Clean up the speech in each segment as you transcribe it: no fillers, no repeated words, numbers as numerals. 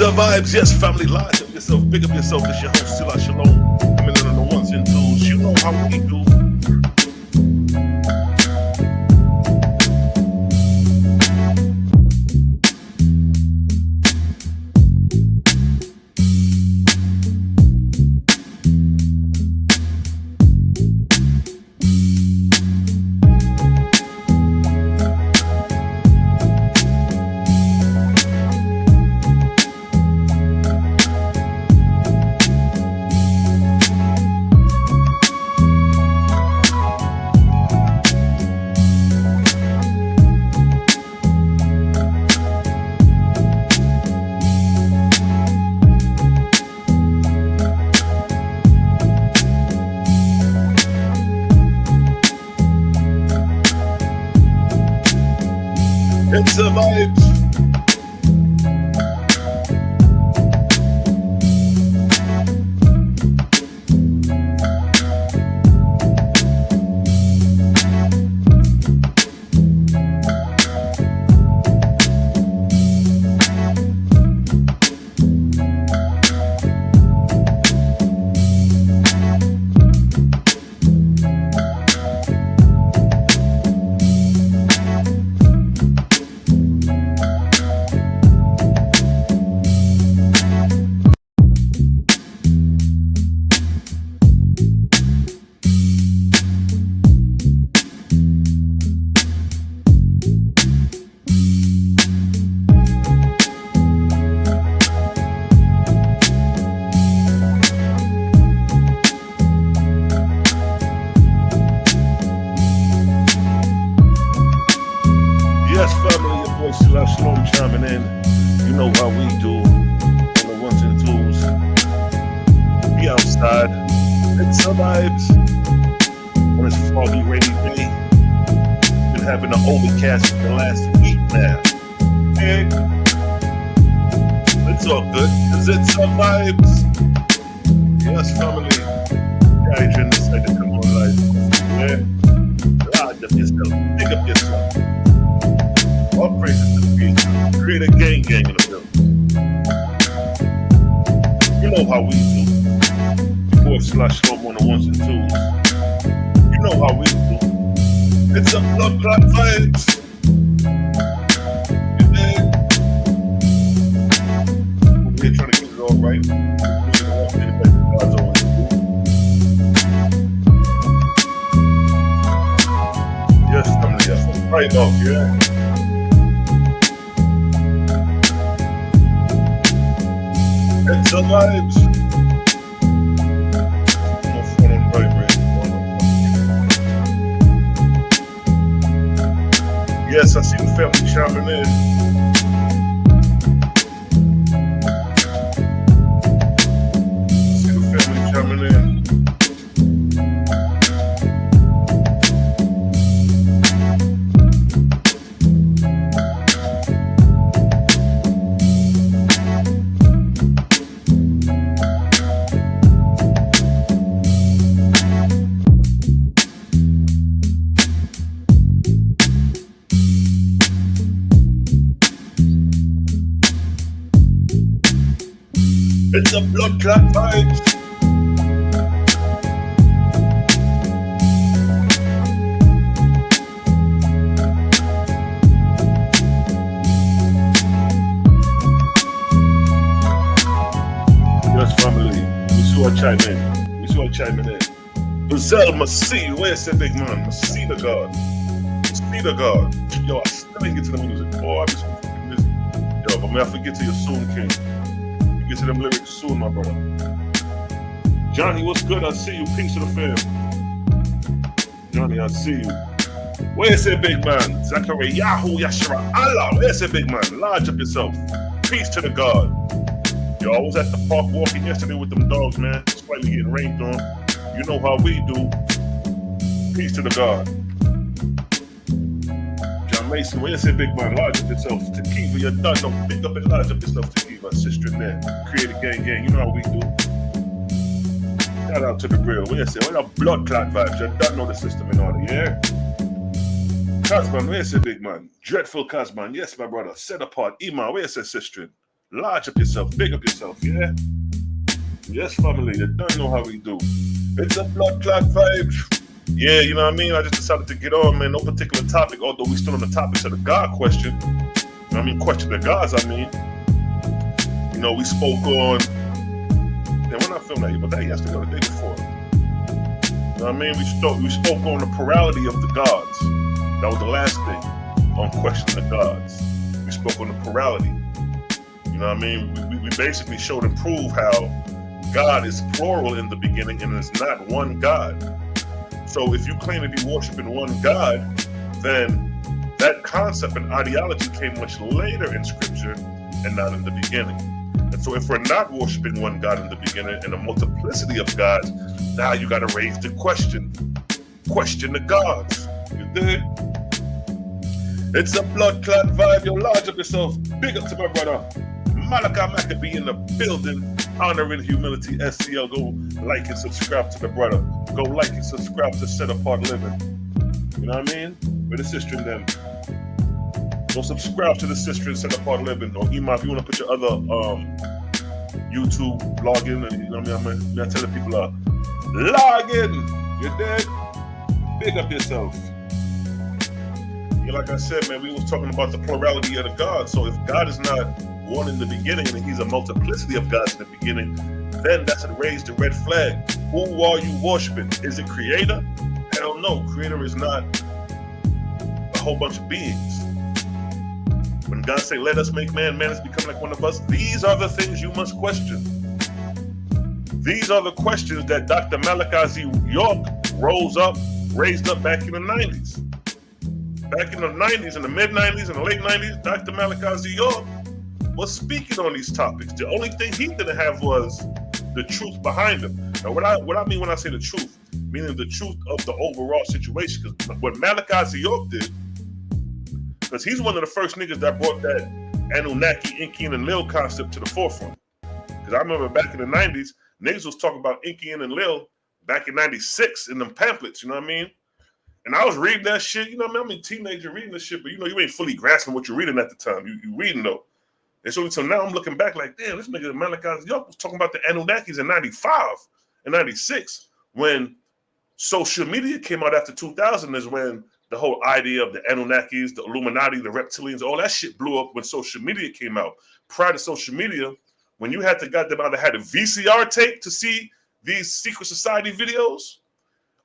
It's the vibes, yes, family. Large up yourself, big up yourself. It's your host, Selah, Shalom. Coming in on the ones and twos. You know how we do. It's the vibes. Yes, family, your boy Selah, Shalom chiming in. You know how we do. On the ones and twos. Be outside. It's the vibes. On this foggy, rainy day. Been having an overcast for the last week now. And it's all good, because it's the vibes. Yes, family. Adrian decided to come on live. Yeah. Large up yourself. Big up yourself. All praises to the create a gang in the building. You know how we do. /Shalom on the ones and twos. You know how we do. It's a blood clot vibes. You dig? We're trying to get it all right. Yes, family, yes. Right off, yeah. It's the vibes. My phone on vibrate. Yes, I see the family chiming in. I see the family chiming in. It's a blood clot vibes. Yes, family. We see what chiming in. Brazil must see you. Where's that big man? Must see the God. See the God. Yo, I still ain't get to the music. Oh, I be so fucking busy. Yo, but may I forget to you soon, King. Get to them lyrics soon, my brother. Johnny, what's good? I see you. Peace to the fam. Johnny, I see you. Where's that big man? Zachary, Yahoo, Yashara, Allah. Where's that big man? Large up yourself. Peace to the God. Yo, I was at the park walking yesterday with them dogs, man. Slightly getting rained on. You know how we do. Peace to the God. John Mason, where's that big man? Large up yourself. Tekiva, you're done. Don't pick up and large up yourself, Tekiva. Sister in there. Create a gang. You know how we do. Shout out to the real. Where's it? What a blood clot vibes. You don't know the system in order, yeah? Kazman, where's the big man? Dreadful Kazman. Yes, my brother. Set apart. Iman, where's the sister? Large up yourself, big up yourself, yeah? Yes, family, you don't know how we do. It's a blood clot vibe. Yeah, you know what I mean? I just decided to get on, man. No particular topic, although we still on the topics of the God question. You know what I mean? Question the gods, I mean. You know, we spoke on... Yeah, we're not filming that yet, but that yesterday or the day before. You know what I mean? We spoke on the plurality of the gods. That was the last thing on questioning the gods. We spoke on the plurality. You know what I mean? We basically showed and proved how God is plural in the beginning and it's not one God. So if you claim to be worshiping one God, then that concept and ideology came much later in Scripture and not in the beginning. And so if we're not worshiping one God in the beginning and a multiplicity of gods, now you got to raise the question. Question the gods. You dig? It's a blood clot vibe. Yo, large up yourself. Big up to my brother Malachi Maccabee in the building. Honor and humility. SCL. Go like and subscribe to the brother. Go like and subscribe to Set Apart Living. You know what I mean? With the sister and them. Go subscribe to the sister and Set Apart Living. Or Ima, if you want to put your other YouTube login, and you know what I mean? I'm telling people log in. You're dead. Big up yourself. Yeah, like I said, man, we was talking about the plurality of the gods. So if God is not one in the beginning and he's a multiplicity of gods in the beginning, then that's a raise the red flag. Who are you worshiping? Is it Creator? Hell no. Creator is not a whole bunch of beings. When God say, let us make man, man has become like one of us, these are the things you must question. These are the questions that Dr. Malachi Z. York raised up back in the 90s. Back in the 90s, in the mid-90s, and the late 90s, Dr. Malachi Z. York was speaking on these topics. The only thing he didn't have was the truth behind them. Now, what I mean when I say the truth, meaning the truth of the overall situation, because what Malachi Z. York did, because he's one of the first niggas that brought that Anunnaki, Inkian, and Lil concept to the forefront. Because I remember back in the 90s, niggas was talking about Inkian and Lil back in 96 in them pamphlets, you know what I mean? And I was reading that shit, you know what I mean? I'm a teenager reading this shit, but you know, you ain't fully grasping what you're reading at the time. You reading though. And so until now I'm looking back like, damn, this nigga Malachi York was talking about the Anunnakis in 95 and 96 when social media came out after 2000 is when the whole idea of the Anunnakis, the Illuminati, the reptilians, all that shit blew up when social media came out. Prior to social media, when you had to goddamn either had a VCR tape to see these secret society videos,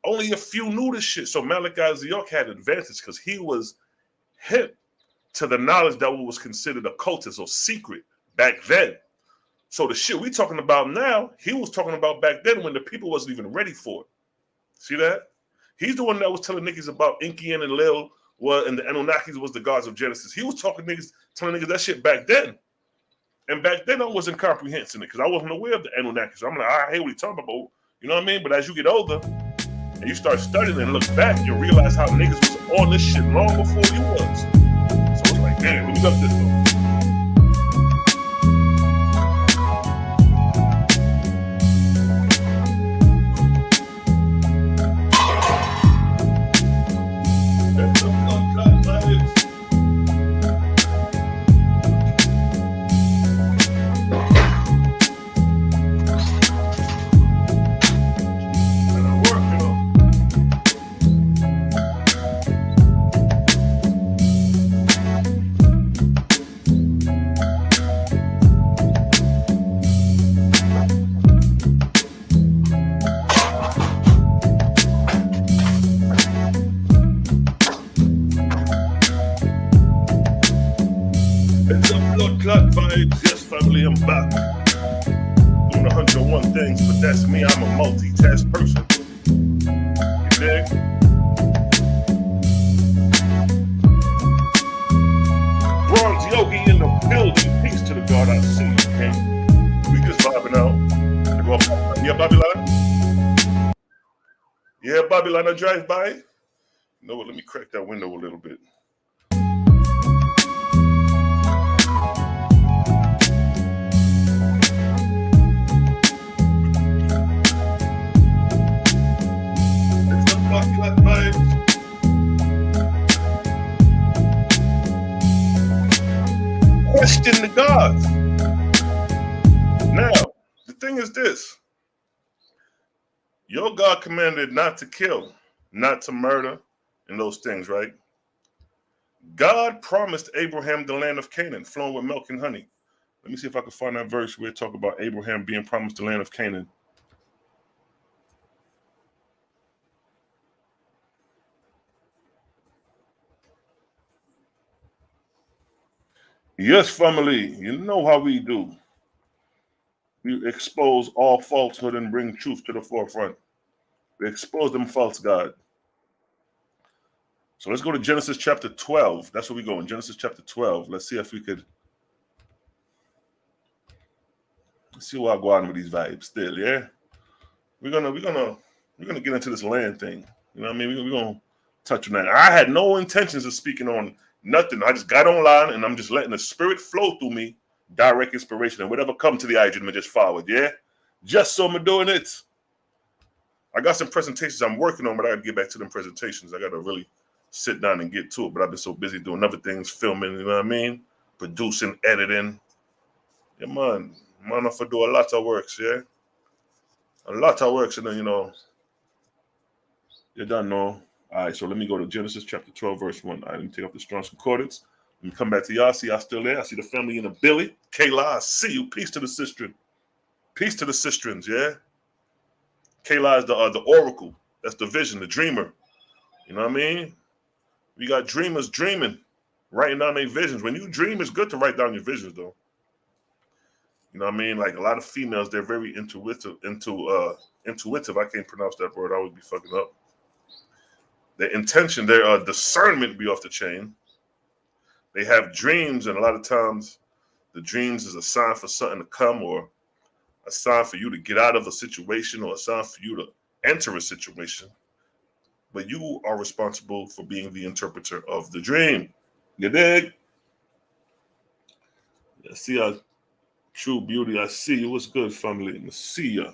only a few knew this shit. So Malachi Z. York had an advantage because he was hip to the knowledge that was considered occultist or secret back then. So the shit we talking about now, he was talking about back then when the people wasn't even ready for it. See that? He's the one that was telling niggas about Inkian and Lil and the Anunnakis was the gods of Genesis. He was telling niggas that shit back then. And back then I wasn't comprehending it because I wasn't aware of the Anunnakis. So I'm like, I hate what he's talking about. You know what I mean? But as you get older and you start studying and look back, you realize how niggas was on this shit long before you was. So it's like, damn, let me up this though. Yes, family, I'm back. Doing 101 things, but that's me. I'm a multitask person. You dig? Bronze Yogi in the building. Peace to the God I see. Okay? We just vibing out. Yeah, Babylon? Yeah, Babylon, I drive by. You know what? Let me crack that window a little bit. Question the gods. thing is this. Your God commanded not to kill, not to murder, and those things, right? God promised Abraham the land of Canaan, flowing with milk and honey. Let me see if I can find that verse where it talk about Abraham being promised the land of Canaan. Yes, family, you know how we do. We expose all falsehood and bring truth to the forefront. We expose them false God. So let's go to Genesis chapter 12. That's where we go in Genesis chapter 12. Let's see if we could see what I go on with these vibes still, yeah? We're gonna get into this land thing. You know what I mean? We're gonna touch on that. I had no intentions of speaking on nothing. I just got online and I'm just letting the spirit flow through me, direct inspiration, and whatever come to the eye, I'm just forward, yeah? Just so I'm doing it. I got some presentations I'm working on, but I gotta get back to them presentations. I gotta really sit down and get to it, but I've been so busy doing other things, filming, you know what I mean? Producing, editing. Yeah, man. Man, I have to do a lot of works, yeah? A lot of works, and then, you know, you don't know. All right, so let me go to Genesis chapter 12, verse 1. All right, let me take off the Strong's Concordance. Let me come back to y'all. See y'all still there. I see the family in the Billy. Kayla, I see you. Peace to the sistren. Peace to the sistrens, yeah? Kayla is the oracle. That's the vision, the dreamer. You know what I mean? We got dreamers dreaming, writing down their visions. When you dream, it's good to write down your visions, though. You know what I mean? Like a lot of females, they're very intuitive. I can't pronounce that word. I would be fucking up. Their intention, their discernment be off the chain. They have dreams, and a lot of times the dreams is a sign for something to come, or a sign for you to get out of a situation, or a sign for you to enter a situation. But you are responsible for being the interpreter of the dream. You dig? Yeah, see our true beauty. I see you. What's good, family? Messiah,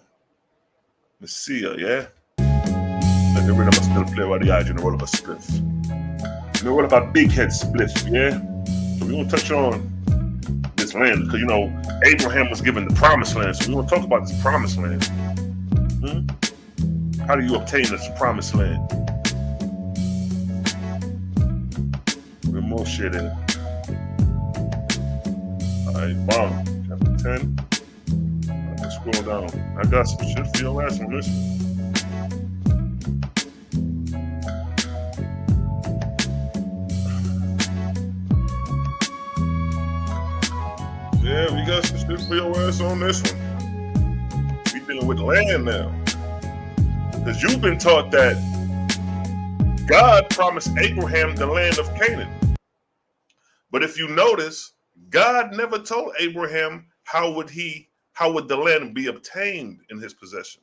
yeah? Let the rhythm still play while the eye in the roll of a spliff. In the roll of a big head spliff, yeah? So we're going to touch on this land because, you know, Abraham was given the promised land. So we're going to talk about this promised land. How do you obtain this promised land? We're more shit in it. All right, bomb. Chapter 10. Let's scroll down. I got some shit for your ass on this one. Yeah, we got some shit for your ass on this one. We dealing with land now. Because you've been taught that God promised Abraham the land of Canaan. But if you notice, God never told Abraham how would the land be obtained in his possession.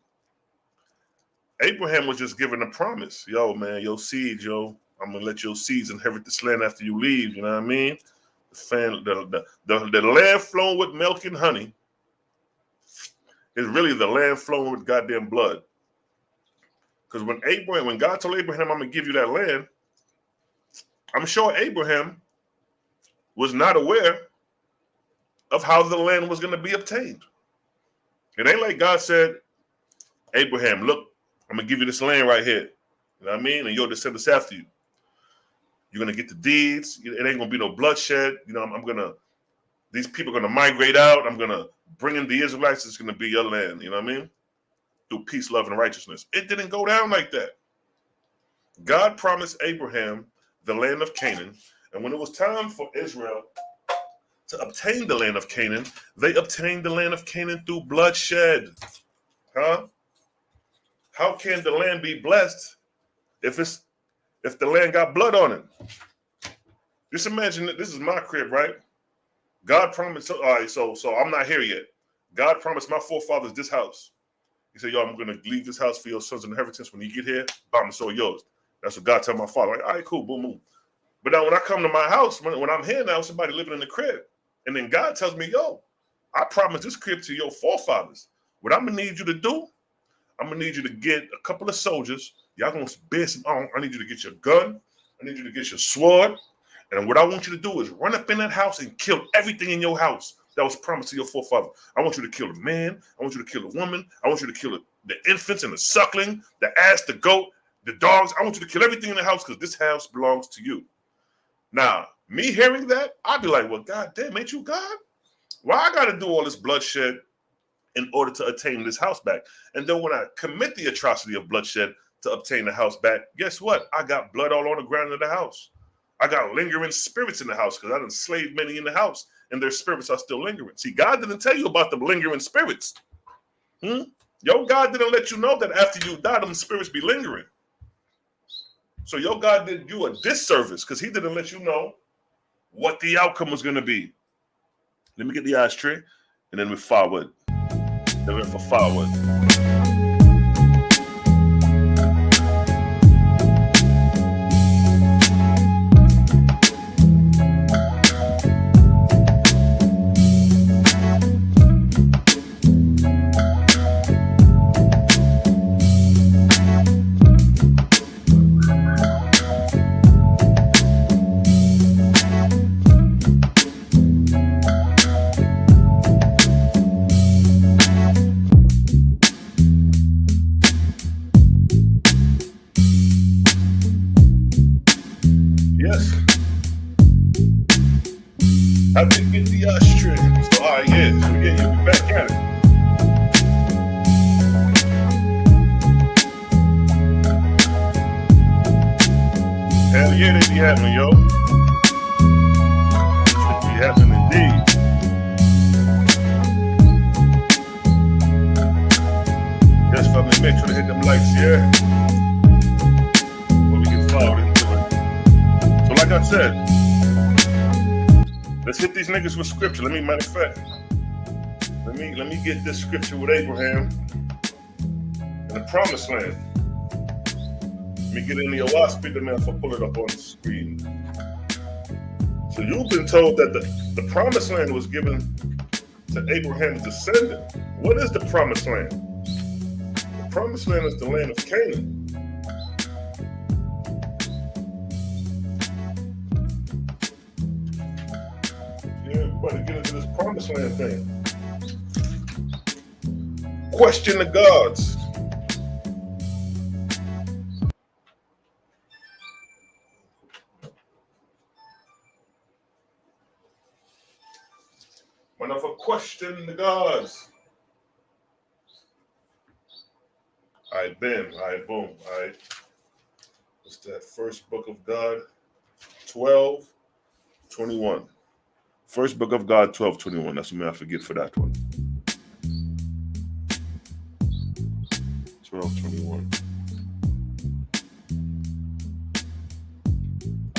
Abraham was just given a promise. Yo, man, your seed, I'm gonna let your seeds inherit this land after you leave. You know what I mean? The land flowing with milk and honey is really the land flowing with goddamn blood. Because when God told Abraham, I'm gonna give you that land, I'm sure Abraham was not aware of how the land was gonna be obtained. It ain't like God said, Abraham, look, I'm gonna give you this land right here. You know what I mean? And your descendants after you. You're gonna get the deeds. It ain't gonna be no bloodshed. You know, these people are gonna migrate out. I'm gonna bring in the Israelites. It's gonna be your land. You know what I mean? Through peace, love, and righteousness. It didn't go down like that. God promised Abraham the land of Canaan, and when it was time for Israel to obtain the land of Canaan, they obtained the land of Canaan through bloodshed. Huh? How can the land be blessed if the land got blood on it? Just imagine that this is my crib, right? God promised. All right, so I'm not here yet. God promised my forefathers this house. He said, yo, I'm going to leave this house for your son's inheritance. When you get here, bam, it's all yours. That's what God told my father. Like, all right, cool, boom, boom. But now when I come to my house, when I'm here now, somebody living in the crib. And then God tells me, yo, I promised this crib to your forefathers. What I'm going to need you to do, I'm going to need you to get a couple of soldiers. Y'all going to bear some arm. I need you to get your gun. I need you to get your sword. And what I want you to do is run up in that house and kill everything in your house that was promised to your forefathers. I want you to kill a man. I want you to kill a woman. I want you to kill the infants and the suckling, the ass, the goat, the dogs. I want you to kill everything in the house because this house belongs to you. Now, me hearing that, I'd be like, well, God damn, ain't you God? Why I got to do all this bloodshed in order to attain this house back? And then when I commit the atrocity of bloodshed to obtain the house back, guess what? I got blood all on the ground of the house. I got lingering spirits in the house because I done slaved many in the house and their spirits are still lingering. See, God didn't tell you about the lingering spirits. Your God didn't let you know that after you die, them spirits be lingering. So your God did you a disservice because he didn't let you know what the outcome was going to be. Let me get the ashtray and then we forward. Then we're for forward. I did get the ashtray. So, all right, yeah. So, yeah, you'll be back at it. Hell yeah, they be happening, yo. Should be happening indeed. Yes, family, make sure to hit them likes, yeah? Before we get forward into it. So, like I said, let's hit these niggas with scripture. Matter of fact, let me get this scripture with Abraham in the promised land. Let me get in the OAHSPE, the man, if I pull it up on the screen. So you've been told that the promised land was given to Abraham's descendant. What is the promised land? The promised land is the land of Canaan. To get into this promised land thing. Question the gods. When I question the gods. Alright, bam, alright, boom, alright. What's that first book of God? 12:21. First book of God, 12:21. That's what I forget for that one. 12:21.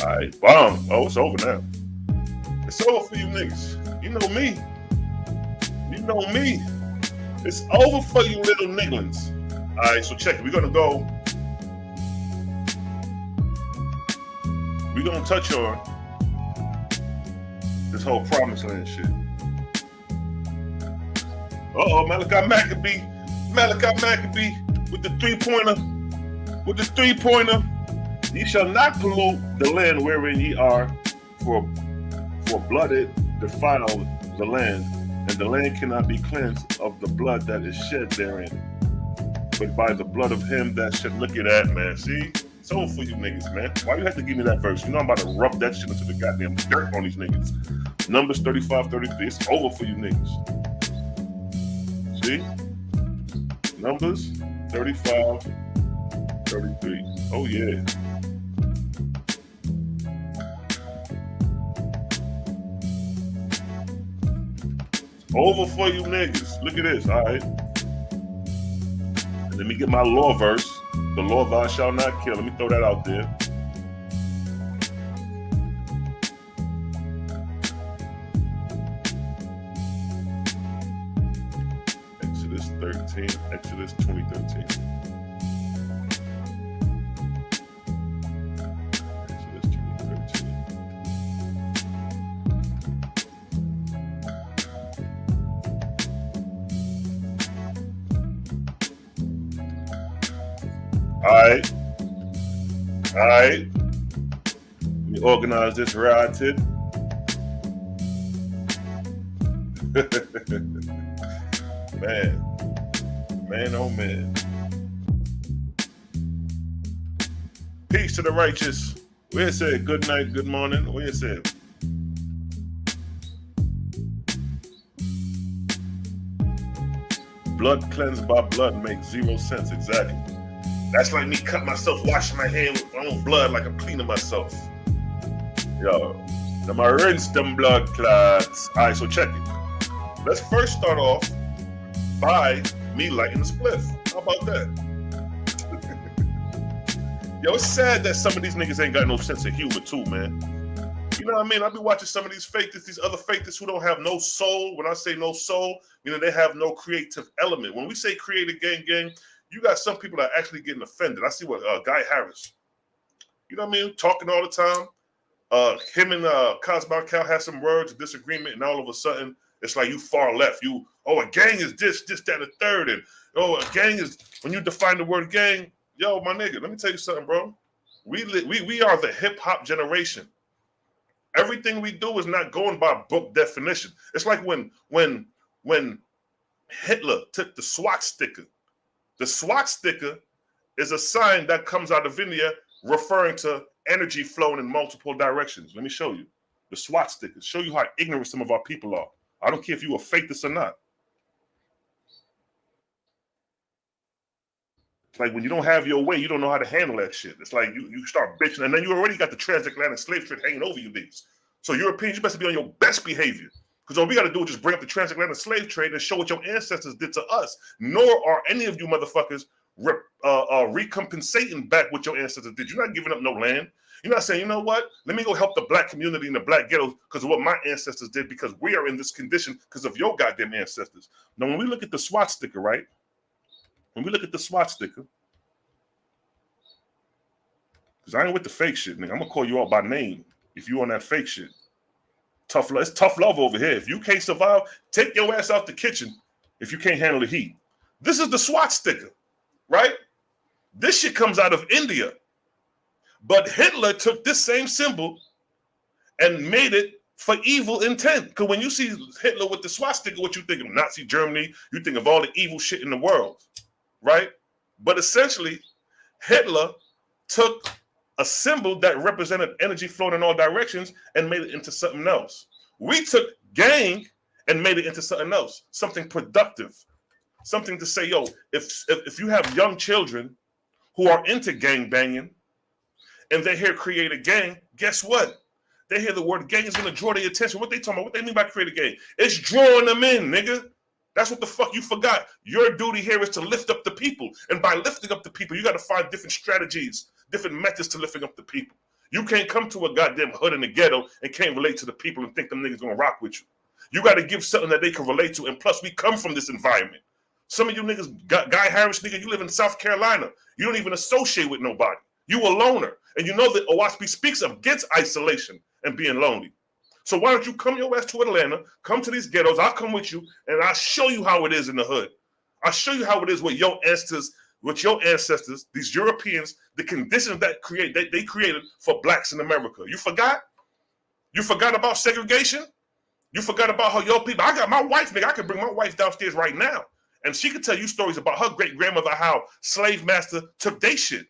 All right, bomb. Oh, it's over now. It's over for you niggas. You know me. You know me. It's over for you little nigglings. All right, so check it. We're gonna go. We're gonna touch on this whole promised land shit. Malachi Maccabee with the three-pointer. Ye shall not pollute the land wherein ye are, for blooded defile the land, and the land cannot be cleansed of the blood that is shed therein, but by the blood of him that shed. Look at that, man. See? It's over for you niggas, man. Why you have to give me that verse? You know I'm about to rub that shit into the goddamn dirt on these niggas. Numbers 35:33. It's over for you niggas. See? Numbers 35:33. Oh yeah. It's over for you niggas. Look at this. All right. Let me get my law verse. The law thou shalt not kill. Let me throw that out there. Exodus 20:13. Exodus 20:13. All right. Let me organize this right. Man. Man, oh man. Peace to the righteous. Where it said good night, good morning. Where it said blood cleansed by blood makes 0 sense. Exactly. That's like me cut myself, washing my hand with my own blood like I'm cleaning myself. Yo, now I rinse them blood clots. All right, so check it. Let's first start off by me lighting the spliff. How about that? Yo, it's sad that some of these niggas ain't got no sense of humor too, man. You know what I mean? I be watching some of these fakers, these other fakers who don't have no soul. When I say no soul, they have no creative element. When we say creative gang, you got some people that are actually getting offended. I see what Guy Harris, you know what I mean, talking all the time. Him and Cosmo Cal had some words of disagreement, and all of a sudden, it's like you far left. A gang is this, that, and third. And, a gang is, when you define the word gang, yo, my nigga, let me tell you something, bro. We are the hip-hop generation. Everything we do is not going by book definition. It's like when Hitler took the swastika. The swastika is a sign that comes out of India referring to energy flowing in multiple directions. Let me show you. The swastika. Show you how ignorant some of our people are. I don't care if you will fake this or not. It's like when you don't have your way, you don't know how to handle that shit. It's like you start bitching, and then you already got the transatlantic slave trade hanging over you niggas. So Europeans, you best be on your best behavior. Because all we got to do is just bring up the transatlantic slave trade and show what your ancestors did to us. Nor are any of you motherfuckers recompensating back what your ancestors did. You're not giving up no land. You're not saying, you know what? Let me go help the black community in the black ghettos because of what my ancestors did, because we are in this condition because of your goddamn ancestors. Now, when we look at the swastika, right? When we look at the swastika, because I ain't with the fake shit, nigga. I'm going to call you out by name if you on that fake shit. Tough love. It's tough love over here. If you can't survive, take your ass out the kitchen if you can't handle the heat. This is the swastika, right? This shit comes out of India. But Hitler took this same symbol and made it for evil intent. Because when you see Hitler with the swastika, what you think of? Nazi Germany, you think of all the evil shit in the world, right? But essentially, Hitler took a symbol that represented energy flowing in all directions and made it into something else. We took gang and made it into something else, something productive, something to say, yo, if you have young children who are into gang banging and they hear create a gang, guess what? They hear the word gang is going to draw their attention. What they talking about? What they mean by create a gang? It's drawing them in, nigga. That's what the fuck you forgot. Your duty here is to lift up the people. And by lifting up the people, you got to find different strategies, different methods to lifting up the people. You can't come to a goddamn hood in the ghetto and can't relate to the people and think them niggas going to rock with you. You got to give something that they can relate to. And plus, we come from this environment. Some of you niggas, Guy Harris, nigga, you live in South Carolina. You don't even associate with nobody. You a loner. And you know that OAHSPE speaks against isolation and being lonely. So why don't you come your ass to Atlanta, come to these ghettos, I'll come with you, and I'll show you how it is in the hood. I'll show you how it is with your ancestors, these Europeans, the conditions that they created for blacks in America. You forgot? You forgot about segregation? You forgot about how your people, I got my wife, nigga, I can bring my wife downstairs right now. And she could tell you stories about her great-grandmother, how slave master took their shit.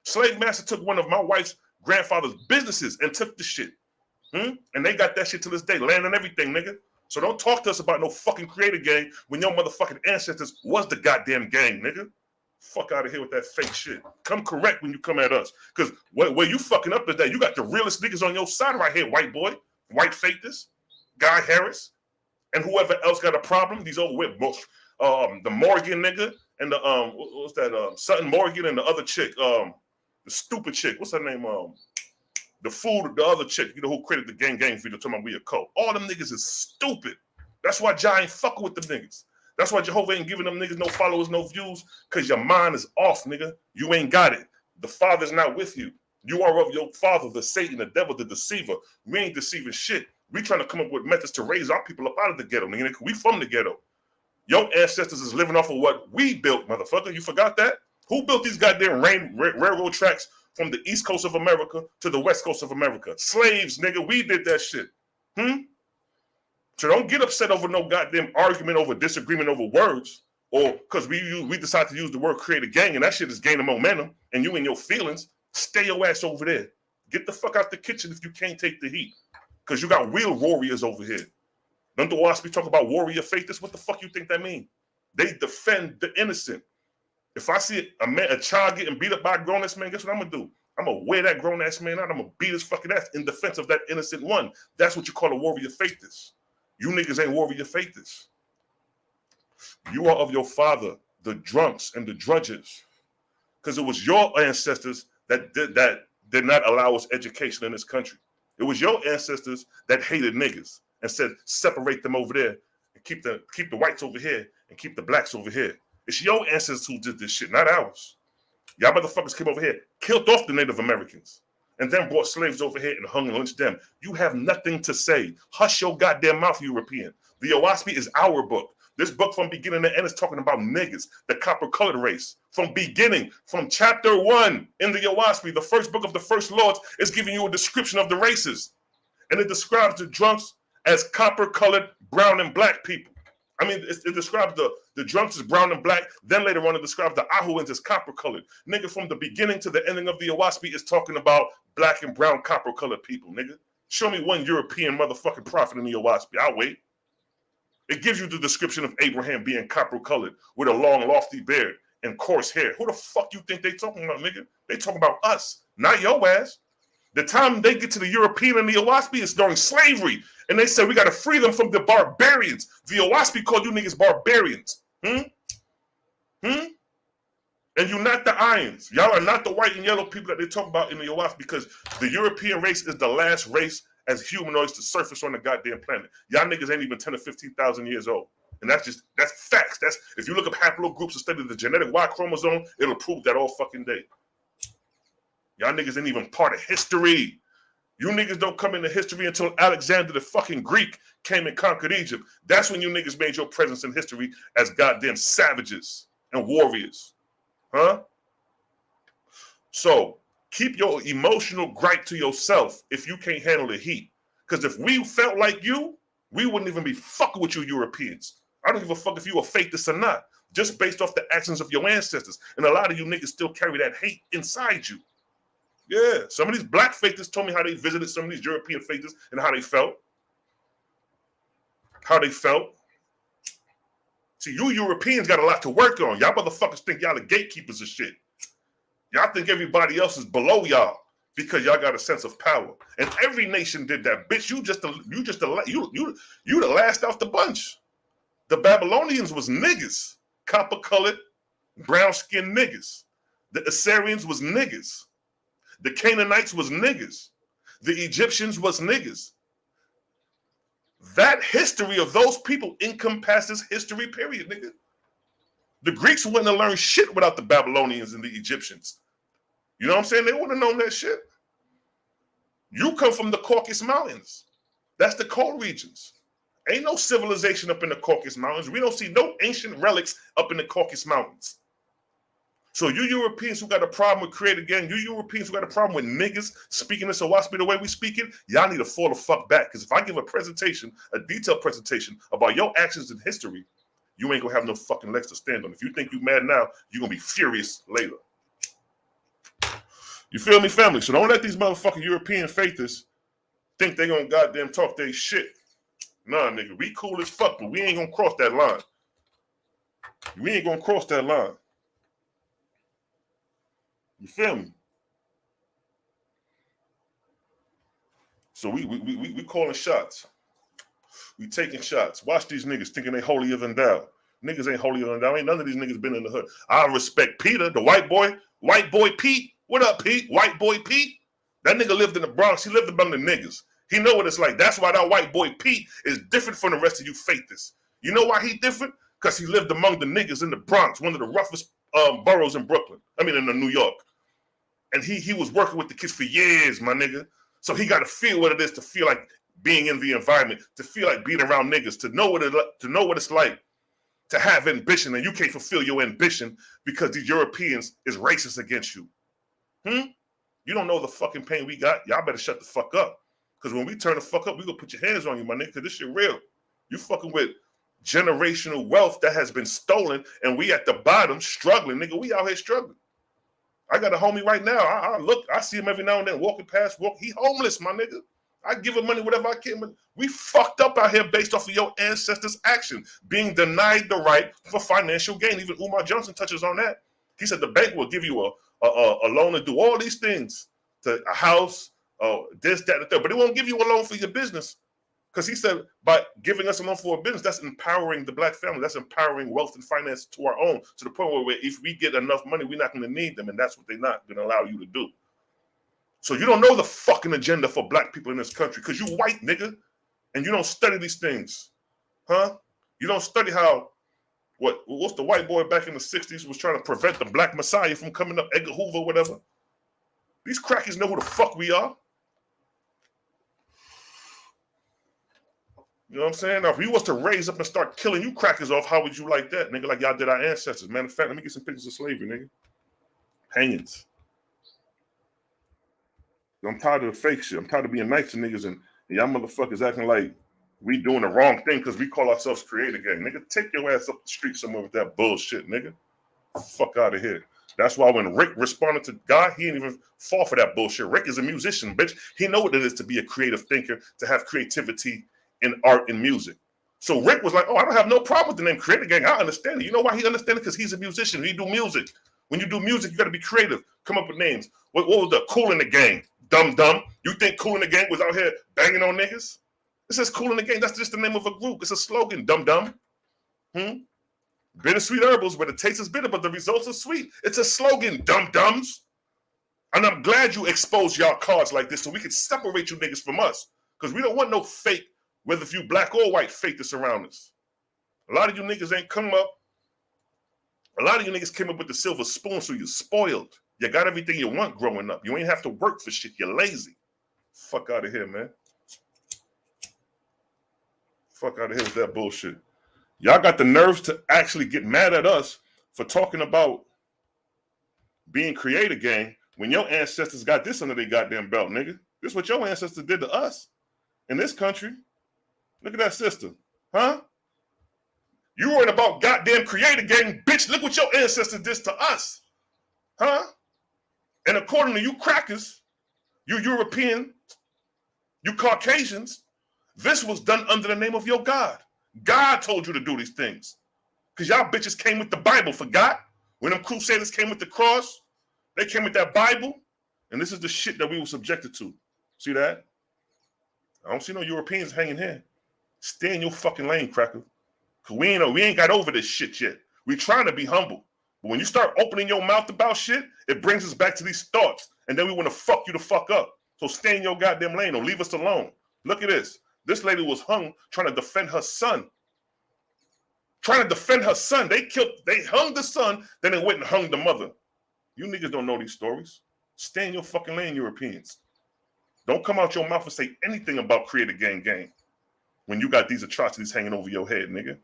Slave master took one of my wife's grandfather's businesses and took the shit. And they got that shit to this day, land and everything, nigga. So don't talk to us about no fucking creative gang when your motherfucking ancestors was the goddamn gang, nigga. Fuck out of here with that fake shit. Come correct when you come at us. Because where you fucking up is that you got the realest niggas on your side right here, white boy, white fakers, Guy Harris, and whoever else got a problem. These old whip books. The Morgan nigga and the what's that? Sutton Morgan and the other chick, the stupid chick. What's her name? The other chick, who created the gang video talking about we a cult. All them niggas is stupid. That's why Jah ain't fucking with them niggas. That's why Jehovah ain't giving them niggas no followers, no views, because your mind is off, nigga. You ain't got it. The Father's not with you. You are of your father, the Satan, the devil, the deceiver. We ain't deceiving shit. We trying to come up with methods to raise our people up out of the ghetto, nigga. We from the ghetto. Your ancestors is living off of what we built, motherfucker. You forgot that? Who built these goddamn railroad tracks from the East Coast of America to the West Coast of America? Slaves, nigga. We did that shit. So don't get upset over no goddamn argument over disagreement over words, or because we decide to use the word create a gang and that shit is gaining momentum and you in your feelings. Stay your ass over there. Get the fuck out the kitchen if you can't take the heat. Because you got real warriors over here. Don't the OAHSPE talk about warrior faithists? What the fuck you think that mean? They defend the innocent. If I see a child getting beat up by a grown-ass man, guess what I'm going to do? I'm going to wear that grown-ass man out. I'm going to beat his fucking ass in defense of that innocent one. That's what you call a warrior faithist. You niggas ain't warrior faithists. You are of your father, the drunks and the drudges. Because it was your ancestors that did not allow us education in this country. It was your ancestors that hated niggas and said, separate them over there and keep the whites over here and keep the blacks over here. It's your ancestors who did this shit, not ours. Y'all motherfuckers came over here, killed off the Native Americans, and then brought slaves over here and hung and lynched them. You have nothing to say. Hush your goddamn mouth, European. The OAHSPE is our book. This book from beginning to end is talking about niggas, the copper-colored race. From beginning, from chapter 1 in the OAHSPE, the first book of the first lords is giving you a description of the races. And it describes the drunks as copper-colored brown and black people. I mean, it describes the drunks as brown and black. Then later on, it describes the Ahuans as copper-colored. Nigga, from the beginning to the ending of the OAHSPE is talking about black and brown copper-colored people, nigga. Show me one European motherfucking prophet in the OAHSPE. I'll wait. It gives you the description of Abraham being copper-colored with a long, lofty beard and coarse hair. Who the fuck you think they talking about, nigga? They talking about us, not your ass. The time they get to the European and the OAHSPE is during slavery. And they said, we got to free them from the barbarians. The OAHSPE called you niggas barbarians. And you're not the Irons. Y'all are not the white and yellow people that they talk about in the OAHSPE, because the European race is the last race as humanoids to surface on the goddamn planet. Y'all niggas ain't even 10 or 15,000 years old. And that's facts. That's, if you look up haplogroups and study the genetic Y chromosome, it'll prove that all fucking day. Y'all niggas ain't even part of history. You niggas don't come into history until Alexander the fucking Greek came and conquered Egypt. That's when you niggas made your presence in history as goddamn savages and warriors. Huh? So keep your emotional gripe to yourself if you can't handle the heat. Because if we felt like you, we wouldn't even be fucking with you Europeans. I don't give a fuck if you are faithless or not, just based off the actions of your ancestors. And a lot of you niggas still carry that hate inside you. Yeah, some of these black faithists told me how they visited some of these European faithists and how they felt. See, you Europeans got a lot to work on. Y'all motherfuckers think y'all the gatekeepers of shit. Y'all think everybody else is below y'all because y'all got a sense of power. And every nation did that. Bitch, you the last out the bunch. The Babylonians was niggas. Copper-colored, brown-skinned niggas. The Assyrians was niggas. The Canaanites was niggas. The Egyptians was niggas. That history of those people encompasses history, period, nigga. The Greeks wouldn't have learned shit without the Babylonians and the Egyptians. You know what I'm saying? They wouldn't have known that shit. You come from the Caucasus Mountains. That's the cold regions. Ain't no civilization up in the Caucasus Mountains. We don't see no ancient relics up in the Caucasus Mountains. So you Europeans who got a problem with create again, you Europeans who got a problem with niggas speaking this OAHSPE the way we speak it, y'all need to fall the fuck back. Because if I give a presentation, a detailed presentation about your actions in history, you ain't gonna have no fucking legs to stand on. If you think you mad now, you're gonna be furious later. You feel me, family? So don't let these motherfucking European faithists think they gonna goddamn talk their shit. Nah, nigga, we cool as fuck, but we ain't gonna cross that line. We ain't gonna cross that line. You feel me? So we calling shots. We taking shots. Watch these niggas thinking they holier than thou. Niggas ain't holier than thou. Ain't none of these niggas been in the hood. I respect Peter, the white boy Pete. What up, Pete? White boy Pete? That nigga lived in the Bronx. He lived among the niggas. He know what it's like. That's why that white boy Pete is different from the rest of you faithists. You know why he different? Because he lived among the niggas in the Bronx, one of the roughest boroughs in Brooklyn. I mean, in New York. And he was working with the kids for years, my nigga. So he got to feel what it is to feel like being in the environment, to feel like being around niggas, to know what it's like to have ambition, and you can't fulfill your ambition because these Europeans is racist against you. You don't know the fucking pain we got. Y'all better shut the fuck up. Because when we turn the fuck up, we gonna put your hands on you, my nigga, because this shit real. You fucking with generational wealth that has been stolen, and we at the bottom struggling, nigga. We out here struggling. I got a homie right now. I see him every now and then walking past. He homeless, my nigga. I give him money, whatever I can. But we fucked up out here based off of your ancestors' action, being denied the right for financial gain. Even Umar Johnson touches on that. He said the bank will give you a loan to do all these things, to a house, this, that, and the third, but it won't give you a loan for your business. Because he said by giving us a loan for a business, that's empowering the black family. That's empowering wealth and finance to our own, to the point where if we get enough money, we're not going to need them, and that's what they're not going to allow you to do. So you don't know the fucking agenda for black people in this country because you white, nigga, and you don't study these things, huh? You don't study how, what's the white boy back in the 60s was trying to prevent the black messiah from coming up, Edgar Hoover, whatever. These crackers know who the fuck we are. You know what I'm saying? Now, if we was to raise up and start killing you crackers off, how would you like that, nigga? Like y'all did our ancestors. Matter of fact, let me get some pictures of slavery, nigga. Hangings. I'm tired of the fake shit. I'm tired of being nice to niggas and y'all motherfuckers acting like we doing the wrong thing because we call ourselves creator gang. Nigga, take your ass up the street somewhere with that bullshit, nigga. Fuck out of here. That's why when Rick responded to God, he didn't even fall for that bullshit. Rick is a musician, bitch. He know what it is to be a creative thinker, to have creativity in art and music. So Rick was like, oh, I don't have no problem with the name creator gang. I understand it. You know why he understands it? Because he's a musician. He do music. When you do music, you got to be creative. Come up with names. What was the Cool in the Gang? Dumb. You think Cool in the Gang was out here banging on niggas? It says Cool in the Gang. That's just the name of a group. It's a slogan. Dumb. Bittersweet herbals, where the taste is bitter, but the results are sweet. It's a slogan. Dumb. And I'm glad you exposed y'all cards like this so we can separate you niggas from us. Because we don't want no fake, whether if you black or white, fake to surround us. A lot of you niggas ain't come up. A lot of you niggas came up with the silver spoon, so you're spoiled. You got everything you want growing up. You ain't have to work for shit. You're lazy. Fuck out of here, man. Fuck out of here with that bullshit. Y'all got the nerves to actually get mad at us for talking about being creator gang when your ancestors got this under their goddamn belt, nigga. This is what your ancestors did to us in this country. Look at that system, huh? You worrying about goddamn creator gang, bitch. Look what your ancestors did to us, huh? And according to you crackers, you European, you Caucasians, this was done under the name of your God. God told you to do these things. Because y'all bitches came with the Bible, forgot? When them crusaders came with the cross, they came with that Bible, and this is the shit that we were subjected to. See that? I don't see no Europeans hanging here. Stay in your fucking lane, cracker. Because we ain't got over this shit yet. We trying to be humble. But when you start opening your mouth about shit, it brings us back to these thoughts. And then we want to fuck you the fuck up. So stay in your goddamn lane or leave us alone. Look at this. This lady was hung trying to defend her son. They hung the son, then they went and hung the mother. You niggas don't know these stories. Stay in your fucking lane, Europeans. Don't come out your mouth and say anything about creator gang when you got these atrocities hanging over your head, nigga.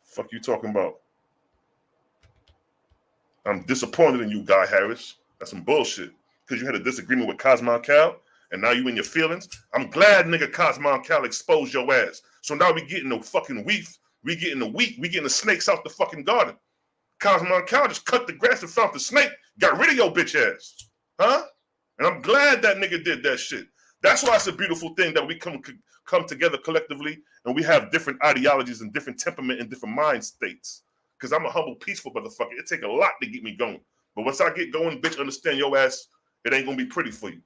Fuck you talking about? I'm disappointed in you, Guy Harris. That's some bullshit. Because you had a disagreement with Cosmo Cal, and now you in your feelings. I'm glad, nigga, Cosmo Cal exposed your ass. So now we getting the fucking wheat. We getting the wheat. We getting the snakes out the fucking garden. Cosmo Cal just cut the grass and found the snake. Got rid of your bitch ass. Huh? And I'm glad that nigga did that shit. That's why it's a beautiful thing that we come together collectively and we have different ideologies and different temperament and different mind states. Because I'm a humble, peaceful motherfucker. It take a lot to get me going. But once I get going, bitch, understand your ass, it ain't going to be pretty for you.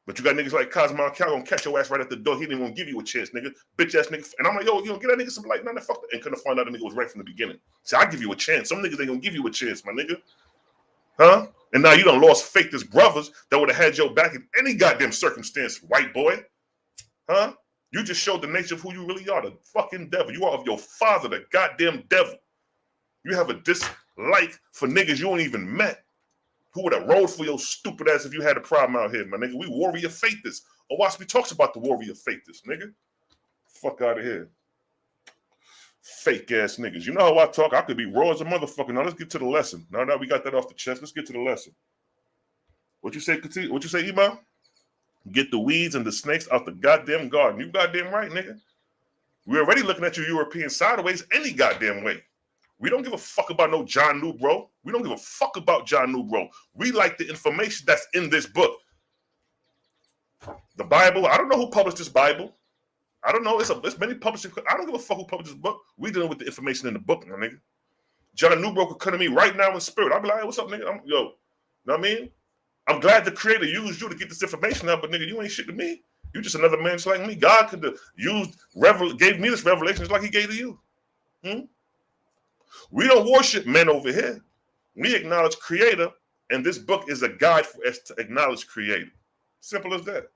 But you got niggas like Cosmo Cal gonna catch your ass right at the door. He didn't even give you a chance, nigga. Bitch ass nigga. And I'm like, yo, you know, get that nigga some like, nah, fuck that. And couldn't find out the nigga was right from the beginning. See, I give you a chance. Some niggas ain't gonna give you a chance, my nigga. Huh? And now you done lost faith as brothers that would have had your back in any goddamn circumstance, white boy. Huh? You just showed the nature of who you really are, the fucking devil. You are of your father, the goddamn devil. You have a dislike for niggas you don't even met. Who would have rolled for your stupid ass if you had a problem out here, my nigga? We warrior faithers. OAHSPE talks about the warrior faithers, nigga. Fuck out of here. Fake ass niggas. You know how I talk? I could be raw as a motherfucker. Now let's get to the lesson. Now that we got that off the chest, let's get to the lesson. What you say, Kati? What you say, Imam? Get the weeds and the snakes out the goddamn garden. You goddamn right, nigga. We're already looking at you European sideways any goddamn way. We don't give a fuck about no John New, bro. We don't give a fuck about John New, bro. We like the information that's in this book. The Bible, I don't know who published this Bible. I don't know. It's many publishing. I don't give a fuck who published this book. We dealing with the information in the book, my nigga. John Newbrook could come to me right now in spirit. I'll be like, hey, what's up, nigga? Yo, know what I mean? I'm glad the creator used you to get this information out, but nigga, you ain't shit to me. You just another man just like me. God could have gave me this revelation just like he gave to you. We don't worship men over here. We acknowledge creator, and this book is a guide for us to acknowledge creator. Simple as that.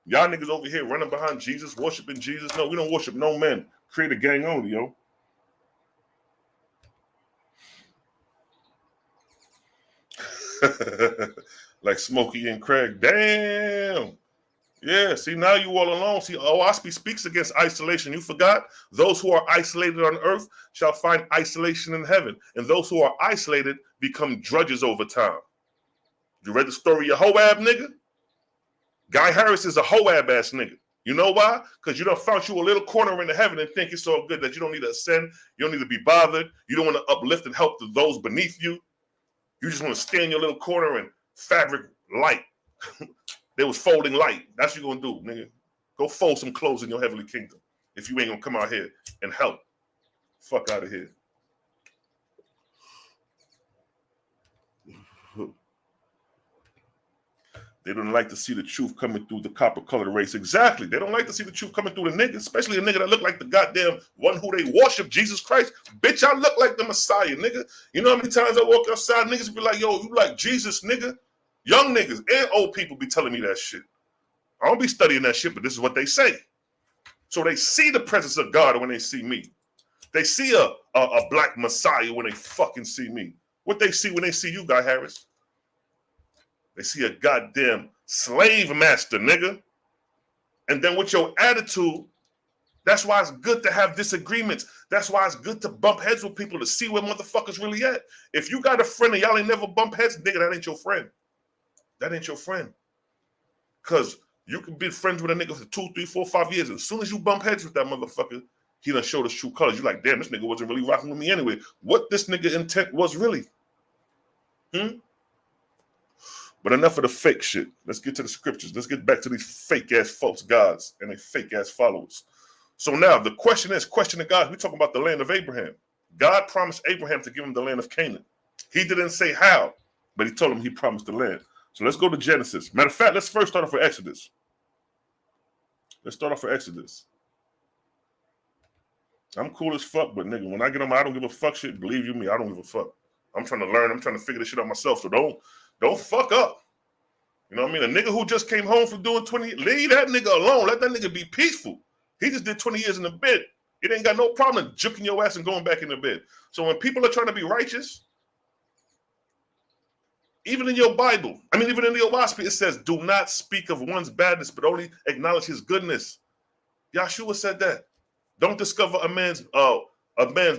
Y'all niggas over here running behind Jesus, worshiping Jesus. No, we don't worship no men. Creator gang only, yo. Like Smokey and Craig. Damn. Yeah, see, now you all alone. See, OAHSPE speaks against isolation. You forgot? Those who are isolated on earth shall find isolation in heaven. And those who are isolated become drudges over time. You read the story of Joab, nigga? Guy Harris is a Joab ass nigga. You know why? Because you done found you a little corner in the heaven and think it's so good that you don't need to ascend. You don't need to be bothered. You don't want to uplift and help those beneath you. You just want to stay in your little corner and fabric light. They was folding light. That's what you're going to do, nigga. Go fold some clothes in your heavenly kingdom if you ain't going to come out here and help. Fuck out of here. They don't like to see the truth coming through the copper-colored race. Exactly. They don't like to see the truth coming through the nigga, especially a nigga that look like the goddamn one who they worship, Jesus Christ. Bitch, I look like the Messiah, nigga. You know how many times I walk outside, niggas be like, yo, you like Jesus, nigga? Young niggas and old people be telling me that shit. I don't be studying that shit, but this is what they say. So they see the presence of God when they see me. They see a black Messiah when they fucking see me. What they see when they see you, Guy Harris? They see a goddamn slave master, nigga. And then with your attitude, that's why it's good to have disagreements. That's why it's good to bump heads with people to see where motherfuckers really at. If you got a friend and y'all ain't never bump heads, nigga, that ain't your friend. That ain't your friend. Because you can be friends with a nigga for 2, 3, 4, 5 years. And as soon as you bump heads with that motherfucker, he done showed his true colors. You're like, damn, this nigga wasn't really rocking with me anyway. What this nigga intent was really. But enough of the fake shit. Let's get to the scriptures. Let's get back to these fake-ass false gods and their fake-ass followers. So now the question is, question of God, we're talking about the land of Abraham. God promised Abraham to give him the land of Canaan. He didn't say how, but he told him he promised the land. So let's go to Genesis. Matter of fact, let's first start off with Exodus. Let's start off with Exodus. I'm cool as fuck, but nigga, when I get on my I don't give a fuck shit, believe you me, I don't give a fuck. I'm trying to learn. I'm trying to figure this shit out myself. So don't fuck up. You know what I mean? A nigga who just came home from doing 20, leave that nigga alone. Let that nigga be peaceful. He just did 20 years in the bed. It ain't got no problem juking your ass and going back in the bed. So when people are trying to be righteous, even in your Bible, even in the OAHSPE, it says, do not speak of one's badness, but only acknowledge his goodness. Yahshua said that. Don't discover a man's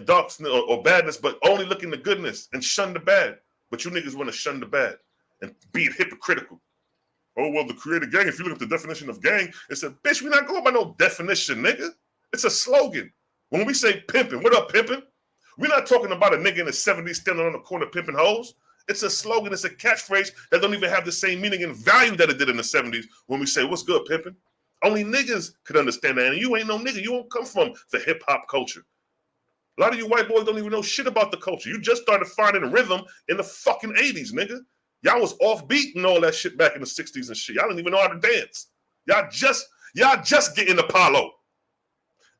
darkness or badness, but only look in the goodness and shun the bad. But you niggas want to shun the bad and be hypocritical. Oh, well, the creator gang, if you look at the definition of gang, it said, bitch, we're not going by no definition, nigga. It's a slogan. When we say pimping, what up, pimping? We're not talking about a nigga in the 70s standing on the corner pimping hoes. It's a slogan. It's a catchphrase that don't even have the same meaning and value that it did in the 70s when we say, what's good, pimping? Only niggas could understand that. And you ain't no nigga. You won't come from the hip-hop culture. A lot of you white boys don't even know shit about the culture. You just started finding rhythm in the fucking 80s, nigga. Y'all was offbeat and all that shit back in the 60s and shit. Y'all didn't even know how to dance. Y'all just getting Apollo.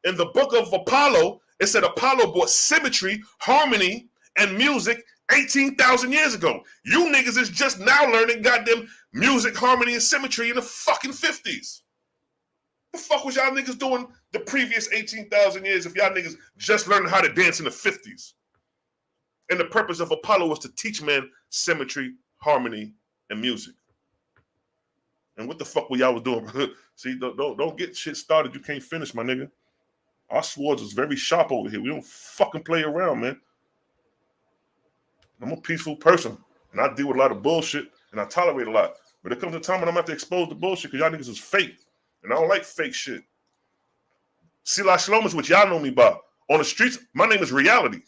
In the book of Apollo, it said Apollo brought symmetry, harmony, and music 18,000 years ago. You niggas is just now learning goddamn music, harmony, and symmetry in the fucking 50s. The fuck was y'all niggas doing the previous 18,000 years if y'all niggas just learned how to dance in the 50s? And the purpose of Apollo was to teach men symmetry, harmony, and music. And what the fuck were y'all was doing? See, don't get shit started. You can't finish, my nigga. Our swords is very sharp over here. We don't fucking play around, man. I'm a peaceful person, and I deal with a lot of bullshit, and I tolerate a lot. But there comes a time when I'm going to have to expose the bullshit because y'all niggas is fake. And I don't like fake shit. Selah Shalom is what y'all know me by. On the streets, my name is Reality.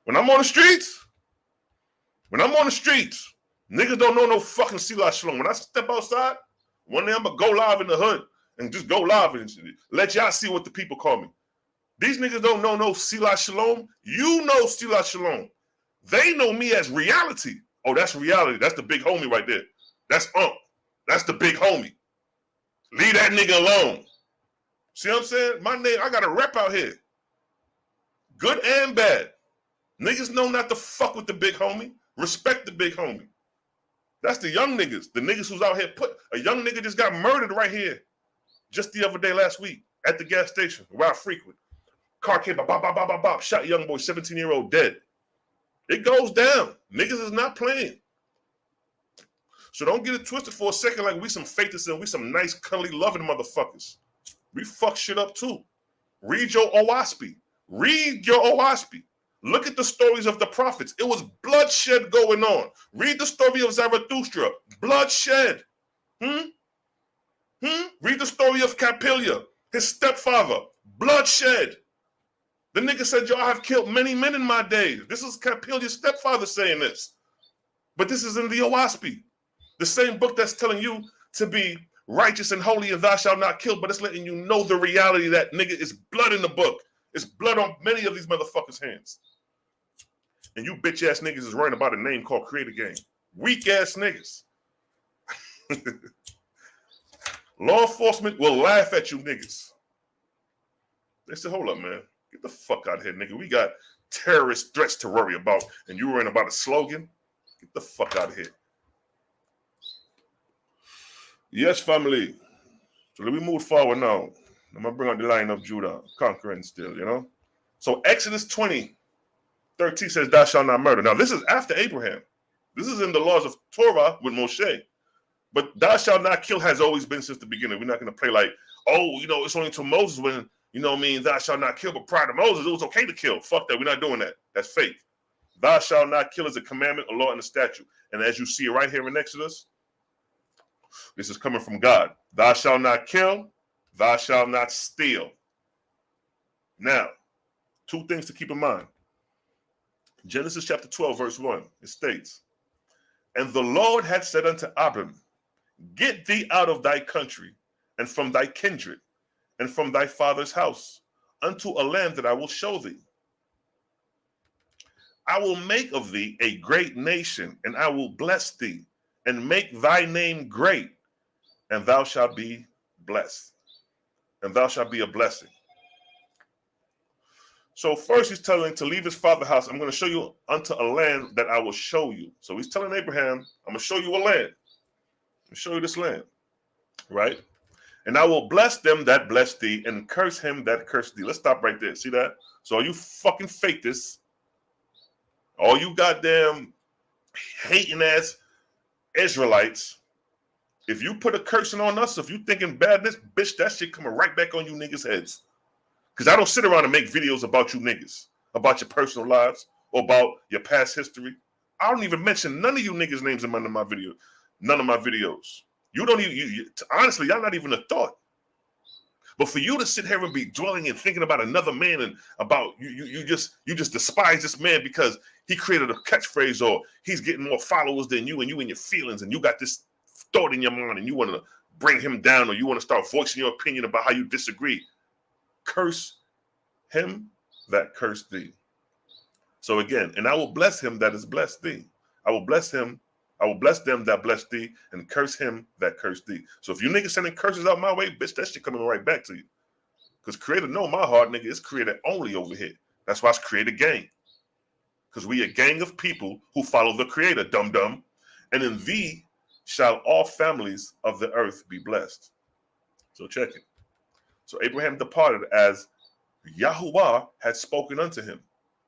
When I'm on the streets, niggas don't know no fucking Selah Shalom. When I step outside, one day I'm gonna go live in the hood and just go live and let y'all see what the people call me. These niggas don't know no Selah Shalom. You know Selah Shalom. They know me as Reality. Oh, that's Reality. That's the big homie right there. That's That's the big homie. Leave that nigga alone. See what I'm saying? My name, I got a rep out here. Good and bad. Niggas know not to fuck with the big homie. Respect the big homie. That's the young niggas. The niggas who's out here a young nigga just got murdered right here. Just the other day, last week, at the gas station, where I frequent. Car came, bop, bop, bop, bop, bop, shot young boy, 17-year-old dead. It goes down. Niggas is not playing. So don't get it twisted for a second like we some fakers and we some nice, cuddly, loving motherfuckers. We fuck shit up too. Read your OAHSPE. Read your OAHSPE. Look at the stories of the prophets. It was bloodshed going on. Read the story of Zarathustra. Bloodshed. Read the story of Capilia, his stepfather. Bloodshed. The nigga said, yo, I have killed many men in my days. This is Capilia's stepfather saying this. But this is in the OAHSPE. The same book that's telling you to be righteous and holy and thou shalt not kill, but it's letting you know the reality that, nigga, is blood in the book. It's blood on many of these motherfuckers' hands. And you bitch ass niggas is worrying about a name called Create a Game. Weak ass niggas. Law enforcement will laugh at you niggas. They said, hold up, man. Get the fuck out of here, nigga. We got terrorist threats to worry about, and you worrying about a slogan? Get the fuck out of here. Yes, family. So let me move forward now. I'm going to bring out the line of Judah, conquering still, you know? So Exodus 20:13 says, thou shalt not murder. Now, this is after Abraham. This is in the laws of Torah with Moshe. But thou shalt not kill has always been since the beginning. We're not going to play like, oh, you know, it's only until Moses when, you know what I mean, thou shalt not kill. But prior to Moses, it was okay to kill. Fuck that. We're not doing that. That's fake. Thou shalt not kill is a commandment, a law, and a statute. And as you see right here in Exodus, this is coming from God. Thou shalt not kill. Thou shalt not steal. Now, two things to keep in mind. Genesis chapter 12, verse 1, it states, and the Lord had said unto Abram, get thee out of thy country, and from thy kindred, and from thy father's house, unto a land that I will show thee. I will make of thee a great nation, and I will bless thee, and make thy name great, and thou shalt be blessed, and thou shalt be a blessing. So first he's telling to leave his father's house. I'm going to show you unto a land that I will show you. So he's telling Abraham, I'm going to show you a land. I'll show you this land, right? And I will bless them that bless thee and curse him that curse thee. Let's stop right there. See that? So all you fucking fakers, all you goddamn hating ass Israelites, if you put a cursing on us, if you thinking badness, bitch, that shit coming right back on you niggas' heads. Because I don't sit around and make videos about you niggas, about your personal lives, or about your past history. I don't even mention none of you niggas' names in none of my videos. None of my videos. You don't even, honestly, y'all not even a thought. But for you to sit here and be dwelling and thinking about another man and about you just despise this man because he created a catchphrase or he's getting more followers than you and you in your feelings and you got this thought in your mind and you want to bring him down or you want to start voicing your opinion about how you disagree. Curse him that cursed thee. So again, and I will bless him that is blessed thee. I will bless them that bless thee and curse him that cursed thee. So if you niggas sending curses out my way, bitch, that shit coming right back to you. Because creator know my heart, nigga, it's created only over here. That's why it's created gang. Because we a gang of people who follow the creator, dum-dum. And in thee shall all families of the earth be blessed. So check it. So Abraham departed as Yahuwah had spoken unto him,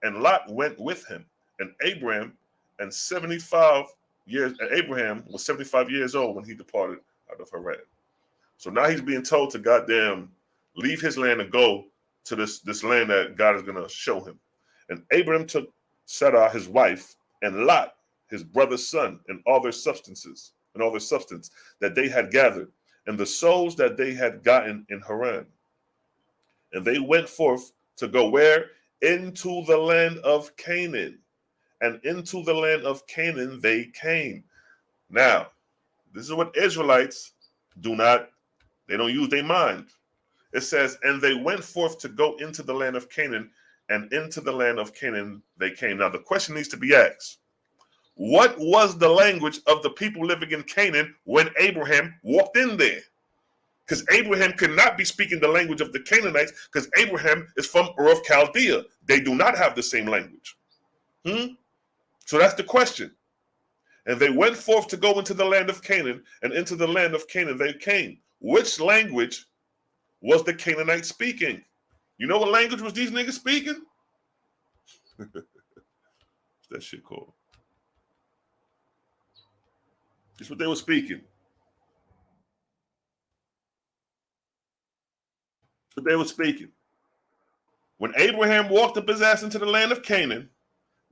and Lot went with him. And Abraham was 75 years old when he departed out of Haran. So now he's being told to goddamn leave his land and go to this land that God is going to show him. And Abraham took Sarah his wife and Lot his brother's son and all their substance that they had gathered and the souls that they had gotten in Haran. And they went forth to go where? Into the land of Canaan. And into the land of Canaan they came. Now, this is what Israelites do not, they don't use their mind. It says, and they went forth to go into the land of Canaan, and into the land of Canaan they came. Now, the question needs to be asked. What was the language of the people living in Canaan when Abraham walked in there? Because Abraham could not be speaking the language of the Canaanites, because Abraham is from Ur of Chaldea. They do not have the same language. So that's the question. And they went forth to go into the land of Canaan, and into the land of Canaan they came. Which language was the Canaanites speaking? You know what language was these niggas speaking? What's that shit called? That's what they were speaking. That's what they were speaking. When Abraham walked up his ass into the land of Canaan,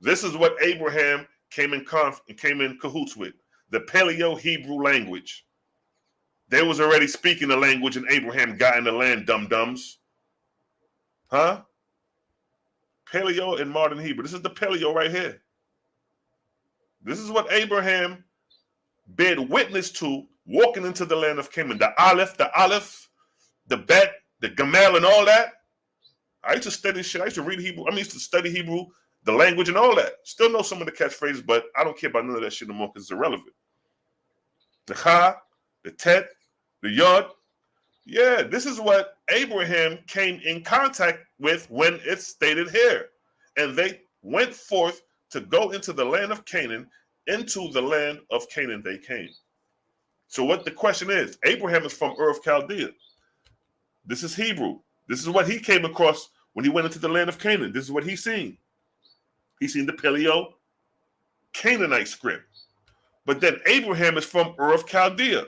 this is what Abraham came in cahoots with. The Paleo-Hebrew language. They was already speaking the language and Abraham got in the land, dum-dums. Huh? Paleo and modern Hebrew. This is the Paleo right here. This is what Abraham bear witness to walking into the land of Canaan. The Aleph, the Bet, the Gamel, and all that. I used to study shit. I used to read Hebrew. I used to study Hebrew, the language, and all that. Still know some of the catchphrases, but I don't care about none of that shit no more because it's irrelevant. The Ha, the Tet, the Yod. Yeah, this is what Abraham came in contact with when it's stated here. And they went forth to go into the land of Canaan. Into the land of Canaan they came. So what the question is, Abraham is from Ur of Chaldea. This is Hebrew. This is what he came across when he went into the land of Canaan. This is what he seen. He seen the Paleo Canaanite script. But then Abraham is from Ur of Chaldea.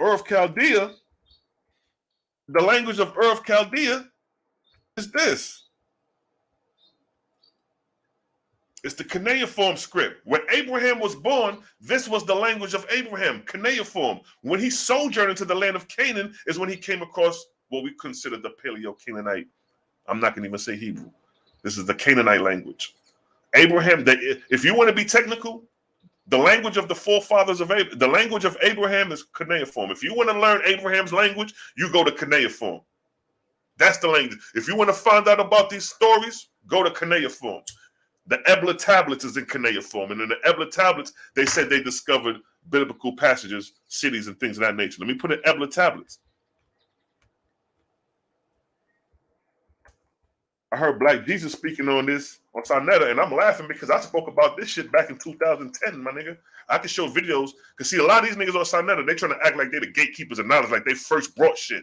Ur of Chaldea, the language of Ur of Chaldea is this. It's the cuneiform script. When Abraham was born, this was the language of Abraham, cuneiform. When he sojourned into the land of Canaan is when he came across what we consider the Paleo-Canaanite. I'm not going to even say Hebrew. This is the Canaanite language. Abraham, if you want to be technical, the language of the forefathers of Abraham, the language of Abraham is cuneiform. If you want to learn Abraham's language, you go to cuneiform. That's the language. If you want to find out about these stories, go to cuneiform. The Ebla tablets is in cuneiform, and in the Ebla tablets, they said they discovered biblical passages, cities, and things of that nature. Let me put in Ebla tablets. I heard Black Jesus speaking on this on Sarnetta, and I'm laughing because I spoke about this shit back in 2010, my nigga. I can show videos, because see, a lot of these niggas on Sarnetta, they trying to act like they the gatekeepers of knowledge, like they first brought shit.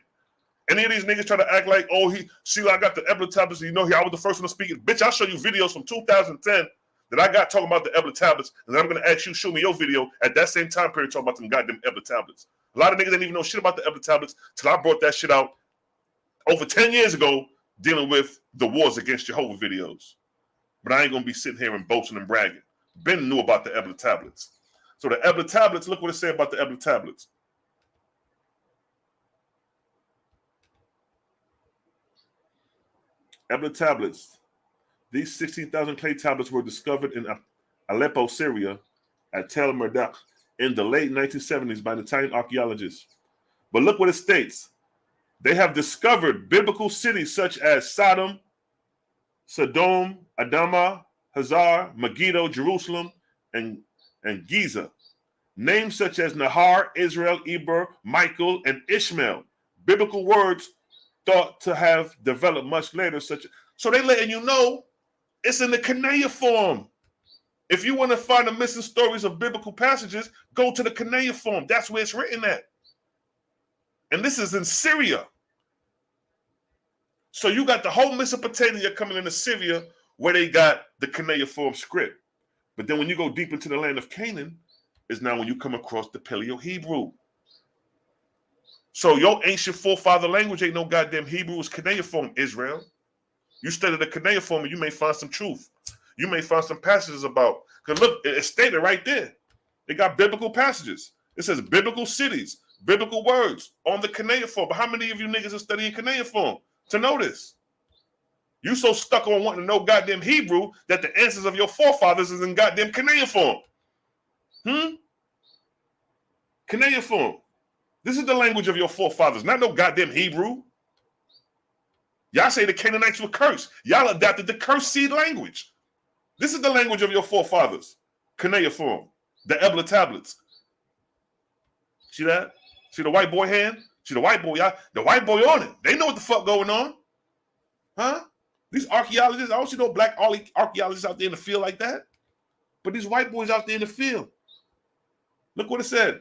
Any of these niggas try to act like, oh, I got the Ebla tablets, I was the first one to speak it. Bitch, I'll show you videos from 2010 that I got talking about the Ebla tablets, and then I'm going to ask you, show me your video at that same time period talking about them goddamn Ebla tablets. A lot of niggas didn't even know shit about the Ebla tablets till I brought that shit out over 10 years ago dealing with the Wars Against Jehovah videos. But I ain't going to be sitting here and boasting and bragging. Ben knew about the Ebla tablets. So the Ebla tablets, look what it said about the Ebla tablets. Ebla tablets. These 16,000 clay tablets were discovered in Aleppo, Syria, at Tel Merdak in the late 1970s by Italian archaeologists. But look what it states. They have discovered biblical cities such as Sodom, Sodom, Adama, Hazar, Megiddo, Jerusalem, and Giza. Names such as Nahar, Israel, Eber, Michael, and Ishmael. Biblical words thought to have developed much later. So they letting you know it's in the cuneiform. If you want to find the missing stories of biblical passages, go to the cuneiform. That's where it's written at. And this is in Syria. So you got the whole Mesopotamia coming into Syria where they got the cuneiform script. But then when you go deep into the land of Canaan, is now when you come across the Paleo-Hebrew. So your ancient forefather language ain't no goddamn Hebrew, it's cuneiform, Israel. You study the cuneiform and you may find some truth. You may find some passages about, because look, it's stated right there. They got biblical passages. It says biblical cities biblical words on the cuneiform. But how many of you niggas are studying cuneiform to know this? You so stuck on wanting to know goddamn Hebrew that the answers of your forefathers is in goddamn cuneiform. Cuneiform. This is the language of your forefathers, not no goddamn Hebrew. Y'all say the Canaanites were cursed. Y'all adapted the cursed seed language. This is the language of your forefathers. Cuneiform. The Ebla tablets. See that? See the white boy hand? See the white boy, y'all? The white boy on it. They know what the fuck going on. Huh? These archaeologists, I don't see no black archaeologists out there in the field like that. But these white boys out there in the field. Look what it said.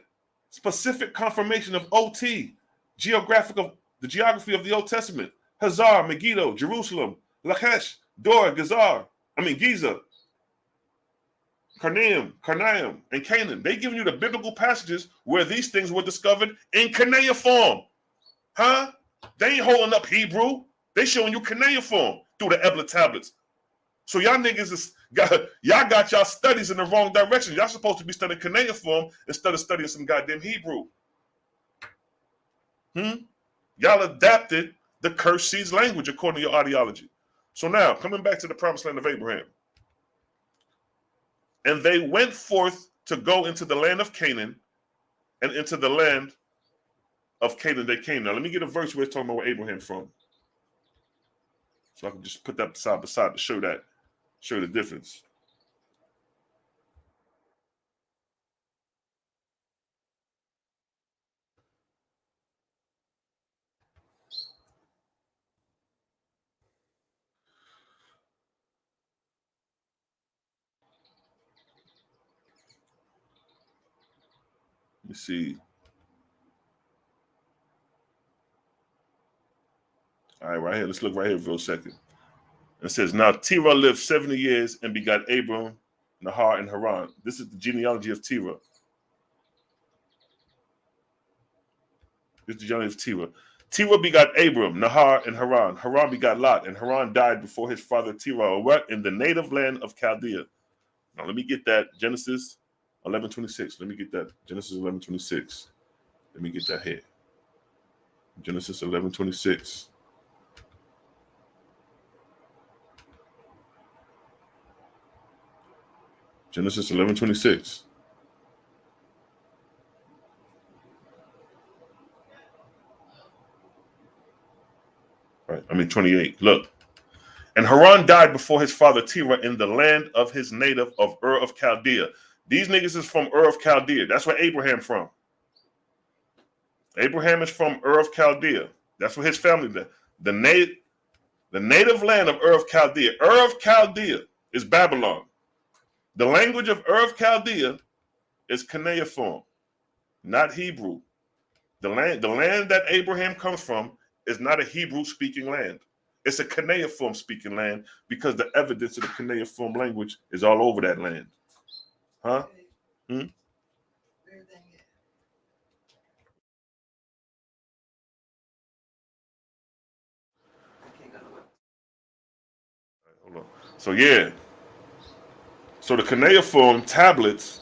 Specific confirmation of OT. The geography of the Old Testament. Hazar, Megiddo, Jerusalem, Lachish, Dor, Giza, Karnaim, and Canaan. They giving you the biblical passages where these things were discovered in cuneiform. Huh? They ain't holding up Hebrew. They showing you cuneiform through the Ebla tablets. So y'all niggas y'all got y'all studies in the wrong direction. Y'all supposed to be studying cuneiform instead of studying some goddamn Hebrew. Y'all adapted the cursed seeds language according to your ideology. So now, coming back to the promised land of Abraham. And they went forth to go into the land of Canaan, and into the land of Canaan they came. Now, let me get a verse where it's talking about where Abraham from. So I can just put that side by side to show the difference. Let me see. All right, right here. Let's look right here for a second. It says, now Terah lived 70 years and begot Abram, Nahar, and Haran. This is the genealogy of Terah. This is the genealogy of Terah. Terah begot Abram, Nahar, and Haran. Haran begot Lot, and Haran died before his father Terah in the native land of Chaldea. Now let me get that. Genesis 11:26. Let me get that. Genesis 11:26. Let me get that here. Genesis 11:26. Genesis 11:26. Right, 28. Look. And Haran died before his father Terah in the land of his native of Ur of Chaldea. These niggas is from Ur of Chaldea. That's where Abraham from. Abraham is from Ur of Chaldea. That's where his family did. The native land of Ur of Chaldea. Ur of Chaldea is Babylon. The language of Ur of Chaldea is cuneiform, not Hebrew. The land that Abraham comes from is not a Hebrew-speaking land. It's a cuneiform-speaking land because the evidence of the cuneiform language is all over that land. Huh? Hold on. So yeah. So the cuneiform tablets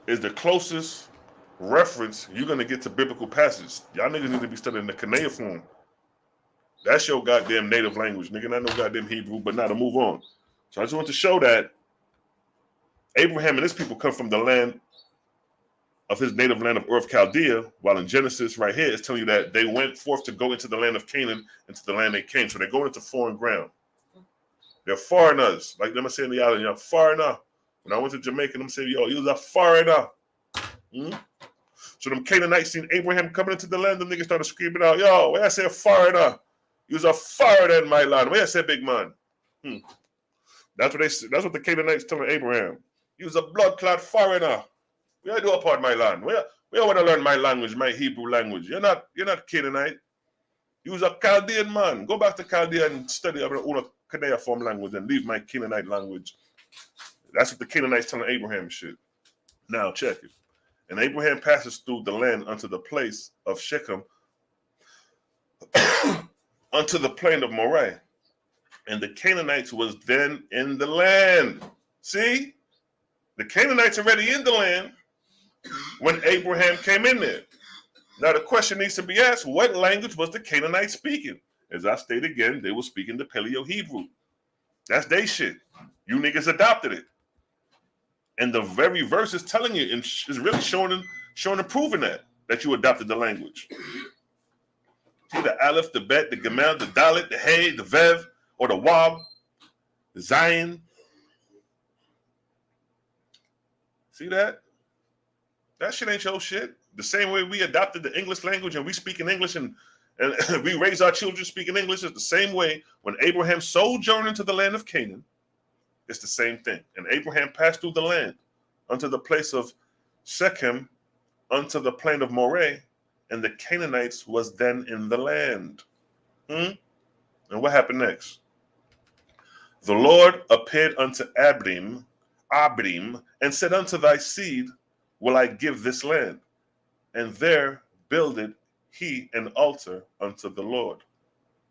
is the closest reference you're going to get to biblical passages. Y'all niggas need to be studying the cuneiform. That's your goddamn native language, nigga. Not no goddamn Hebrew, but now to move on. So I just want to show that Abraham and his people come from the land of his native land of Ur of Chaldea, while in Genesis right here, it's telling you that they went forth to go into the land of Canaan, into the land they came. So they're going into foreign ground. They're foreigners. Like them saying the island, you're a foreigner. When I went to Jamaica, them saying, yo, you was a foreigner. So them Canaanites seen Abraham coming into the land, them niggas started screaming out, yo, where I say foreigner? You was a foreigner in my land. Where I say big man? That's what the Canaanites telling Abraham. You was a blood clot foreigner. Where I do a part of my land? Where I want to learn my language, my Hebrew language? You're not Canaanite. You was a Chaldean man. Go back to Chaldea and study about all the cuneiform language and leave my Canaanite language. That's what the Canaanites telling Abraham and shit. Now check it. And Abraham passes through the land unto the place of Shechem, unto the plain of Moreh. And the Canaanites was then in the land. See? The Canaanites already in the land, when Abraham came in there. Now the question needs to be asked, what language was the Canaanites speaking? As I state again, they were speaking the Paleo-Hebrew. That's they shit. You niggas adopted it. And the very verse is telling you, and is really showing and proving that you adopted the language. See the Aleph, the Bet, the Gamel, the Dalet, the Hey, the Vev, or the Wab, the Zion. See that? That shit ain't your shit. The same way we adopted the English language and we speak in English and we raise our children speaking English is the same way when Abraham sojourned into the land of Canaan. It's the same thing. And Abraham passed through the land unto the place of Shechem, unto the plain of Moreh, and the Canaanites was then in the land. And what happened next? The Lord appeared unto Abrim, and said unto thy seed, will I give this land? And there builded he an altar unto the Lord,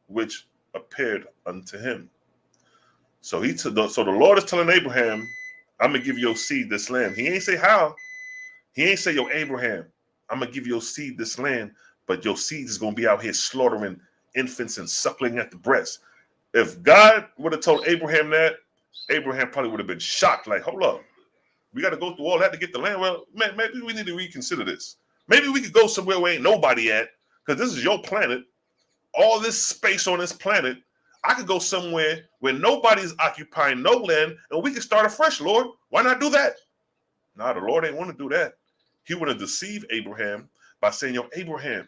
which appeared unto him. So the Lord is telling Abraham, I'm gonna give your seed this land. He ain't say how. He ain't say, yo, Abraham, I'm gonna give your seed this land, but your seed is gonna be out here slaughtering infants and suckling at the breast. If God would have told Abraham that, Abraham probably would have been shocked. Like, hold up, we got to go through all that to get the land. Well, man, maybe we need to reconsider this. Maybe we could go somewhere where ain't nobody at, because this is your planet. All this space on this planet, I could go somewhere where nobody's occupying no land, and we can start afresh, Lord. Why not do that? No, the Lord ain't want to do that. He want to deceive Abraham by saying, yo, Abraham,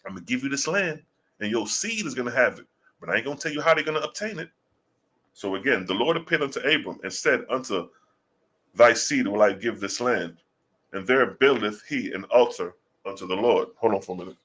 I'm going to give you this land, and your seed is going to have it. But I ain't going to tell you how they're going to obtain it. So again, the Lord appeared unto Abram and said, unto thy seed will I give this land, and there buildeth he an altar unto the Lord. Hold on for a minute.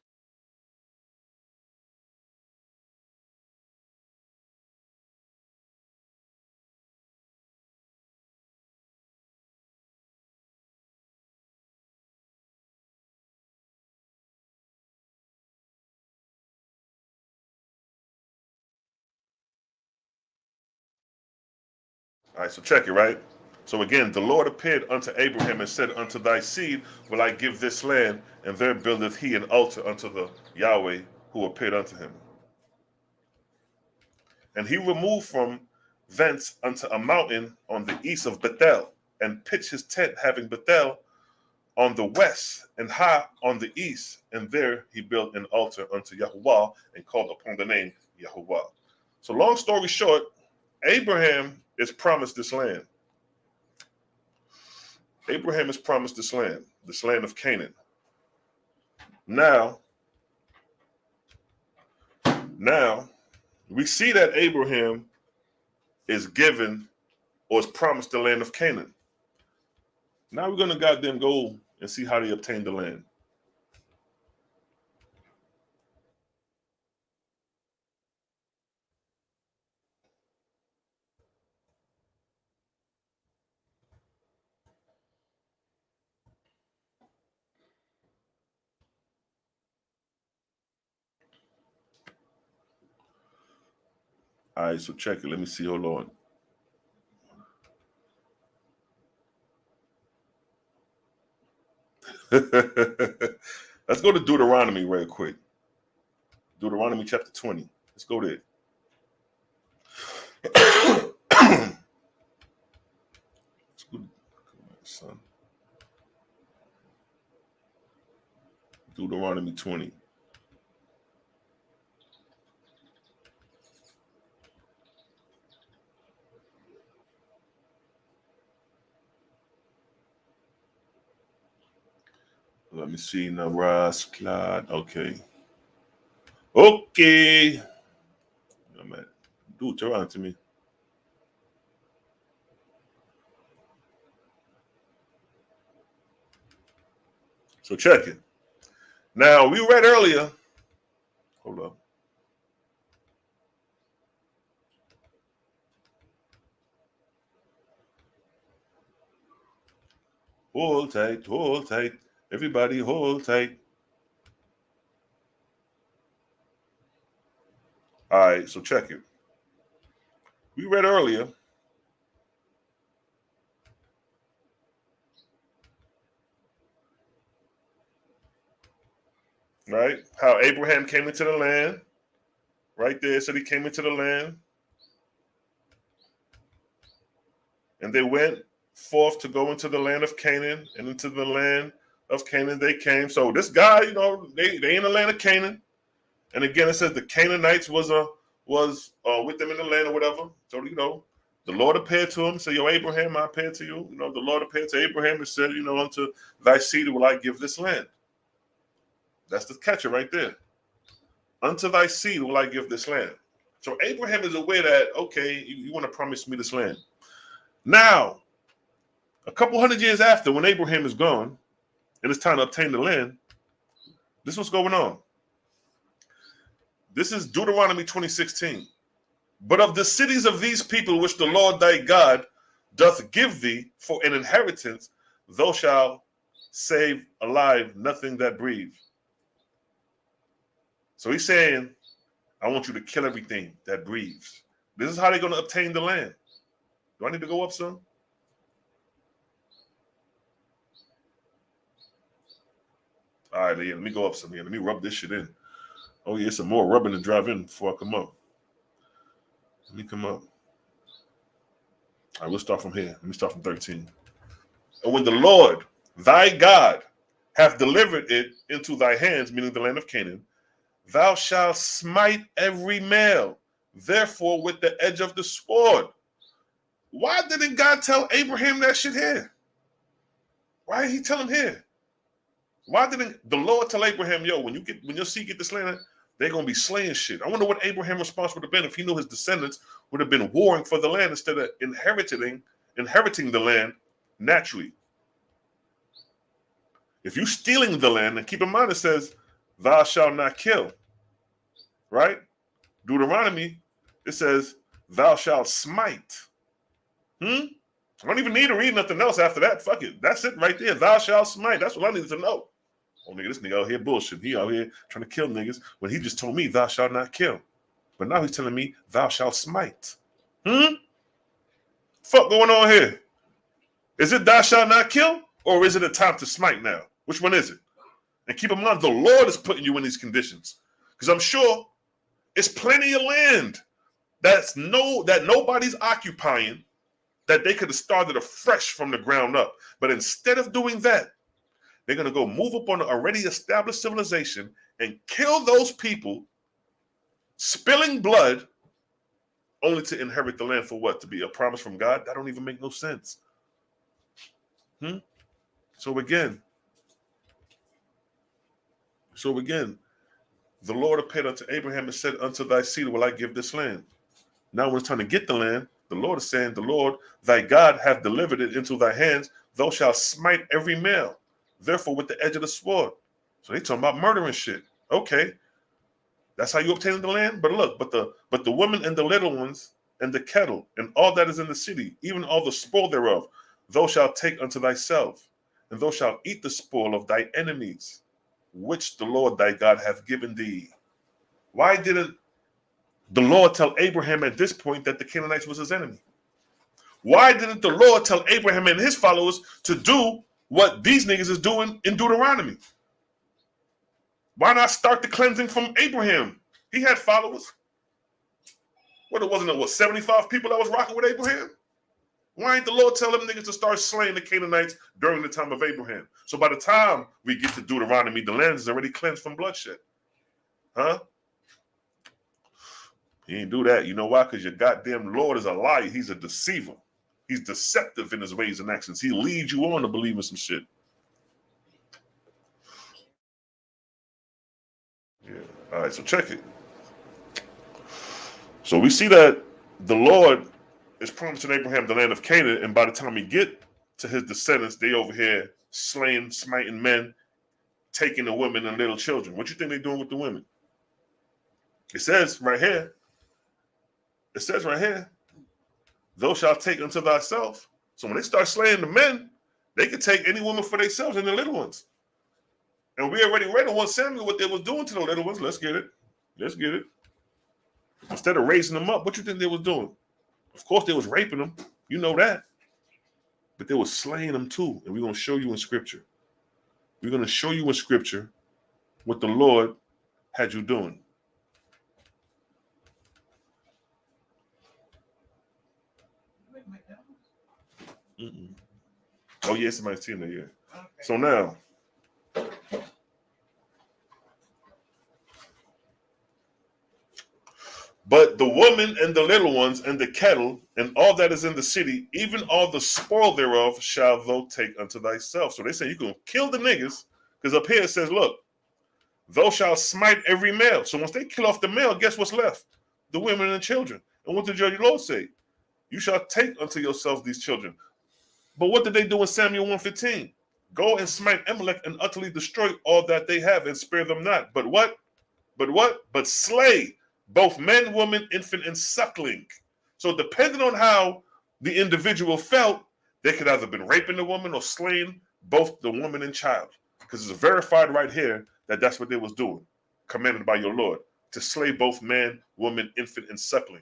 All right, so check it, right? So again, the Lord appeared unto Abraham and said, unto thy seed will I give this land, and there buildeth he an altar unto the Yahweh who appeared unto him. And he removed from thence unto a mountain on the east of Bethel, and pitched his tent, having Bethel on the west and Hai on the east, and there he built an altar unto Yahuwah and called upon the name Yahuwah. So long story short, Abraham is promised this land. Abraham is promised this land of Canaan. Now, we see that Abraham is given or is promised the land of Canaan. Now we're going to goddamn go and see how they obtained the land. All right, so check it. Let me see. Hold on. Let's go to Deuteronomy real quick. Deuteronomy chapter 20. Let's go there. Son. Deuteronomy 20. Let me see. Naras, Clad. Okay. I'm at Deuteronomy. So check it. Now, we read earlier. Hold up. Hold tight, hold tight. Everybody hold tight. All right, so check it. We read earlier. right? How Abraham came into the land. Right there, said he came into the land. And they went forth to go into the land of Canaan, and into the land of Canaan they came. So this guy, they in the land of Canaan. And again, it says the Canaanites was with them in the land or whatever. So, the Lord appeared to him, said, yo, Abraham, I appeared to you. The Lord appeared to Abraham and said, unto thy seed will I give this land. That's the catcher right there. Unto thy seed will I give this land. So Abraham is aware that, okay, you want to promise me this land. Now, a couple hundred years after, when Abraham is gone, and it's time to obtain the land, this is what's going on. This is Deuteronomy 20:16. But of the cities of these people which the Lord thy God doth give thee for an inheritance, thou shalt save alive nothing that breathes. So he's saying, I want you to kill everything that breathes. This is how they're going to obtain the land. Do I need to go up some? All right, yeah, let me go up some here. Let me rub this shit in. Oh, yeah, some more rubbing to drive in before I come up. Let me come up. All right, we'll start from here. Let me start from 13. And when the Lord, thy God, hath delivered it into thy hands, meaning the land of Canaan, thou shalt smite every male, therefore with the edge of the sword. Why didn't God tell Abraham that shit here? Why did he tell him here? Why didn't the Lord tell Abraham, yo, when your seed get this land, they're going to be slaying shit? I wonder what Abraham's response would have been if he knew his descendants would have been warring for the land instead of inheriting the land naturally. If you're stealing the land, and keep in mind it says, thou shalt not kill, right? Deuteronomy, it says, thou shalt smite. I don't even need to read nothing else after that. Fuck it. That's it right there. Thou shalt smite. That's what I needed to know. Oh, nigga, this nigga out here bullshit. He out here trying to kill niggas when he just told me, thou shalt not kill. But now he's telling me, thou shalt smite. Fuck going on here? Is it thou shalt not kill? Or is it a time to smite now? Which one is it? And keep in mind, the Lord is putting you in these conditions. Because I'm sure it's plenty of land that nobody's occupying that they could have started afresh from the ground up. But instead of doing that, they're going to go move up on an already established civilization and kill those people, spilling blood, only to inherit the land for what? To be a promise from God? That don't even make no sense. So again, the Lord appeared unto Abraham and said, unto thy seed will I give this land. Now when it's time to get the land, the Lord is saying, the Lord thy God hath delivered it into thy hands. Thou shalt smite every male, therefore with the edge of the sword. So they talking about murdering shit. Okay, that's how you obtain the land. But look, but the women and the little ones and the cattle and all that is in the city, even all the spoil thereof, thou shalt take unto thyself, and thou shalt eat the spoil of thy enemies, which the Lord thy God hath given thee. Why didn't the Lord tell Abraham at this point that the Canaanites was his enemy? Why didn't the Lord tell Abraham and his followers to do what these niggas is doing in Deuteronomy? Why not start the cleansing from Abraham? He had followers. What, it wasn't 75 people that was rocking with Abraham? Why ain't the Lord tell them niggas to start slaying the Canaanites during the time of Abraham? So by the time we get to Deuteronomy, the land is already cleansed from bloodshed. He ain't do that. You know why? Because your goddamn Lord is a liar. He's a deceiver. He's deceptive in his ways and actions. He leads you on to believe in some shit. Yeah. All right, so check it. So we see that the Lord is promising Abraham the land of Canaan, and by the time we get to his descendants, they over here slaying, smiting men, taking the women and little children. What you think they're doing with the women? It says right here, thou shalt take unto thyself. So when they start slaying the men, they can take any woman for themselves and the little ones. And we already read in 1 Samuel what they was doing to the little ones. Let's get it. Instead of raising them up, what you think they was doing? Of course, they was raping them. You know that. But they was slaying them too. And we're going to show you in Scripture. what the Lord had you doing. Oh, yeah, somebody's team there, yeah. Okay. So now, but the woman and the little ones and the cattle and all that is in the city, even all the spoil thereof, shall thou take unto thyself. So they say you can kill the niggas, because up here it says, look, thou shalt smite every male. So once they kill off the male, guess what's left? The women and the children. And what did your Lord say? You shall take unto yourself these children. But what did they do in Samuel 1:15? Go and smite Amalek and utterly destroy all that they have and spare them not. But what? But slay both men, woman, infant, and suckling. So depending on how the individual felt, they could either been raping the woman or slaying both the woman and child. Because it's verified right here that that's what they was doing, commanded by your Lord, to slay both man, woman, infant, and suckling.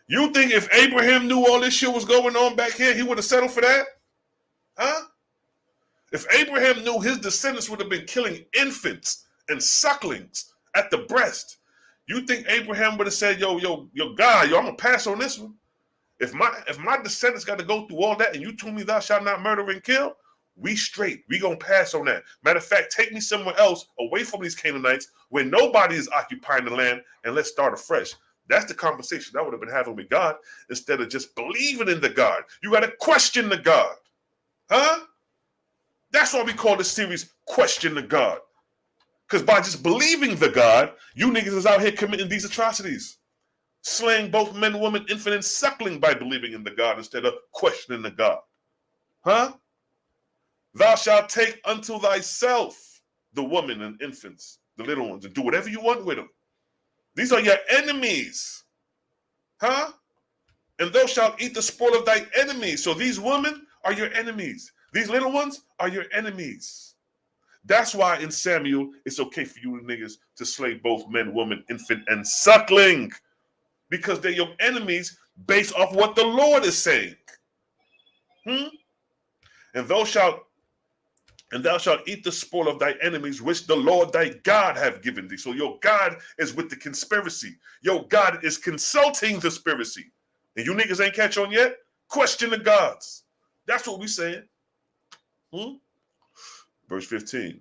You think if Abraham knew all this shit was going on back here, he would have settled for that? Huh? If Abraham knew his descendants would have been killing infants and sucklings at the breast, you think Abraham would have said, yo, God, I'm gonna pass on this one? If my descendants got to go through all that and you told me thou shalt not murder and kill, we straight. We gonna pass on that. Matter of fact, take me somewhere else away from these Canaanites where nobody is occupying the land and let's start afresh. That's the conversation I would have been having with God instead of just believing in the God. You got to question the God. Huh? That's why we call this series Question the God. Because by just believing the God, you niggas is out here committing these atrocities. Slaying both men, women, infant, and suckling by believing in the God instead of questioning the God. Huh? Thou shalt take unto thyself the women and infants, the little ones, and do whatever you want with them. These are your enemies. Huh? And thou shalt eat the spoil of thy enemies. So these women are your enemies. These little ones are your enemies. That's why in Samuel, it's okay for you niggas to slay both men, woman, infant, and suckling. Because they're your enemies based off what the Lord is saying. And thou shalt eat the spoil of thy enemies, which the Lord thy God have given thee. So your God is with the conspiracy. Your God is consulting the conspiracy. And you niggas ain't catch on yet? Question the gods. That's what we saying. Verse 15.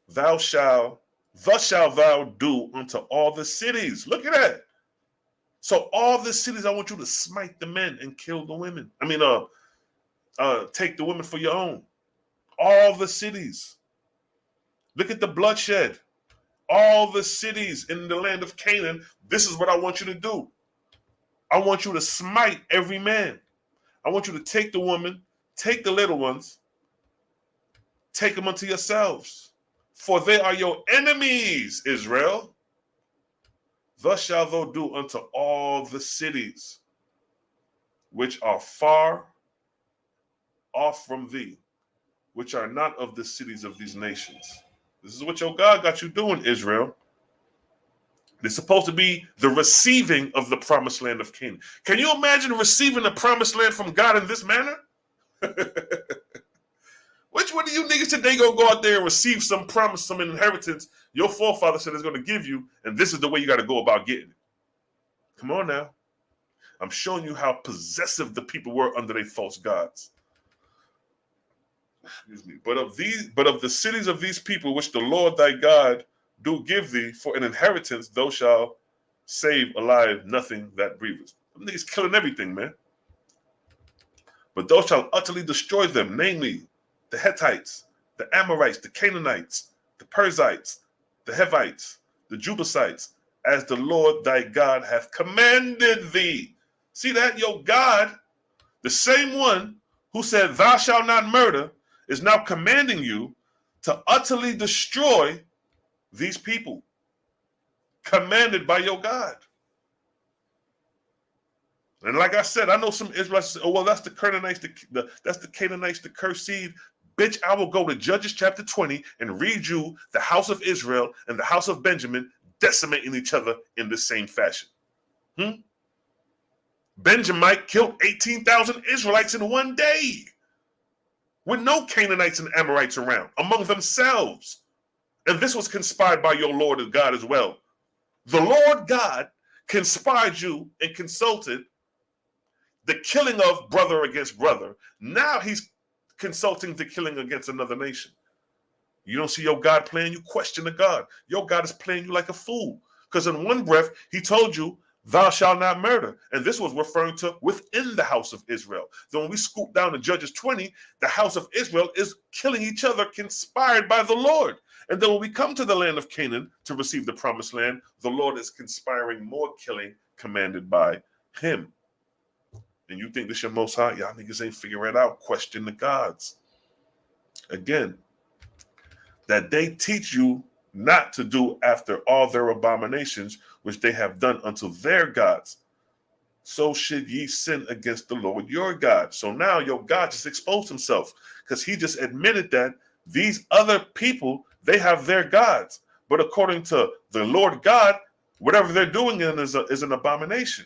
Thus shalt thou do unto all the cities. Look at that. So all the cities, I want you to smite the men and kill the women. Take the women for your own. All the cities. Look at the bloodshed. All the cities in the land of Canaan. This is what I want you to do. I want you to smite every man. I want you to take the woman, take the little ones, take them unto yourselves. For they are your enemies, Israel. Thus shalt thou do unto all the cities which are far off from thee, which are not of the cities of these nations. This is what your God got you doing, Israel. They're supposed to be the receiving of the promised land of Canaan. Can you imagine receiving the promised land from God in this manner? Which one of you niggas today gonna go out there and receive some promise, some inheritance your forefather said is gonna give you, and this is the way you gotta go about getting it? Come on now. I'm showing you how possessive the people were under their false gods. Excuse me. But of the cities of these people which the Lord thy God do give thee for an inheritance, thou shalt save alive nothing that breatheth. Them niggas killing everything, man. But thou shalt utterly destroy them, namely the Hittites, the Amorites, the Canaanites, the Perizzites, the Hivites, the Jebusites, as the Lord thy God hath commanded thee. See that? Your God, the same one who said, thou shalt not murder, is now commanding you to utterly destroy these people, commanded by your God. And like I said, I know some Israelites say, oh, well, that's the Canaanites, that's the Canaanites, the cursed seed. Bitch, I will go to Judges chapter 20 and read you the house of Israel and the house of Benjamin decimating each other in the same fashion. Benjamite killed 18,000 Israelites in one day with no Canaanites and Amorites around among themselves. And this was conspired by your Lord and God as well. The Lord God conspired you and consulted the killing of brother against brother. Now he's consulting the killing against another nation. You don't see your God playing you? Question the God. Your God is playing you like a fool. Because in one breath, he told you, thou shalt not murder. And this was referring to within the house of Israel. Then when we scoop down to Judges 20, the house of Israel is killing each other, conspired by the Lord. And then when we come to the land of Canaan to receive the promised land, the Lord is conspiring more killing commanded by him. And you think this your Most High? Y'all niggas ain't figure it out. Question the gods. Again, that they teach you not to do after all their abominations, which they have done unto their gods. So should ye sin against the Lord your God. So now your God just exposed himself, because he just admitted that these other people, they have their gods. But according to the Lord God, whatever they're doing is an abomination.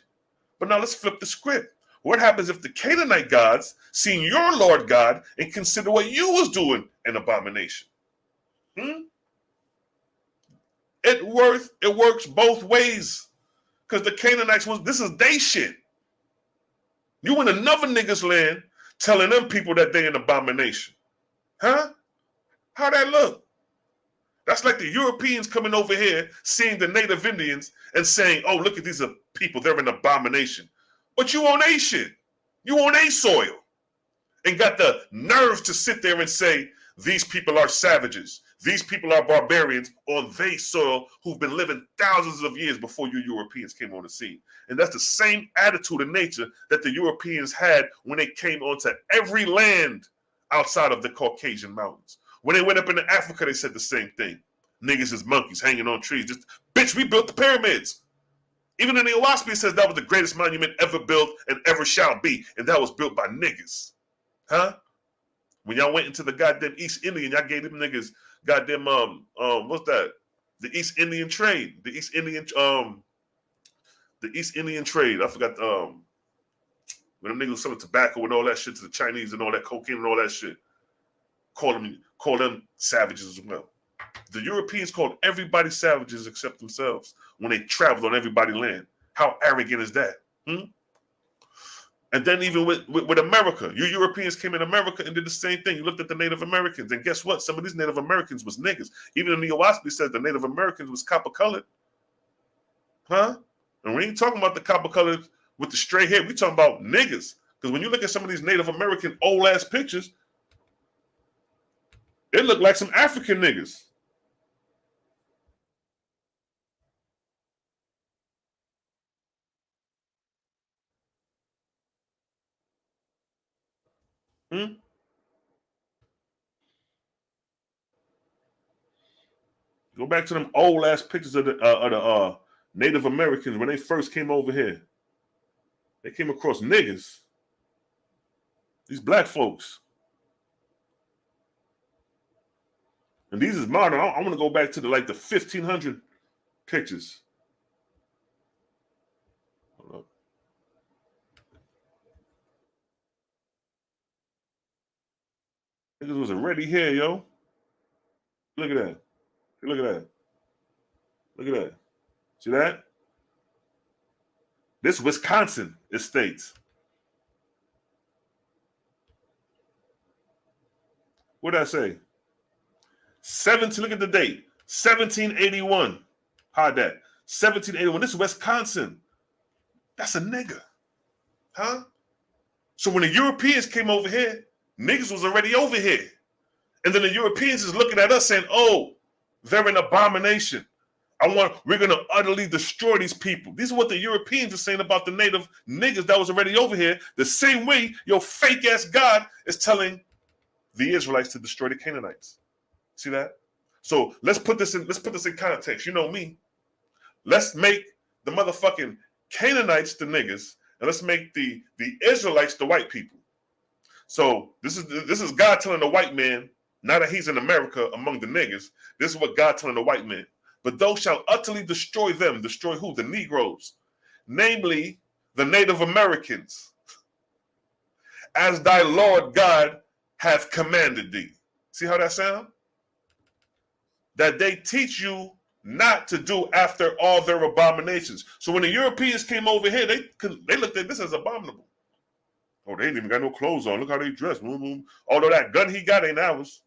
But now let's flip the script. What happens if the Canaanite gods seen your Lord God and consider what you was doing an abomination? It works both ways. Because the Canaanites this is they shit. You in another nigga's land telling them people that they an abomination. Huh? How that look? That's like the Europeans coming over here, seeing the native Indians and saying, oh, look at these people, they're an abomination. But you on a shit. You on a soil. And got the nerves to sit there and say, these people are savages. These people are barbarians on their soil who've been living thousands of years before you Europeans came on the scene. And that's the same attitude and nature that the Europeans had when they came onto every land outside of the Caucasian mountains. When they went up into Africa, they said the same thing. Niggas is monkeys hanging on trees. Just, bitch, we built the pyramids. Even in the OAHSPE, it says that was the greatest monument ever built and ever shall be. And that was built by niggas. Huh? When y'all went into the goddamn East Indian, y'all gave them niggas goddamn what's that? The East Indian trade. The East Indian trade. I forgot when them niggas selling tobacco and all that shit to the Chinese and all that cocaine and all that shit. Call them savages as well. The Europeans called everybody savages except themselves when they traveled on everybody's land. How arrogant is that? And then even with America, you Europeans came in America and did the same thing. You looked at the Native Americans, and guess what? Some of these Native Americans was niggas. Even in the OAHSPE says the Native Americans was copper-colored. Huh? And we ain't talking about the copper-colored with the straight hair. We talking about niggas. Because when you look at some of these Native American old-ass pictures, it look like some African niggas. Go back to them old ass pictures of the Native Americans when they first came over here. They came across niggas. These black folks. And these is modern. I want to go back to the 1500 pictures. Hold up. Niggas was already here, yo. Look at that. Look at that. Look at that. See that? This Wisconsin estates. What did I say? 17, look at the date. 1781. How'd that? 1781. This is Wisconsin. That's a nigga. Huh? So when the Europeans came over here, niggas was already over here. And then the Europeans is looking at us saying, oh, they're an abomination. We're going to utterly destroy these people. These are what the Europeans are saying about the native niggas that was already over here. The same way your fake ass God is telling the Israelites to destroy the Canaanites. See that? So let's put this in context. You know me. Let's make the motherfucking Canaanites the niggas, and let's make the Israelites the white people. So this is God telling the white man, now that he's in America among the niggas, this is what God telling the white man. But thou shalt utterly destroy them. Destroy who? The Negroes. Namely, the Native Americans. As thy Lord God hath commanded thee. See how that sound? that they teach you not to do after all their abominations. So when the Europeans came over here, they looked at this as abominable. Oh, they ain't even got no clothes on. Look how they dress. Although that gun he got ain't ours.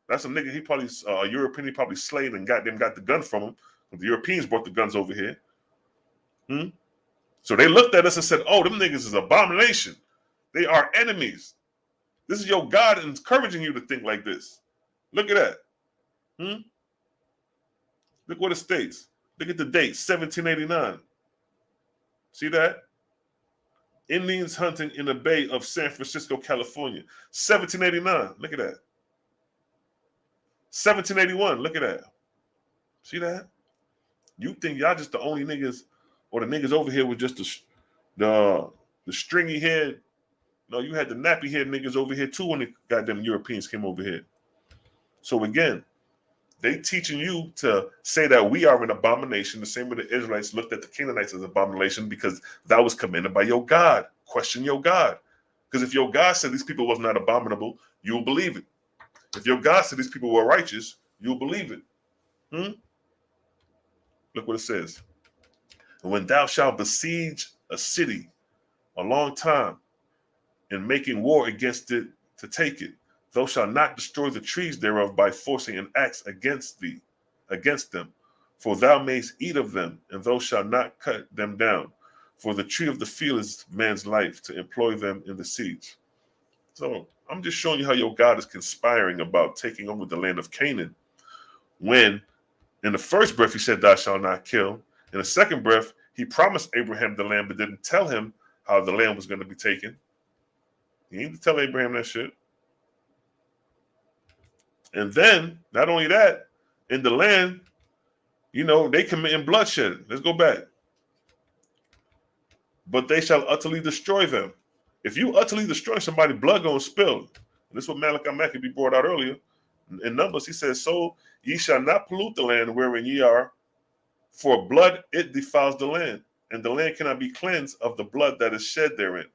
That's a nigga. He probably a European. He probably slaved and got the gun from him. The Europeans brought the guns over here. So they looked at us and said, "Oh, them niggas is abomination. They are enemies. This is your God encouraging you to think like this. Look at that. Look what it states. Look at the date, 1789. See that? Indians hunting in the Bay of San Francisco, California. 1789. Look at that. 1781. Look at that. See that? You think y'all just the only niggas, or the niggas over here with just the stringy head? No, you had the nappy head niggas over here too when the goddamn Europeans came over here. So again, they teaching you to say that we are an abomination, the same way the Israelites looked at the Canaanites as an abomination because that was commanded by your God. Question your God. Because if your God said these people was not abominable, you'll believe it. If your God said these people were righteous, you'll believe it. Look what it says. And when thou shalt besiege a city a long time, and making war against it to take it, thou shalt not destroy the trees thereof by forcing an axe against them. For thou mayst eat of them, and thou shalt not cut them down. For the tree of the field is man's life, to employ them in the siege. So I'm just showing you how your God is conspiring about taking over the land of Canaan. When in the first breath he said, thou shalt not kill. In the second breath, he promised Abraham the land, but didn't tell him how the land was going to be taken. He didn't tell Abraham that shit. And then, not only that, in the land, they committing bloodshed. Let's go back. But they shall utterly destroy them. If you utterly destroy somebody, blood gonna spill. And this is what Malachi Maccabee brought out earlier. In Numbers, he says, so ye shall not pollute the land wherein ye are, for blood it defiles the land, and the land cannot be cleansed of the blood that is shed therein,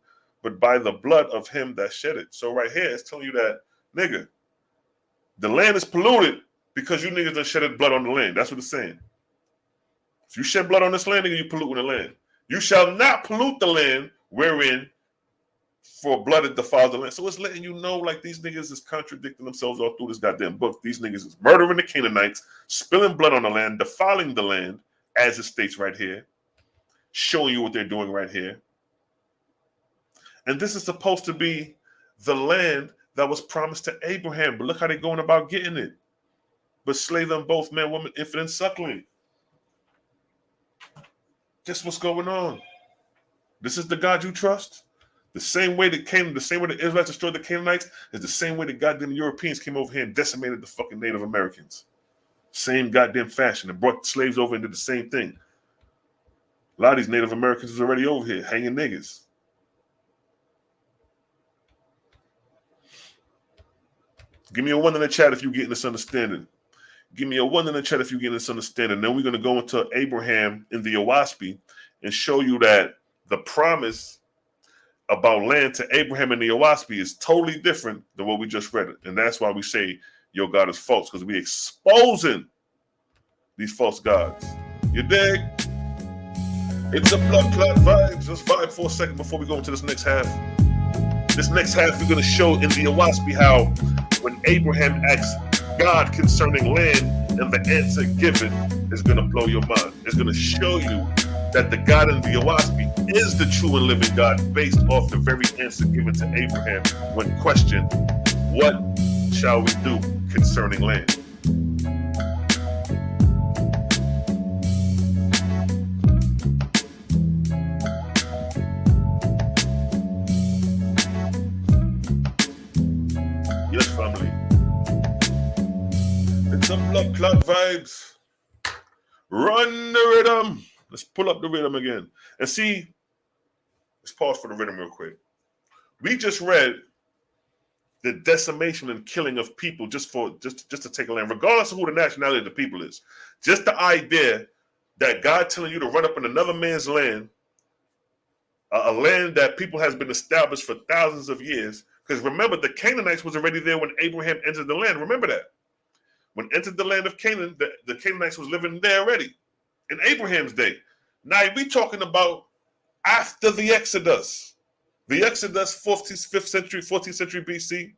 but by the blood of him that shed it. So right here, it's telling you that, nigga, the land is polluted because you niggas done shedded blood on the land. That's what it's saying. If you shed blood on this land, nigga, you polluting the land. You shall not pollute the land wherein for blood it defiles the land. So it's letting you know, like, these niggas is contradicting themselves all through this goddamn book. These niggas is murdering the Canaanites, spilling blood on the land, defiling the land, as it states right here, showing you what they're doing right here. And this is supposed to be the land that was promised to Abraham. But look how they're going about getting it. But slay them both, man, woman, infant, and suckling. Just what's going on. This is the God you trust. The same way the Israelites destroyed the Canaanites is the same way the goddamn Europeans came over here and decimated the fucking Native Americans. Same goddamn fashion, and brought slaves over and did the same thing. A lot of these Native Americans was already over here hanging niggas. Give me a 1 in the chat if you get this understanding. Give me a 1 in the chat if you get this understanding. Then we're going to go into Abraham in the OAHSPE and show you that the promise about land to Abraham in the OAHSPE is totally different than what we just read. And that's why we say your God is false, because we're exposing these false gods. You dig? It's a blood clot vibe. Just vibe for a second before we go into this next half. This next half, we're going to show in the OAHSPE how when Abraham asks God concerning land and the answer given is going to blow your mind. It's going to show you that the God in the OAHSPE is the true and living God based off the very answer given to Abraham when questioned, what shall we do concerning land? Yes, family. It's a blood clot vibes. Run the rhythm. Let's pull up the rhythm again. And see, let's pause for the rhythm real quick. We just read the decimation and killing of people just to take a land, regardless of who the nationality of the people is. Just the idea that God telling you to run up in another man's land, a land that people has been established for thousands of years. Because remember, the Canaanites was already there when Abraham entered the land. Remember that. When entered the land of Canaan, the Canaanites was living there already in Abraham's day. Now we talking about after the Exodus. The Exodus, 5th century, 14th century BC,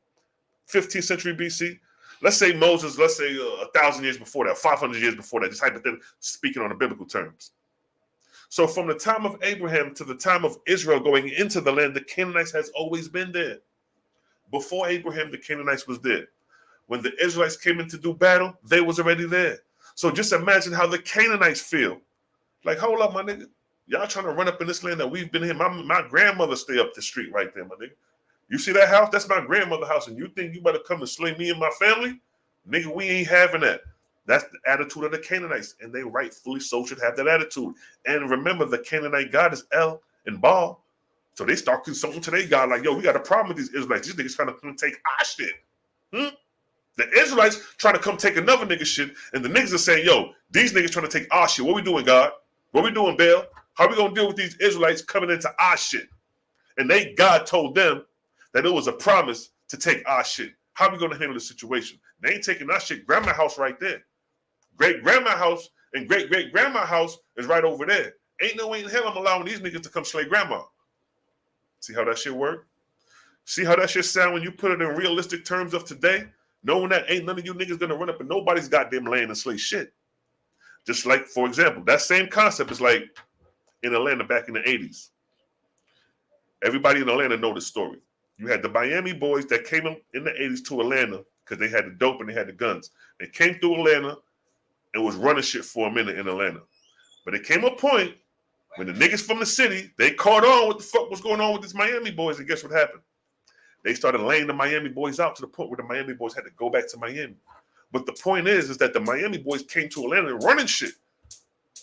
15th century BC. Let's say Moses, 1,000 years before that, 500 years before that, just hypothetically speaking on the biblical terms. So from the time of Abraham to the time of Israel going into the land, the Canaanites has always been there. Before Abraham, the Canaanites was there. When the Israelites came in to do battle, they was already there. So just imagine how the Canaanites feel. Like, hold up, my nigga. Y'all trying to run up in this land that we've been here. My grandmother stay up the street right there, my nigga. You see that house? That's my grandmother's house. And you think you better come and slay me and my family? Nigga, we ain't having that. That's the attitude of the Canaanites. And they rightfully so should have that attitude. And remember, the Canaanite God is El and Baal. So they start consulting to their God like, yo, we got a problem with these Israelites. These niggas trying to come take our shit. The Israelites trying to come take another nigga shit. And the niggas are saying, yo, these niggas trying to take our shit. What we doing, God? What we doing, Baal? How we going to deal with these Israelites coming into our shit? And God told them that it was a promise to take our shit. How we going to handle the situation? They ain't taking our shit. Grandma house right there. Great-grandma house and great-great-grandma house is right over there. Ain't no way in hell I'm allowing these niggas to come slay grandma. See how that shit work? See how that shit sound when you put it in realistic terms of today? Knowing that ain't none of you niggas going to run up in nobody's goddamn land and slay shit. Just like, for example, that same concept is like in Atlanta back in the 80s. Everybody in Atlanta know this story. You had the Miami boys that came in the 80s to Atlanta because they had the dope and they had the guns. They came through Atlanta and was running shit for a minute in Atlanta. But it came a point when the niggas from the city, they caught on what the fuck was going on with these Miami boys, and guess what happened? They started laying the Miami boys out to the point where the Miami boys had to go back to Miami. But the point is that the Miami boys came to Atlanta and running shit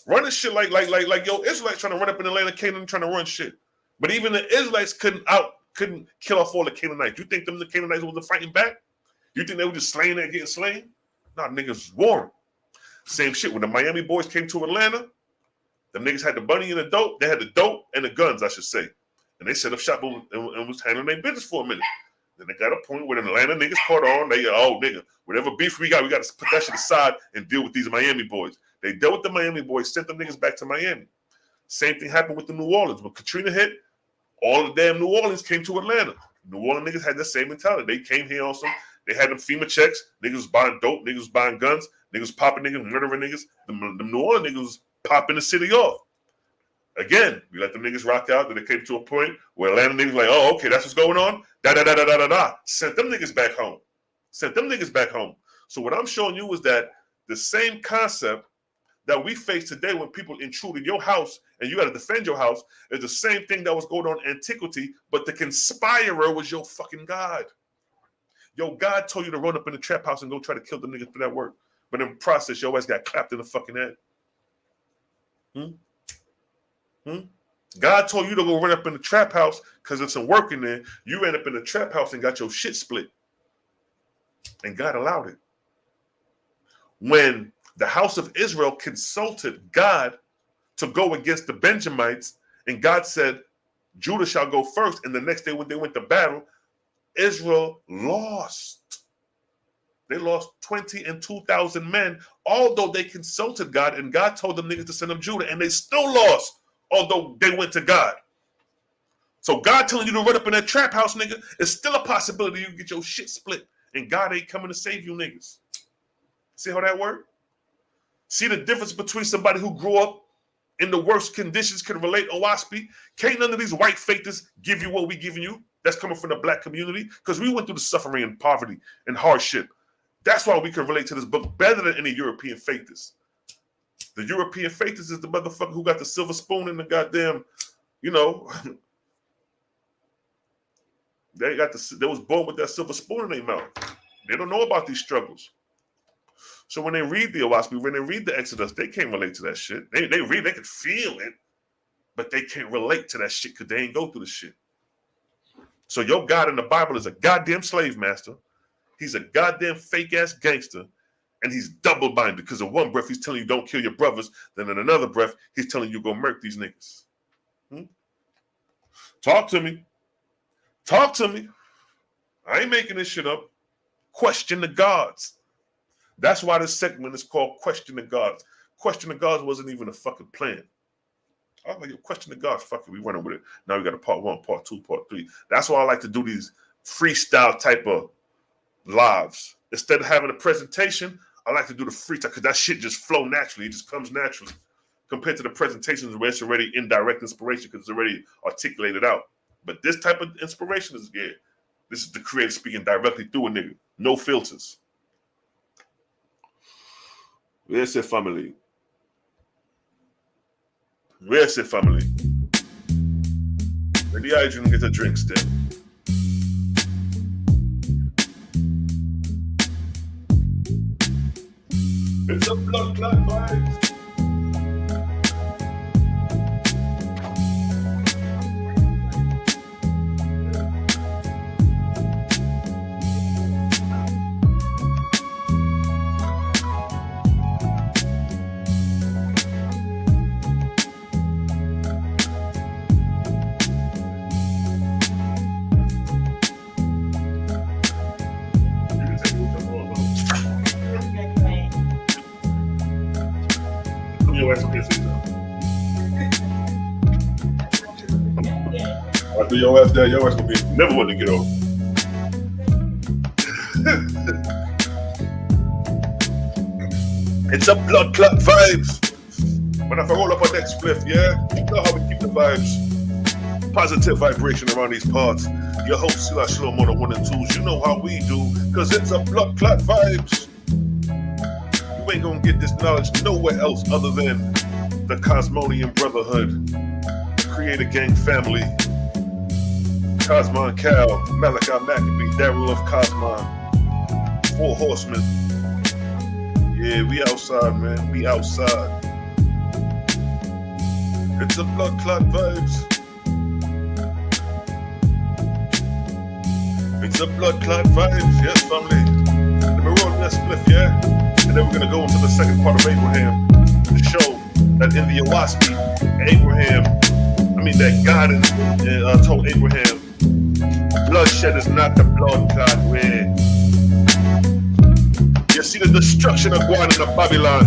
like yo, Israelites trying to run up in Atlanta, Canaan trying to run shit. But even the Israelites couldn't kill off all the Canaanites. You think the Canaanites wasn't fighting back? You think they were just slaying and getting slain? Nah, niggas was warring. Same shit. When the Miami boys came to Atlanta, the niggas had the money and the dope. They had the dope and the guns, I should say. And they set up shop and was handling their business for a minute. Then they got a point where the Atlanta niggas caught on. They, nigga, whatever beef we got to put that shit aside and deal with these Miami boys. They dealt with the Miami boys, sent them niggas back to Miami. Same thing happened with the New Orleans. When Katrina hit, all the damn New Orleans came to Atlanta. New Orleans niggas had the same mentality. They came here on some, they had them FEMA checks. Niggas was buying dope. Niggas was buying guns. Niggas was popping niggas, murdering niggas. The New Orleans niggas was popping the city off. Again, we let them niggas rock out. Then it came to a point where Atlanta niggas like, oh, okay, that's what's going on. Da. Sent them niggas back home. So what I'm showing you is that the same concept that we face today when people intrude in your house and you got to defend your house is the same thing that was going on in antiquity, but the conspirer was your fucking God. Your God told you to run up in the trap house and go try to kill the niggas for that work. But in the process, your ass got clapped in the fucking head. God told you to go run up in the trap house because there's some work in there. You ran up in the trap house and got your shit split. And God allowed it. When the house of Israel consulted God to go against the Benjamites, and God said, Judah shall go first. And the next day when they went to battle, Israel lost. They lost 20 and 2,000 men, although they consulted God, and God told them niggas to send them Judah, and they still lost, although they went to God. So God telling you to run up in that trap house, nigga, it's still a possibility you can get your shit split, and God ain't coming to save you niggas. See how that works? See the difference between somebody who grew up in the worst conditions can relate, OAHSPE? Can't none of these white fakers give you what we giving you? That's coming from the black community, because we went through the suffering and poverty and hardship. That's why we can relate to this book better than any European fakers. The European fakers is the motherfucker who got the silver spoon in the goddamn, they was born with that silver spoon in their mouth. They don't know about these struggles. So when they read the OAHSPE, when they read the Exodus, they can't relate to that shit. They read, they can feel it, but they can't relate to that shit because they ain't go through the shit. So your God in the Bible is a goddamn slave master. He's a goddamn fake-ass gangster, and he's double-minded because in one breath he's telling you don't kill your brothers, then in another breath he's telling you go murk these niggas. Talk to me. I ain't making this shit up. Question the gods. That's why this segment is called Question the Gods. Question the Gods wasn't even a fucking plan. I was like, yo, Question the Gods, fuck it, we running with it. Now we got a part 1, part 2, part 3. That's why I like to do these freestyle type of lives. Instead of having a presentation, I like to do the freestyle because that shit just flow naturally. It just comes naturally compared to the presentations where it's already indirect inspiration because it's already articulated out. But this type of inspiration is, yeah, this is the creator speaking directly through a nigga. No filters. Where's your family? Where's your family? Maybe I didn't get a drink still. It's a blood clot vibe. I do your ass there, your ass gonna be never want to get over. It's a blood clot vibes. When if I roll up on that spliff, yeah, you know how we keep the vibes. Positive vibration around these parts. Your host, Selah, Shalom on the 1 and 2s. You know how we do, cause it's a blood clot vibes. You ain't gonna get this knowledge nowhere else other than the Cosmonian Brotherhood, the Creator Gang family, Cosmon Cal, Malachi Maccabee, Daryl of Cosmon, 4 horsemen. Yeah, we outside, man. We outside. It's a blood clot vibes. It's a blood clot vibes, yes, family. Let me roll that spliff, yeah? And then we're gonna go into the second part of Abraham to show that in the OAHSPE, Abraham, that God told Abraham, bloodshed is not the blood clot way. You see the destruction of going in the Babylon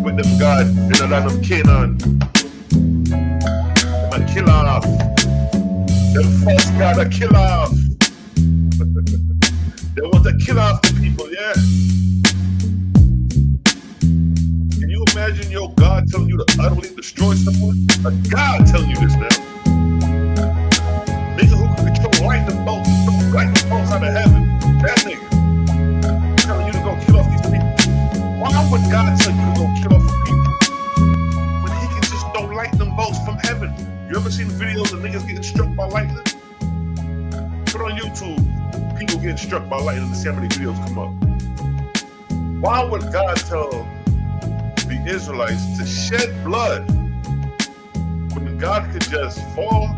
with them God in the land of Canaan. Them a kill off. Them false God a kill off. They want to kill off the people, yeah? Can you imagine your God telling you to utterly destroy someone? A God telling you this now. Nigga who can control lightning bolts out of heaven. That nigga telling you to go kill off these people. Why would God tell you to go kill off the people when he can just throw lightning bolts from heaven? You ever seen videos of niggas getting struck by lightning? Put on YouTube, people getting struck by lightning, and see how many videos come up. Why would God tell the Israelites to shed blood when God could just fall?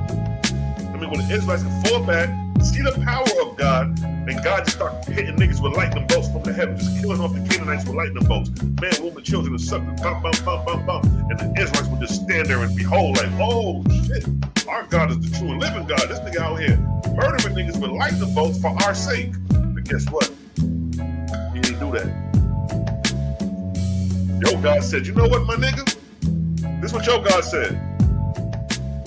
When the Israelites could fall back, see the power of God, and God just start hitting niggas with lightning bolts from the heavens, just killing off the Canaanites with lightning bolts. Man, woman, children, and suckers, bum, bum, bum, bum, bum. And the Israelites would just stand there and behold, like, oh shit, our God is the true and living God. This nigga out here murdering niggas with lightning bolts for our sake. But guess what? He didn't do that. Yo, God said, you know what, my nigga? This is what your God said.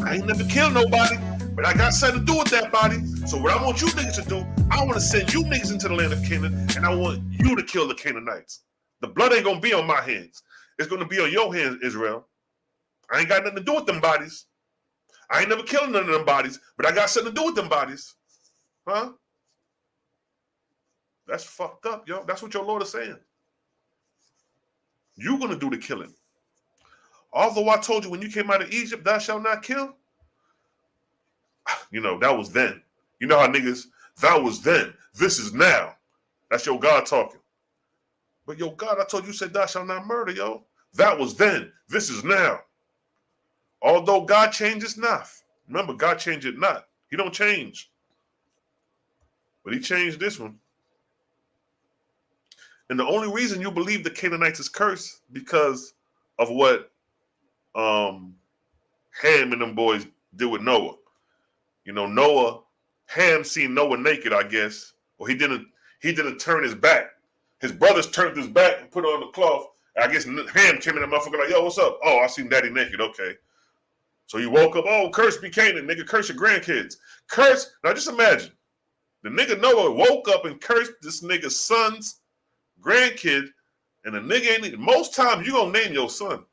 I ain't never killed nobody, but I got something to do with that body. So what I want you niggas to do, I want to send you niggas into the land of Canaan, and I want you to kill the Canaanites. The blood ain't going to be on my hands. It's going to be on your hands, Israel. I ain't got nothing to do with them bodies. I ain't never killed none of them bodies, but I got something to do with them bodies. Huh? That's fucked up, yo. That's what your Lord is saying. You're going to do the killing. Although I told you when you came out of Egypt, thou shalt not kill. You know, that was then. You know how niggas, that was then. This is now. That's your God talking. But yo, God, I told you, said thou shalt not murder, yo. That was then. This is now. Although God changes not. Remember, God changed it not. He don't change. But he changed this one. And the only reason you believe the Canaanites is cursed because of what Ham and them boys did with Noah. You know, Noah, Ham seen Noah naked, I guess. Or he didn't turn his back. His brothers turned his back and put on the cloth. I guess Ham came in, the motherfucker like, yo, what's up? Oh, I seen daddy naked. Okay. So he woke up, oh, curse be Canaan, nigga, curse your grandkids. Curse, now just imagine. The nigga Noah woke up and cursed this nigga's son's grandkid, and the nigga ain't, most times you gonna name your son.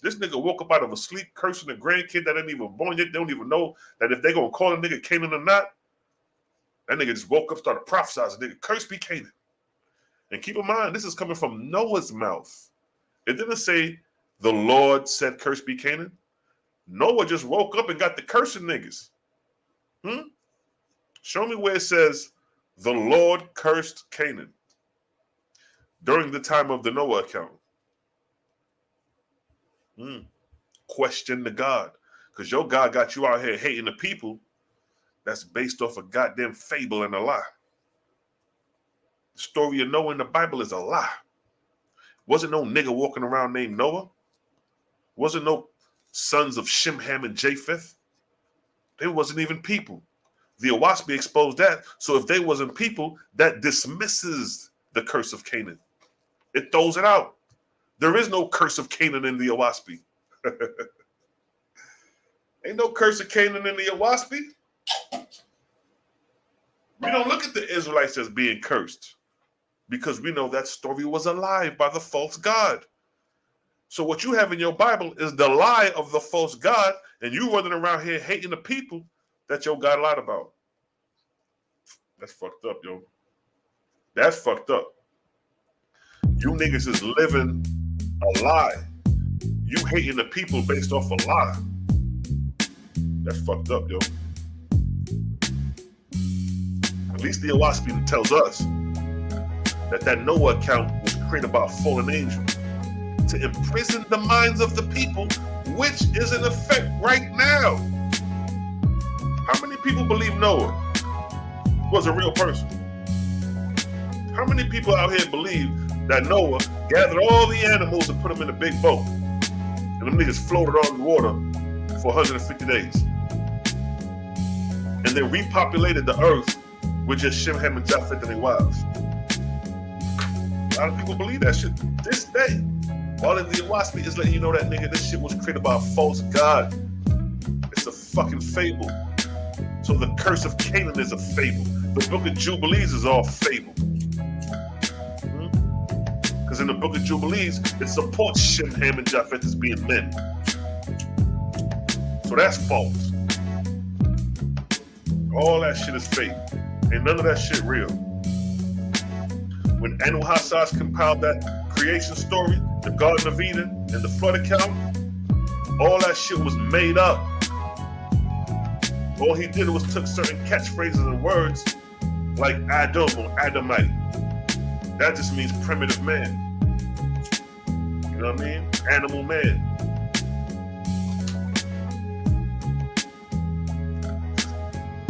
This nigga woke up out of a sleep cursing a grandkid that ain't even born yet. They don't even know that if they gonna call a nigga Canaan or not. That nigga just woke up, started prophesizing, nigga, curse be Canaan. And keep in mind, this is coming from Noah's mouth. It didn't say the Lord said curse be Canaan. Noah just woke up and got the cursing niggas. Show me where it says the Lord cursed Canaan during the time of the Noah account. Question the God. Because your God got you out here hating the people that's based off a goddamn fable and a lie. The story of Noah in the Bible is a lie. Wasn't no nigga walking around named Noah. Wasn't no sons of Shem, Ham, and Japheth. They wasn't even people. The OAHSPE exposed that. So if they wasn't people, that dismisses the curse of Canaan. It throws it out. There is no curse of Canaan in the OAHSPE. Ain't no curse of Canaan in the OAHSPE. We don't look at the Israelites as being cursed because we know that story was alive by the false God. So what you have in your Bible is the lie of the false God, and you running around here hating the people that your God lied about. That's fucked up, yo. That's fucked up. You niggas is living a lie. You hating the people based off a lie. That's fucked up, yo. At least the OAHSPE tells us that Noah account was created by a fallen angel to imprison the minds of the people, which is in effect right now. How many people believe Noah was a real person? How many people out here believe that Noah gathered all the animals and put them in a big boat and them niggas floated on the water for 150 days and then repopulated the earth with just Shem, Ham, and Japheth and their wives? A lot of people believe that shit this day. All of the OAHSPE is letting you know that, nigga, this shit was created by a false God. It's a fucking fable. So the curse of Canaan is a fable. The book of Jubilees is all fable. Because in the book of Jubilees, it supports Shem, Ham, and Japheth as being men. So that's false. All that shit is fake. Ain't none of that shit real. When OAHSPE compiled that creation story, the Garden of Eden, and the flood account, all that shit was made up. All he did was took certain catchphrases and words like Adam or Adamite. That just means primitive man. You know what I mean? Animal man.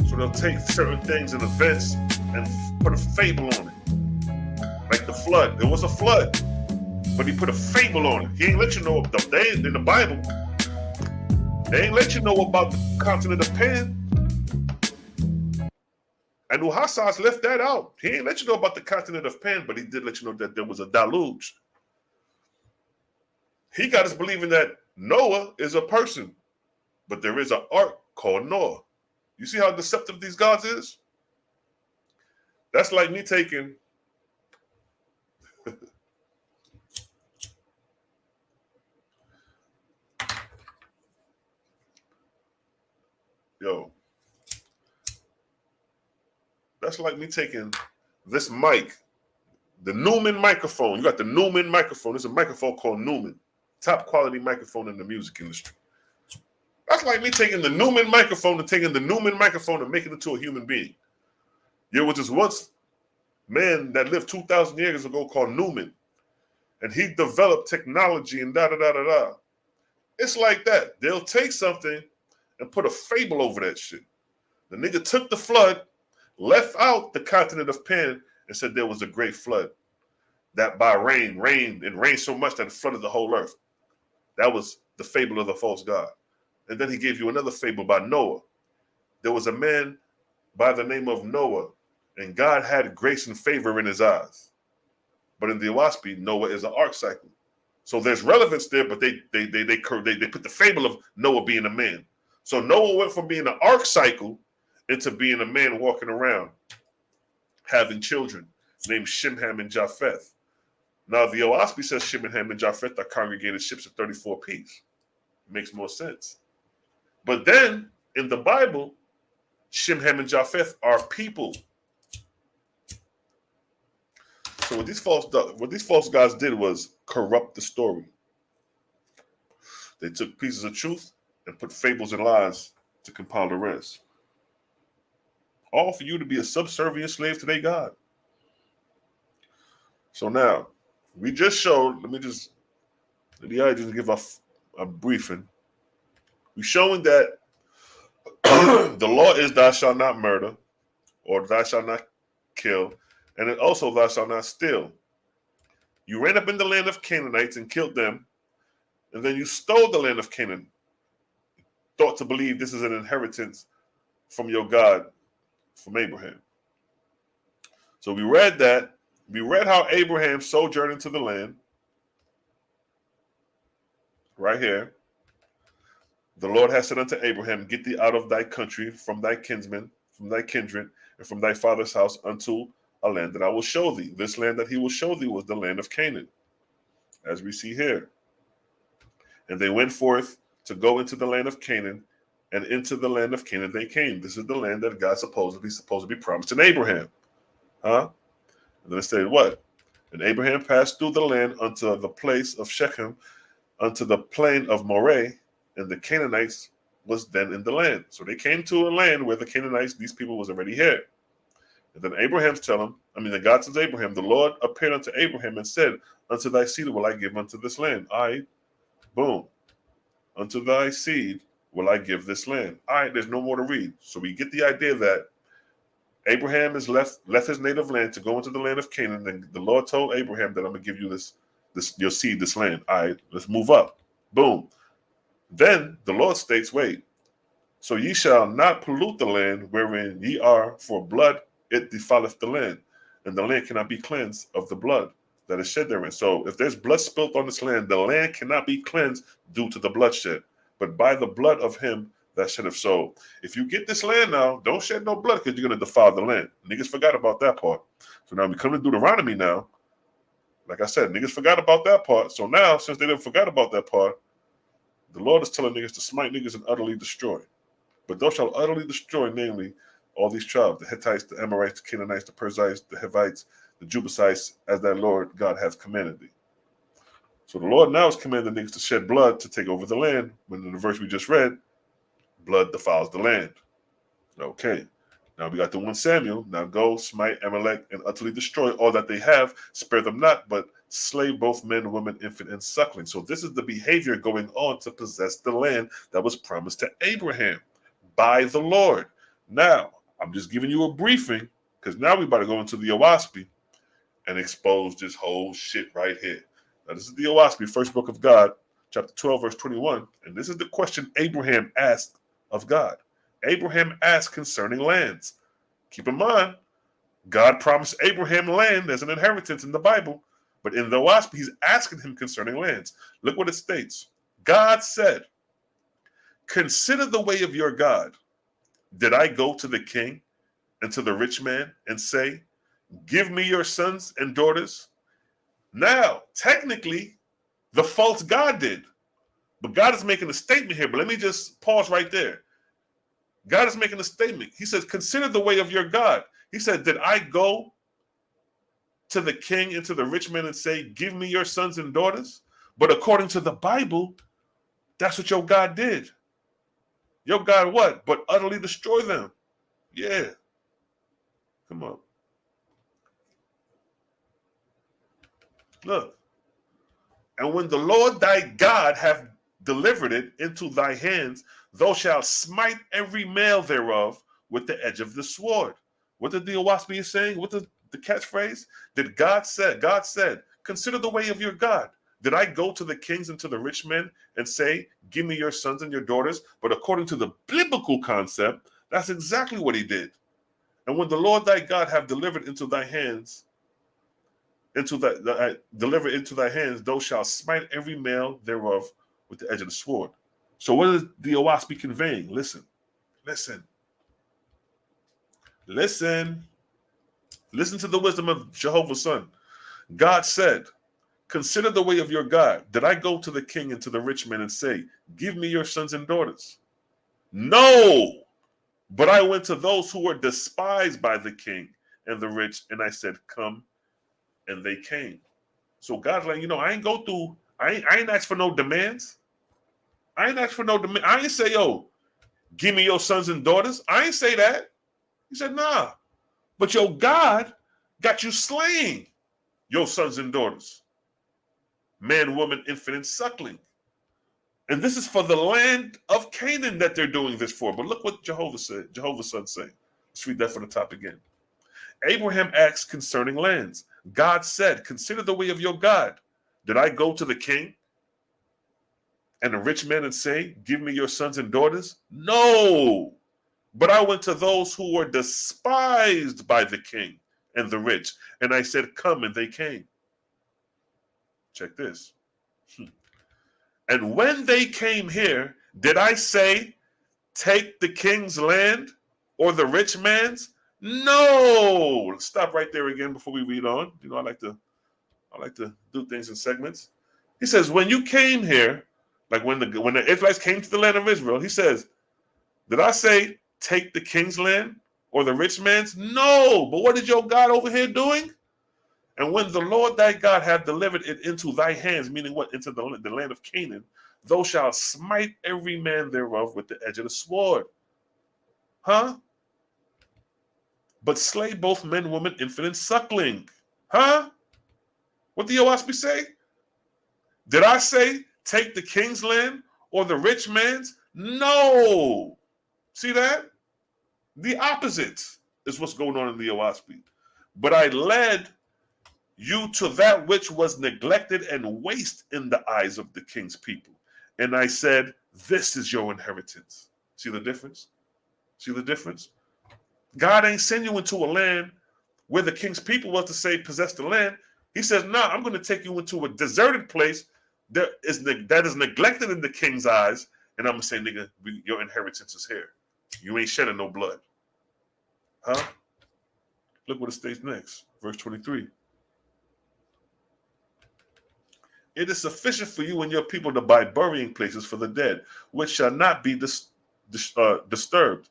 So they'll take certain things and events and put a fable on it. Like the flood. There was a flood, but he put a fable on it. He ain't let you know, in the Bible, they ain't let you know about the continent of Pan. And OAHSPE left that out. He ain't let you know about the continent of Pan, but he did let you know that there was a deluge. He got us believing that Noah is a person, but there is an ark called Noah. You see how deceptive these gods is? That's like me taking yo. That's like me taking this mic, the Newman microphone. You got the Newman microphone. There's a microphone called Newman. Top quality microphone in the music industry. That's like me taking the Newman microphone and making it to a human being. There was this once man that lived 2,000 years ago called Newman. And he developed technology and da-da-da-da-da. It's like that. They'll take something and put a fable over that shit. The nigga took the flood, left out the continent of Pan, and said there was a great flood. That by rained so much that it flooded the whole earth. That was the fable of the false god. And then he gave you another fable by Noah. There was a man by the name of Noah, and God had grace and favor in his eyes. But in the OAHSPE, Noah is an ark cycle. So there's relevance there, but they put the fable of Noah being a man. So Noah went from being an ark cycle into being a man walking around, having children named Shem, Ham, and Japheth. Now the OAHSPE says Shem and Ham and Japheth are congregated ships of 34 apiece. Makes more sense. But then in the Bible, Shem, Ham, and Japheth are people. So what these false gods did was corrupt the story. They took pieces of truth and put fables and lies to compile the rest. All for you to be a subservient slave to their God. So now, we just showed, let me just give a briefing. We're showing that the law is thou shalt not murder, or thou shalt not kill, and then also thou shalt not steal. You ran up in the land of Canaanites and killed them, and then you stole the land of Canaan, thought to believe this is an inheritance from your God, from Abraham. So we read that. We read how Abraham sojourned into the land. Right here. The Lord has said unto Abraham, get thee out of thy country, from thy kinsmen, from thy kindred, and from thy father's house unto a land that I will show thee. This land that he will show thee was the land of Canaan, as we see here. And they went forth to go into the land of Canaan, and into the land of Canaan they came. This is the land that God supposed to be promised in Abraham. And then it said what? And Abraham passed through the land unto the place of Shechem, unto the plain of Moreh, and the Canaanites was then in the land. So they came to a land where the Canaanites, these people, was already here. And then God says to Abraham, the Lord appeared unto Abraham and said, unto thy seed will I give unto this land. Boom. Unto thy seed will I give this land. There's no more to read. So we get the idea that Abraham has left his native land to go into the land of Canaan. And the Lord told Abraham that I'm going to give you this your seed, this land. Let's move up. Boom. Then the Lord states, wait, so ye shall not pollute the land wherein ye are, for blood it defileth the land, and the land cannot be cleansed of the blood that is shed therein. So if there's blood spilt on this land, the land cannot be cleansed due to the bloodshed, but by the blood of him that sheddeth. So if you get this land now, don't shed no blood because you're going to defile the land. Niggas forgot about that part. So now we come to Deuteronomy now. Like I said, niggas forgot about that part. So now, since they didn't forgot about that part, the Lord is telling niggas to smite niggas and utterly destroy. But thou shalt utterly destroy, namely, all these tribes, the Hittites, the Amorites, the Canaanites, the Perizzites, the Hivites, the Jebusites, as thy Lord God hath commanded thee. So the Lord now is commanding niggas to shed blood to take over the land, when in the verse we just read, blood defiles the land. Okay. Now we got the 1 Samuel. Now go, smite Amalek, and utterly destroy all that they have. Spare them not, but slay both men, women, infant, and suckling. So this is the behavior going on to possess the land that was promised to Abraham by the Lord. Now, I'm just giving you a briefing, because now we're about to go into the OAHSPE and expose this whole shit right here. Now, this is the OAHSPE, first book of God, chapter 12, verse 21. And this is the question Abraham asked of God. Abraham asked concerning lands. Keep in mind, God promised Abraham land as an inheritance in the Bible, but in the OAHSPE, he's asking him concerning lands. Look what it states. God said, consider the way of your God. Did I go to the king and to the rich man and say, give me your sons and daughters? Now, technically, the false God did. But God is making a statement here. But let me just pause right there. God is making a statement. He says, consider the way of your God. He said, did I go to the king and to the rich man and say, give me your sons and daughters? But according to the Bible, that's what your God did. Your God what? But utterly destroy them. Yeah. Come on. Look. And when the Lord thy God hath delivered it into thy hands, thou shalt smite every male thereof with the edge of the sword. What did the OAHSPE saying? What did the catchphrase? That God said, consider the way of your God. Did I go to the kings and to the rich men and say, give me your sons and your daughters? But according to the biblical concept, that's exactly what he did. And when the Lord thy God have delivered into thy hands deliver into thy hands, thou shalt smite every male thereof with the edge of the sword. So what is the OAHSPE conveying? Listen. Listen to the wisdom of Jehovah's Son. God said, consider the way of your God. Did I go to the king and to the rich man and say, give me your sons and daughters? No, but I went to those who were despised by the king and the rich, and I said, come, and they came. So God's like, I ain't asked for no demands. I ain't say, yo, give me your sons and daughters. I ain't say that. He said, nah. But your God got you slaying your sons and daughters. Man, woman, infant, and suckling. And this is for the land of Canaan that they're doing this for. But look what Jehovah's Son saying. Let's read that from the top again. Abraham asked concerning lands. God said, consider the way of your God. Did I go to the king and the rich man and say, give me your sons and daughters? No, but I went to those who were despised by the king and the rich, and I said, come, and they came. Check this. And when they came here, did I say, take the king's land or the rich man's? No. Let's stop right there again before we read on. I like to do things in segments. He says, when you came here, like when the Israelites came to the land of Israel, he says, did I say, take the king's land or the rich man's? No. But what is your God over here doing? And when the Lord thy God hath delivered it into thy hands, meaning what? Into the land of Canaan, thou shalt smite every man thereof with the edge of the sword. Huh? But slay both men, woman, infant, and suckling. Huh? What did the OAHSPE say? Did I say take the king's land or the rich man's? No. See that? The opposite is what's going on in the OAHSPE. But I led you to that which was neglected and waste in the eyes of the king's people. And I said, this is your inheritance. See the difference? God ain't send you into a land where the king's people was to say possess the land. He says, nah, I'm going to take you into a deserted place that is neglected in the king's eyes. And I'm going to say, nigga, your inheritance is here. You ain't shedding no blood. Huh? Look what it states next. Verse 23. It is sufficient for you and your people to buy burying places for the dead, which shall not be disturbed,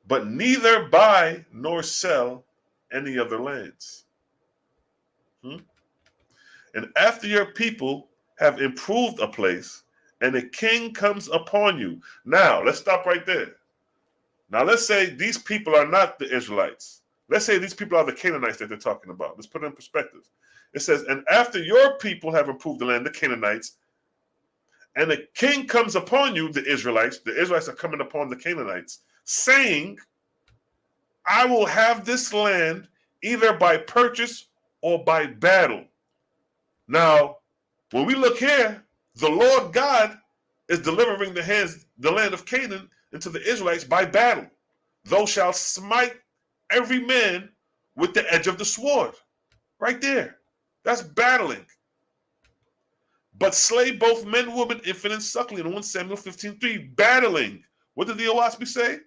but neither buy nor sell any other lands. And after your people have improved a place, and a king comes upon you. Now, let's stop right there. Now, let's say these people are not the Israelites. Let's say these people are the Canaanites that they're talking about. Let's put it in perspective. It says, and after your people have improved the land, the Canaanites, and a king comes upon you, the Israelites are coming upon the Canaanites, saying, I will have this land either by purchase or by battle. Now, when we look here, the Lord God is delivering the land of Canaan into the Israelites by battle. Thou shalt smite every man with the edge of the sword. Right there. That's battling. But slay both men, women, infant, and suckling. In 1 Samuel 15:3, battling. What did the OAHSPE say?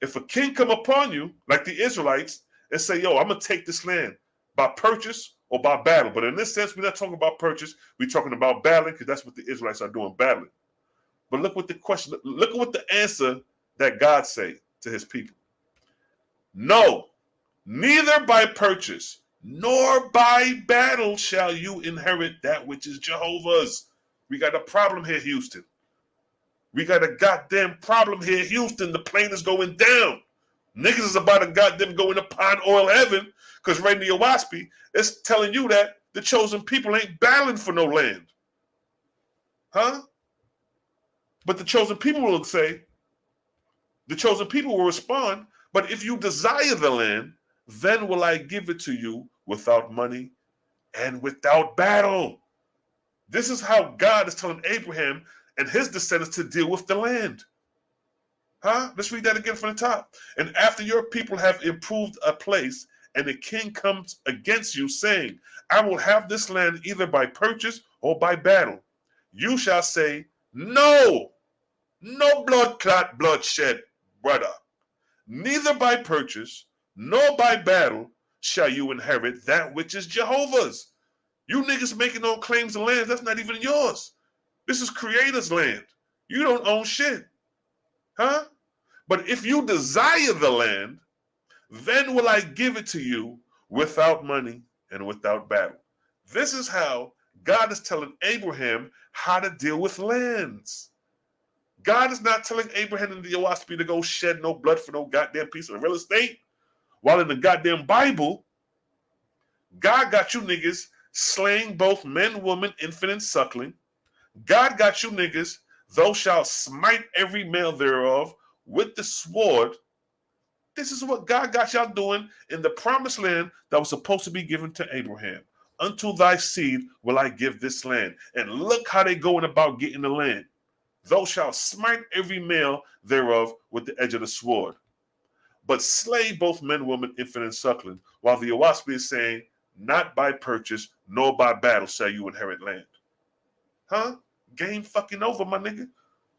If a king come upon you, like the Israelites, and say, yo, I'm going to take this land by purchase or by battle. But in this sense, we're not talking about purchase. We're talking about battling, because that's what the Israelites are doing, battling. But look what the answer that God say to his people. No, neither by purchase nor by battle shall you inherit that which is Jehovah's. We got a problem here, Houston. We got a goddamn problem here, Houston. The plane is going down. Niggas is about to goddamn go into pine oil heaven, because right in the OAHSPE, it's telling you that the chosen people ain't battling for no land. Huh? But the chosen people will respond, but if you desire the land, then will I give it to you without money and without battle. This is how God is telling Abraham and his descendants to deal with the land. Huh? Let's read that again from the top. And after your people have improved a place, and the king comes against you, saying, I will have this land either by purchase or by battle. You shall say, no, no blood clot, bloodshed, brother. Neither by purchase nor by battle shall you inherit that which is Jehovah's. You niggas making no claims to land, that's not even yours. This is Creator's land. You don't own shit. Huh? But if you desire the land, then will I give it to you without money and without battle. This is how God is telling Abraham how to deal with lands. God is not telling Abraham and the OAHSPE to go shed no blood for no goddamn piece of real estate. While in the goddamn Bible, God got you niggas slaying both men, woman, infant, and suckling. God got you niggas, thou shalt smite every male thereof with the sword. This is what God got y'all doing in the promised land that was supposed to be given to Abraham. Unto thy seed will I give this land. And look how they going about getting the land. Thou shalt smite every male thereof with the edge of the sword. But slay both men, woman, infant, and suckling, while the OAHSPE is saying, not by purchase, nor by battle shall you inherit land. Huh? Game fucking over, my nigga.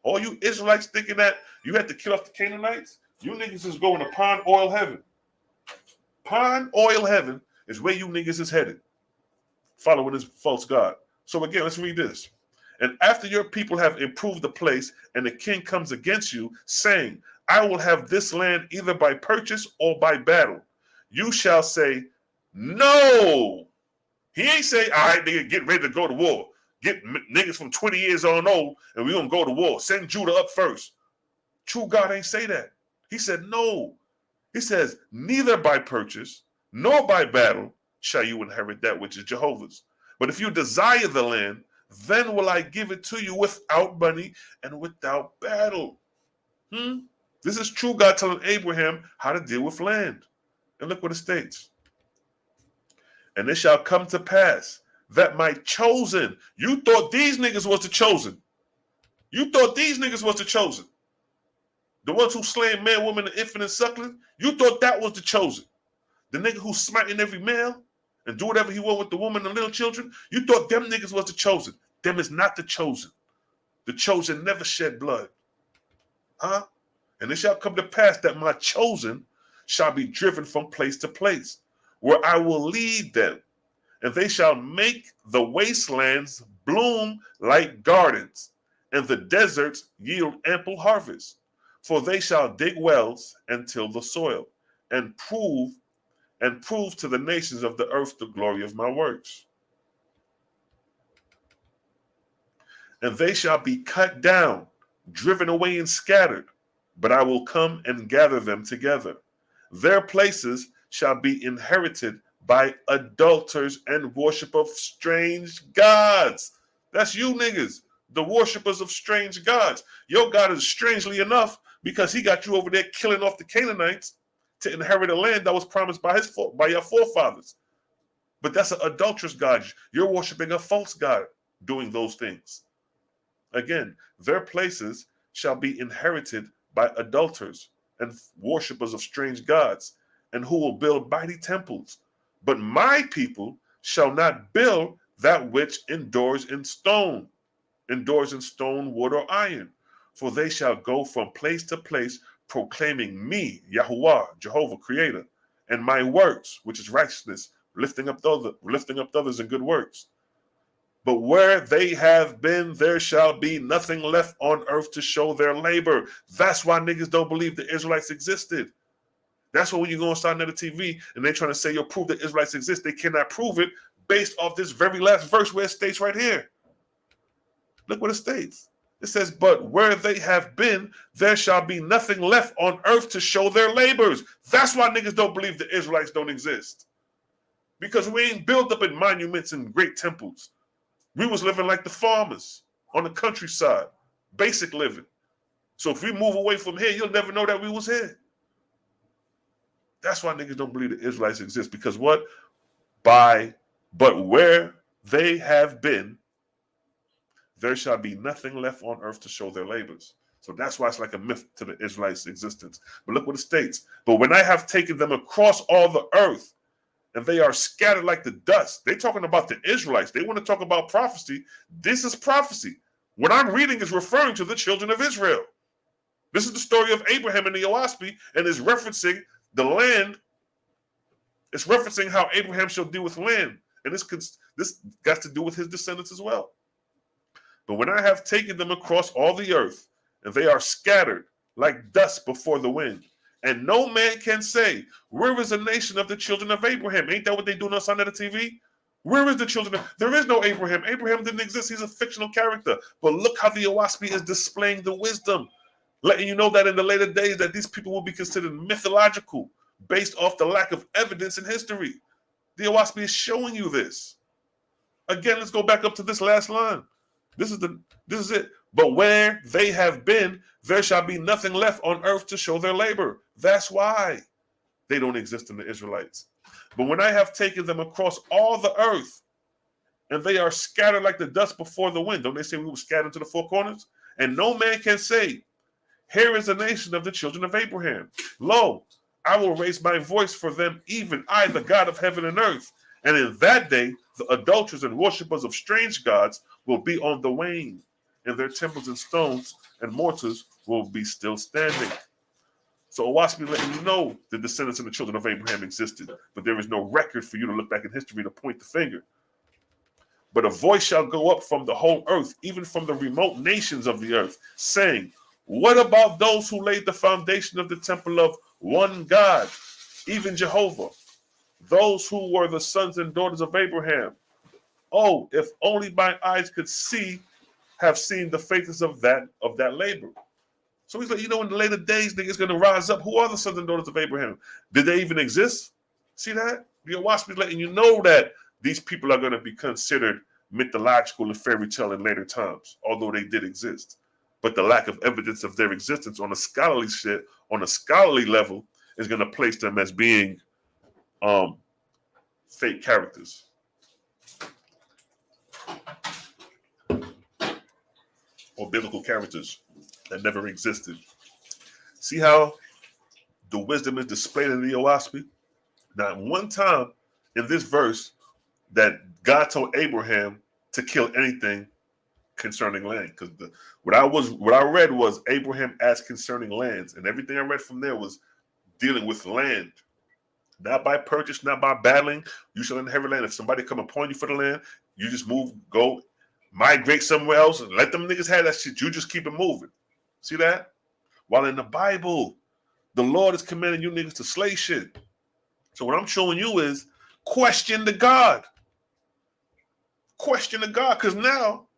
All you Israelites thinking that you had to kill off the Canaanites, you niggas is going to pond oil heaven. Pond oil heaven is where you niggas is headed, following this false god. So again, let's read this. And after your people have improved the place, and the king comes against you, saying, I will have this land either by purchase or by battle. You shall say, no. He ain't say, all right, nigga, get ready to go to war. Get niggas from 20 years on old, and we gonna go to war. Send Judah up first. True God ain't say that. He said, no. He says, neither by purchase nor by battle shall you inherit that which is Jehovah's. But if you desire the land, then will I give it to you without money and without battle. This is true God telling Abraham how to deal with land. And look what it states. And it shall come to pass that my chosen, you thought these niggas was the chosen. You thought these niggas was the chosen. The ones who slain man, woman, and infant and suckling, you thought that was the chosen. The nigga who's smiting every male and do whatever he want with the woman and little children, you thought them niggas was the chosen. Them is not the chosen. The chosen never shed blood. Huh? And it shall come to pass that my chosen shall be driven from place to place, where I will lead them, and they shall make the wastelands bloom like gardens, and the deserts yield ample harvest. For they shall dig wells and till the soil, and prove to the nations of the earth the glory of my works. And they shall be cut down, driven away and scattered, but I will come and gather them together. Their places shall be inherited by adulterers and worship of strange gods. That's you niggas, the worshipers of strange gods. Your God is strangely enough because he got you over there killing off the Canaanites to inherit a land that was promised by your forefathers. But that's an adulterous God. You're worshiping a false God doing those things. Again, their places shall be inherited by adulterers and worshipers of strange gods, and who will build mighty temples. But my people shall not build that which endures in stone, wood, or iron. For they shall go from place to place, proclaiming me, Yahuwah, Jehovah, Creator, and my works, which is righteousness, lifting up others in good works. But where they have been, there shall be nothing left on earth to show their labor. That's why niggas don't believe the Israelites existed. That's why when you go on another TV and they're trying to say, prove the Israelites exist, they cannot prove it based off this very last verse where it states right here. Look what it states. It says, but where they have been, there shall be nothing left on earth to show their labors. That's why niggas don't believe the Israelites don't exist. Because we ain't built up in monuments and great temples. We was living like the farmers on the countryside, basic living. So if we move away from here, you'll never know that we was here. That's why niggas don't believe the Israelites exist. Because what? But where they have been, there shall be nothing left on earth to show their labors. So that's why it's like a myth to the Israelites' existence. But look what it states. But when I have taken them across all the earth, and they are scattered like the dust. They're talking about the Israelites. They want to talk about prophecy. This is prophecy. What I'm reading is referring to the children of Israel. This is the story of Abraham in the OAHSPE, and is referencing the land. It's referencing how Abraham shall deal with land. And this got to do with his descendants as well. But when I have taken them across all the earth, and they are scattered like dust before the wind, and no man can say, where is the nation of the children of Abraham? Ain't that what they do on Sunday TV? Where is the children of... There is no Abraham. Abraham didn't exist. He's a fictional character. But look how the OAHSPE is displaying the wisdom, letting you know that in the later days that these people will be considered mythological based off the lack of evidence in history. The OAHSPE is showing you this. Again, let's go back up to this last line. This is it. But where they have been, there shall be nothing left on earth to show their labor. That's why they don't exist in the Israelites. But when I have taken them across all the earth, and they are scattered like the dust before the wind, don't they say we were scattered to the four corners? And no man can say, here is the nation of the children of Abraham. Lo, I will raise my voice for them, even I, the God of heaven and earth. And in that day, the adulterers and worshippers of strange gods will be on the wane, and their temples and stones and mortars will be still standing. So OAHSPE letting you know the descendants and the children of Abraham existed, but there is no record for you to look back in history to point the finger. But a voice shall go up from the whole earth, even from the remote nations of the earth, saying, what about those who laid the foundation of the temple of one God, even Jehovah, those who were the sons and daughters of Abraham? Oh, if only my eyes could have seen the faces of that labor. So he's like, in the later days, niggas gonna rise up. Who are the sons and daughters of Abraham? Did they even exist? See that? The OAHSPE is letting you know that these people are gonna be considered mythological and fairy tale in later times, although they did exist. But the lack of evidence of their existence on a scholarly level, is gonna place them as being fake characters. Or biblical characters that never existed. See how the wisdom is displayed in the OAHSPE? Not one time in this verse that God told Abraham to kill anything concerning land. Because what I read was Abraham asked concerning lands, and everything I read from there was dealing with land. Not by purchase, not by battling. You shall inherit land. If somebody come upon you for the land, you just move, go, migrate somewhere else, and let them niggas have that shit. You just keep it moving. See that? While in the Bible, the Lord is commanding you niggas to slay shit. So what I'm showing you is question the God. Question the God. Because now,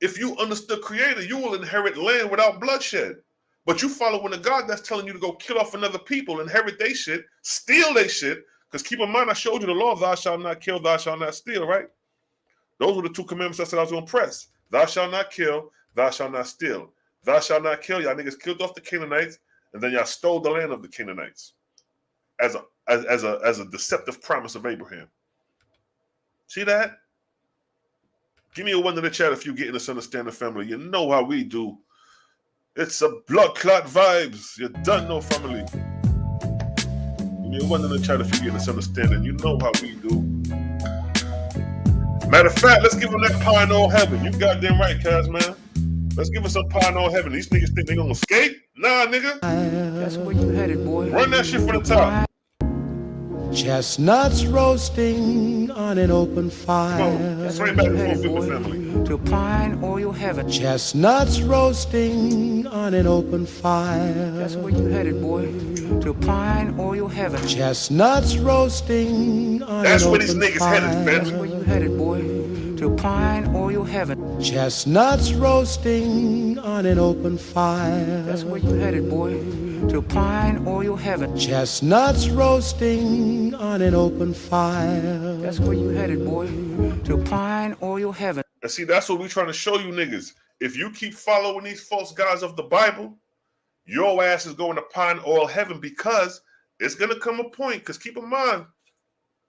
if you understood Creator, you will inherit land without bloodshed. But you following a God that's telling you to go kill off another people, inherit their shit, steal their shit. Because keep in mind, I showed you the law, thou shalt not kill, thou shalt not steal, right? Those were the two commandments I said I was going to press. Thou shalt not kill, thou shalt not steal. Thou shalt not kill. Y'all niggas killed off the Canaanites, and then y'all stole the land of the Canaanites as a deceptive promise of Abraham. See that? Give me a one in the chat if you getting this understanding, family. You know how we do. It's a blood clot vibes. You done know, family. Give me a one in the chat if you getting this understanding. You know how we do. Matter of fact, let's give them that pie in all heaven. You goddamn right, Kaz, man. Let's give us some pie in all heaven. These niggas think they gonna escape? Nah, nigga. That's where you headed, boy. Run that shit from the top. Chestnuts roasting on an open fire. That's right back to the family. To pine oil heaven. Chestnuts roasting on an open fire. That's where you headed, boy. To pine oil heaven. Chestnuts roasting on That's an where open these niggas fire. headed, That's man. where you headed, boy. To pine oil heaven. Chestnuts roasting on an open fire. That's where you headed, boy. To pine oil heaven. Chestnuts roasting on an open fire. That's where you headed, boy. To pine oil heaven. And see, that's what we're trying to show you niggas. If you keep following these false gods of the Bible, your ass is going to pine oil heaven, because it's going to come a point. Because keep in mind,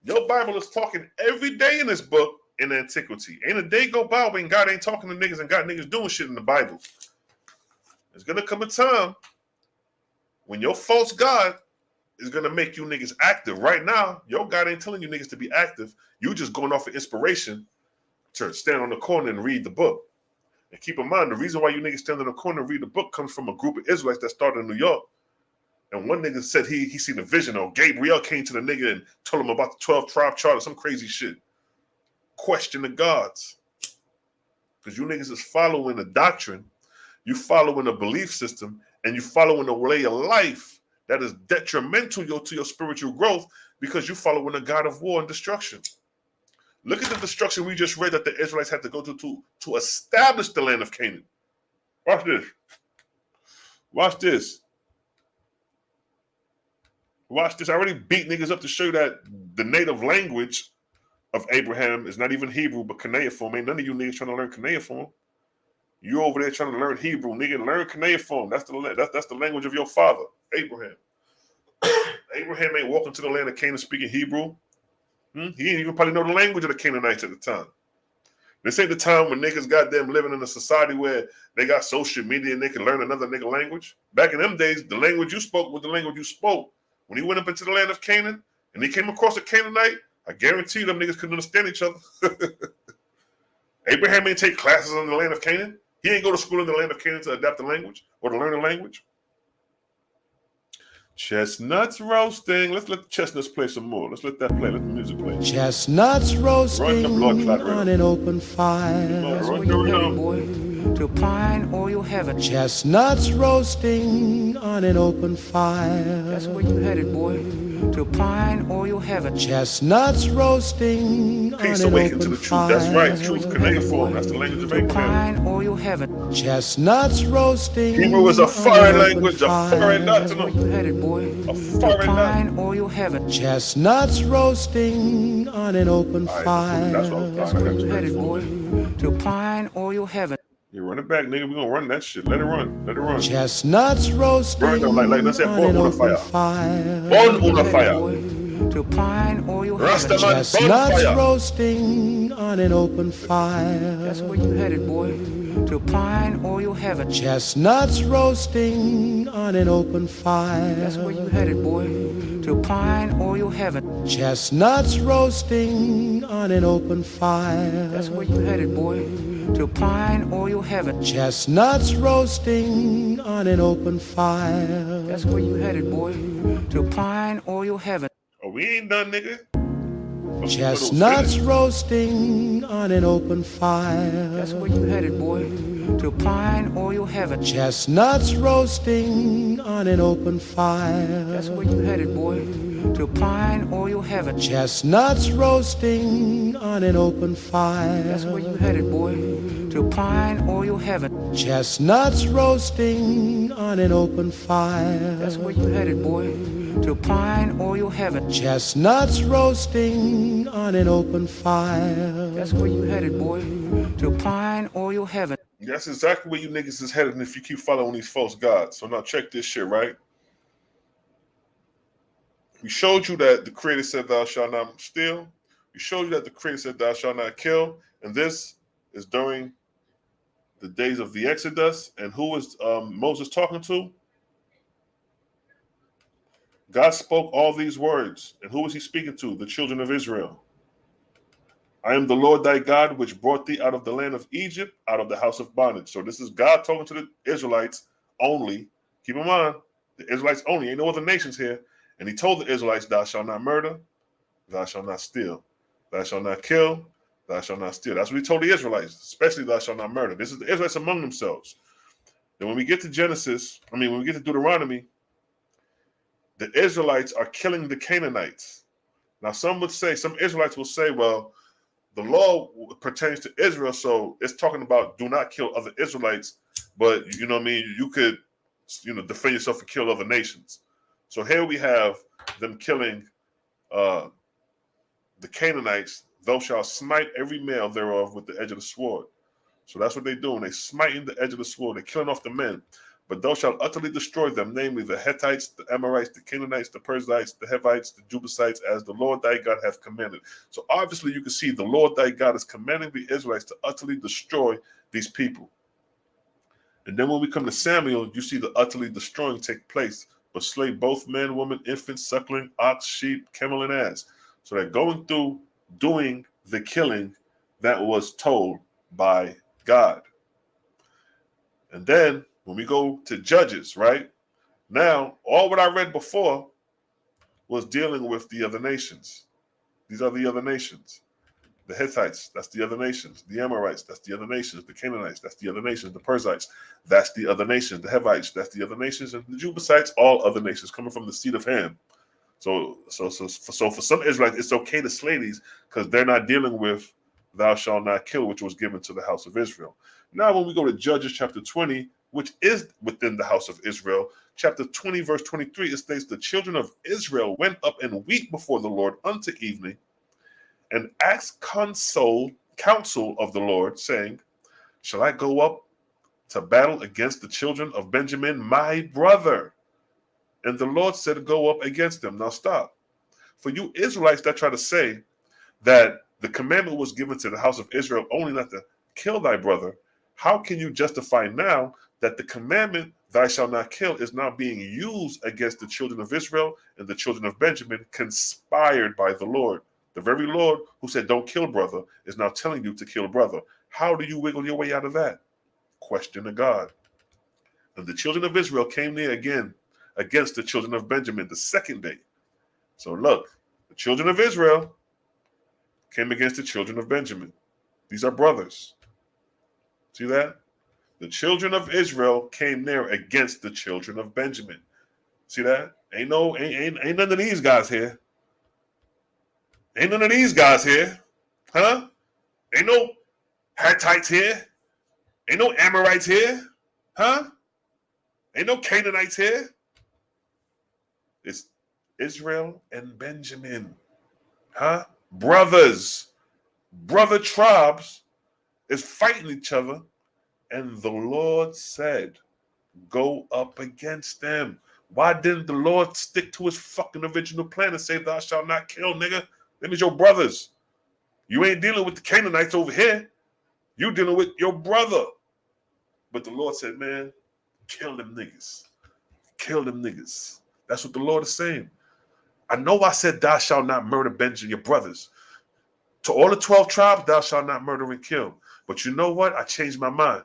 your Bible is talking every day in this book in antiquity. Ain't a day go by when God ain't talking to niggas and got niggas doing shit in the Bible. There's going to come a time when your false God is going to make you niggas active. Right now, your God ain't telling you niggas to be active. You just going off of inspiration to stand on the corner and read the book. And keep in mind, the reason why you niggas stand on the corner and read the book comes from a group of Israelites that started in New York. And one nigga said he seen a vision, or Gabriel came to the nigga and told him about the 12 tribe chart or some crazy shit. Question the gods. Because you niggas is following a doctrine, you following a belief system, and you following a way of life that is detrimental to your spiritual growth because you following a God of war and destruction. Look at the destruction we just read that the Israelites had to go to establish the land of Canaan. Watch this. Watch this. Watch this. I already beat niggas up to show you that the native language of Abraham is not even Hebrew, but cuneiform. Ain't none of you niggas trying to learn cuneiform. You over there trying to learn Hebrew, nigga. Learn cuneiform. That's the language of your father, Abraham. Abraham ain't walking to the land of Canaan speaking Hebrew. He didn't even probably know the language of the Canaanites at the time. This ain't the time when niggas got them living in a society where they got social media and they can learn another nigga language. Back in them days, the language you spoke was the language you spoke. When he went up into the land of Canaan and he came across a Canaanite, I guarantee them niggas couldn't understand each other. Abraham ain't take classes in the land of Canaan. He ain't go to school in the land of Canaan to adapt the language or to learn the language. Chestnuts roasting. Let's let the chestnuts play some more. Let's let that play. Let the music play. Chestnuts roasting on an open fire. That's where you headed, boy. To pine oil heaven. Chestnuts roasting on an open fire. That's where you headed, boy. To pine oil heaven. Chestnuts roasting on Peace an awaken to open the truth. fire. That's right. Truth cuneiform. That's the language of To Abraham. pine oil heaven. Chestnuts roasting. Hebrew is a on foreign an language, a open foreign fire. That's where you doctrine. headed, boy. A To foreign pine doctrine. oil heaven. Chestnuts roasting on an open All right, fire. that's what I'm That's talking where about. you headed, boy. To pine oil heaven. You run it back, nigga. We gonna run that shit. Let it run. Let it run. Chestnuts roasting Burn them like let's say on born an on a open fire. fire. Born on a Headed, fire. boy. To pine oil heaven. Rastaman Chestnuts bonfire. roasting on an open fire. That's where you headed, boy. To pine oil heaven. Chestnuts roasting on an open fire. That's where you headed, boy. To pine oil heaven. Chestnuts roasting on an open fire. That's where you headed, boy. To pine oil heaven. Chestnuts roasting on an open fire. That's where you headed, boy. To pine oil heaven. Oh, we ain't done, nigga. Chestnuts roasting on an open fire. That's where you headed, boy. To pine oil heaven. Chestnuts roasting on an open fire. That's where you headed, boy. To pine oil heaven. Chestnuts roasting on an open fire. That's where you headed, boy. To pine oil heaven. Chestnuts roasting on an open fire. That's where you headed, boy. To pine oil heaven. Chestnuts roasting on an open fire. That's where you headed, boy. To pine oil heaven. That's exactly where you niggas is headed if you keep following these false gods. So now check this shit, right? We showed you that the Creator said thou shalt not steal. We showed you that the Creator said thou shalt not kill. And this is during the days of the Exodus. And who is Moses talking to? God spoke all these words. And who was he speaking to? The children of Israel. I am the Lord thy God, which brought thee out of the land of Egypt, out of the house of bondage. So this is God talking to the Israelites only. Keep in mind, the Israelites only. Ain't no other nations here. And he told the Israelites, thou shalt not murder, thou shalt not steal, thou shalt not kill, thou shalt not steal. That's what he told the Israelites, especially thou shalt not murder. This is the Israelites among themselves. Then when we get to when we get to Deuteronomy, the Israelites are killing the Canaanites. Now some Israelites will say, well, the law pertains to Israel, so it's talking about do not kill other Israelites, but you know what I mean? You could, defend yourself and kill other nations. So here we have them killing the Canaanites. Thou shalt smite every male thereof with the edge of the sword. So that's what they're doing. They're smiting the edge of the sword. They're killing off the men. But thou shalt utterly destroy them, namely the Hittites, the Amorites, the Canaanites, the Perizzites, the Hivites, the Jebusites, as the Lord thy God hath commanded. So obviously you can see the Lord thy God is commanding the Israelites to utterly destroy these people. And then when we come to Samuel, you see the utterly destroying take place but slay both man, woman, infant, suckling, ox, sheep, camel, and ass. So they're going through doing the killing that was told by God. And then when we go to Judges, right? Now, all what I read before was dealing with the other nations. These are the other nations. The Hittites, that's the other nations. The Amorites, that's the other nations. The Canaanites, that's the other nations. The Perizzites, that's the other nations. The Hivites, that's the other nations. And the Jebusites, all other nations coming from the seed of Ham. So for some Israelites, it's okay to slay these because they're not dealing with thou shalt not kill, which was given to the house of Israel. Now, when we go to Judges chapter 20, which is within the house of Israel, chapter 20, verse 23, it states, the children of Israel went up and wept before the Lord unto evening, and asked counsel of the Lord, saying, shall I go up to battle against the children of Benjamin, my brother? And the Lord said, go up against them. Now stop. For you Israelites that try to say that the commandment was given to the house of Israel only not to kill thy brother, how can you justify now that the commandment thou shalt not kill is now being used against the children of Israel and the children of Benjamin, conspired by the Lord? The very Lord who said don't kill brother is now telling you to kill brother. How do you wiggle your way out of that? Question to God. And the children of Israel came near again against the children of Benjamin the second day. So look, the children of Israel came against the children of Benjamin. These are brothers. See that? The children of Israel came near against the children of Benjamin. See that? Ain't none of these guys here. Ain't none of these guys here. Huh? Ain't no Hittites here. Ain't no Amorites here. Huh? Ain't no Canaanites here. It's Israel and Benjamin. Huh? Brothers. Brother tribes is fighting each other. And the Lord said, go up against them. Why didn't the Lord stick to his fucking original plan and say, thou shalt not kill, nigga? Them is your brothers. You ain't dealing with the Canaanites over here. You dealing with your brother. But the Lord said, man, kill them niggas. Kill them niggas. That's what the Lord is saying. I know I said, thou shalt not murder Benjamin, your brothers. To all the 12 tribes, thou shalt not murder and kill. But you know what? I changed my mind.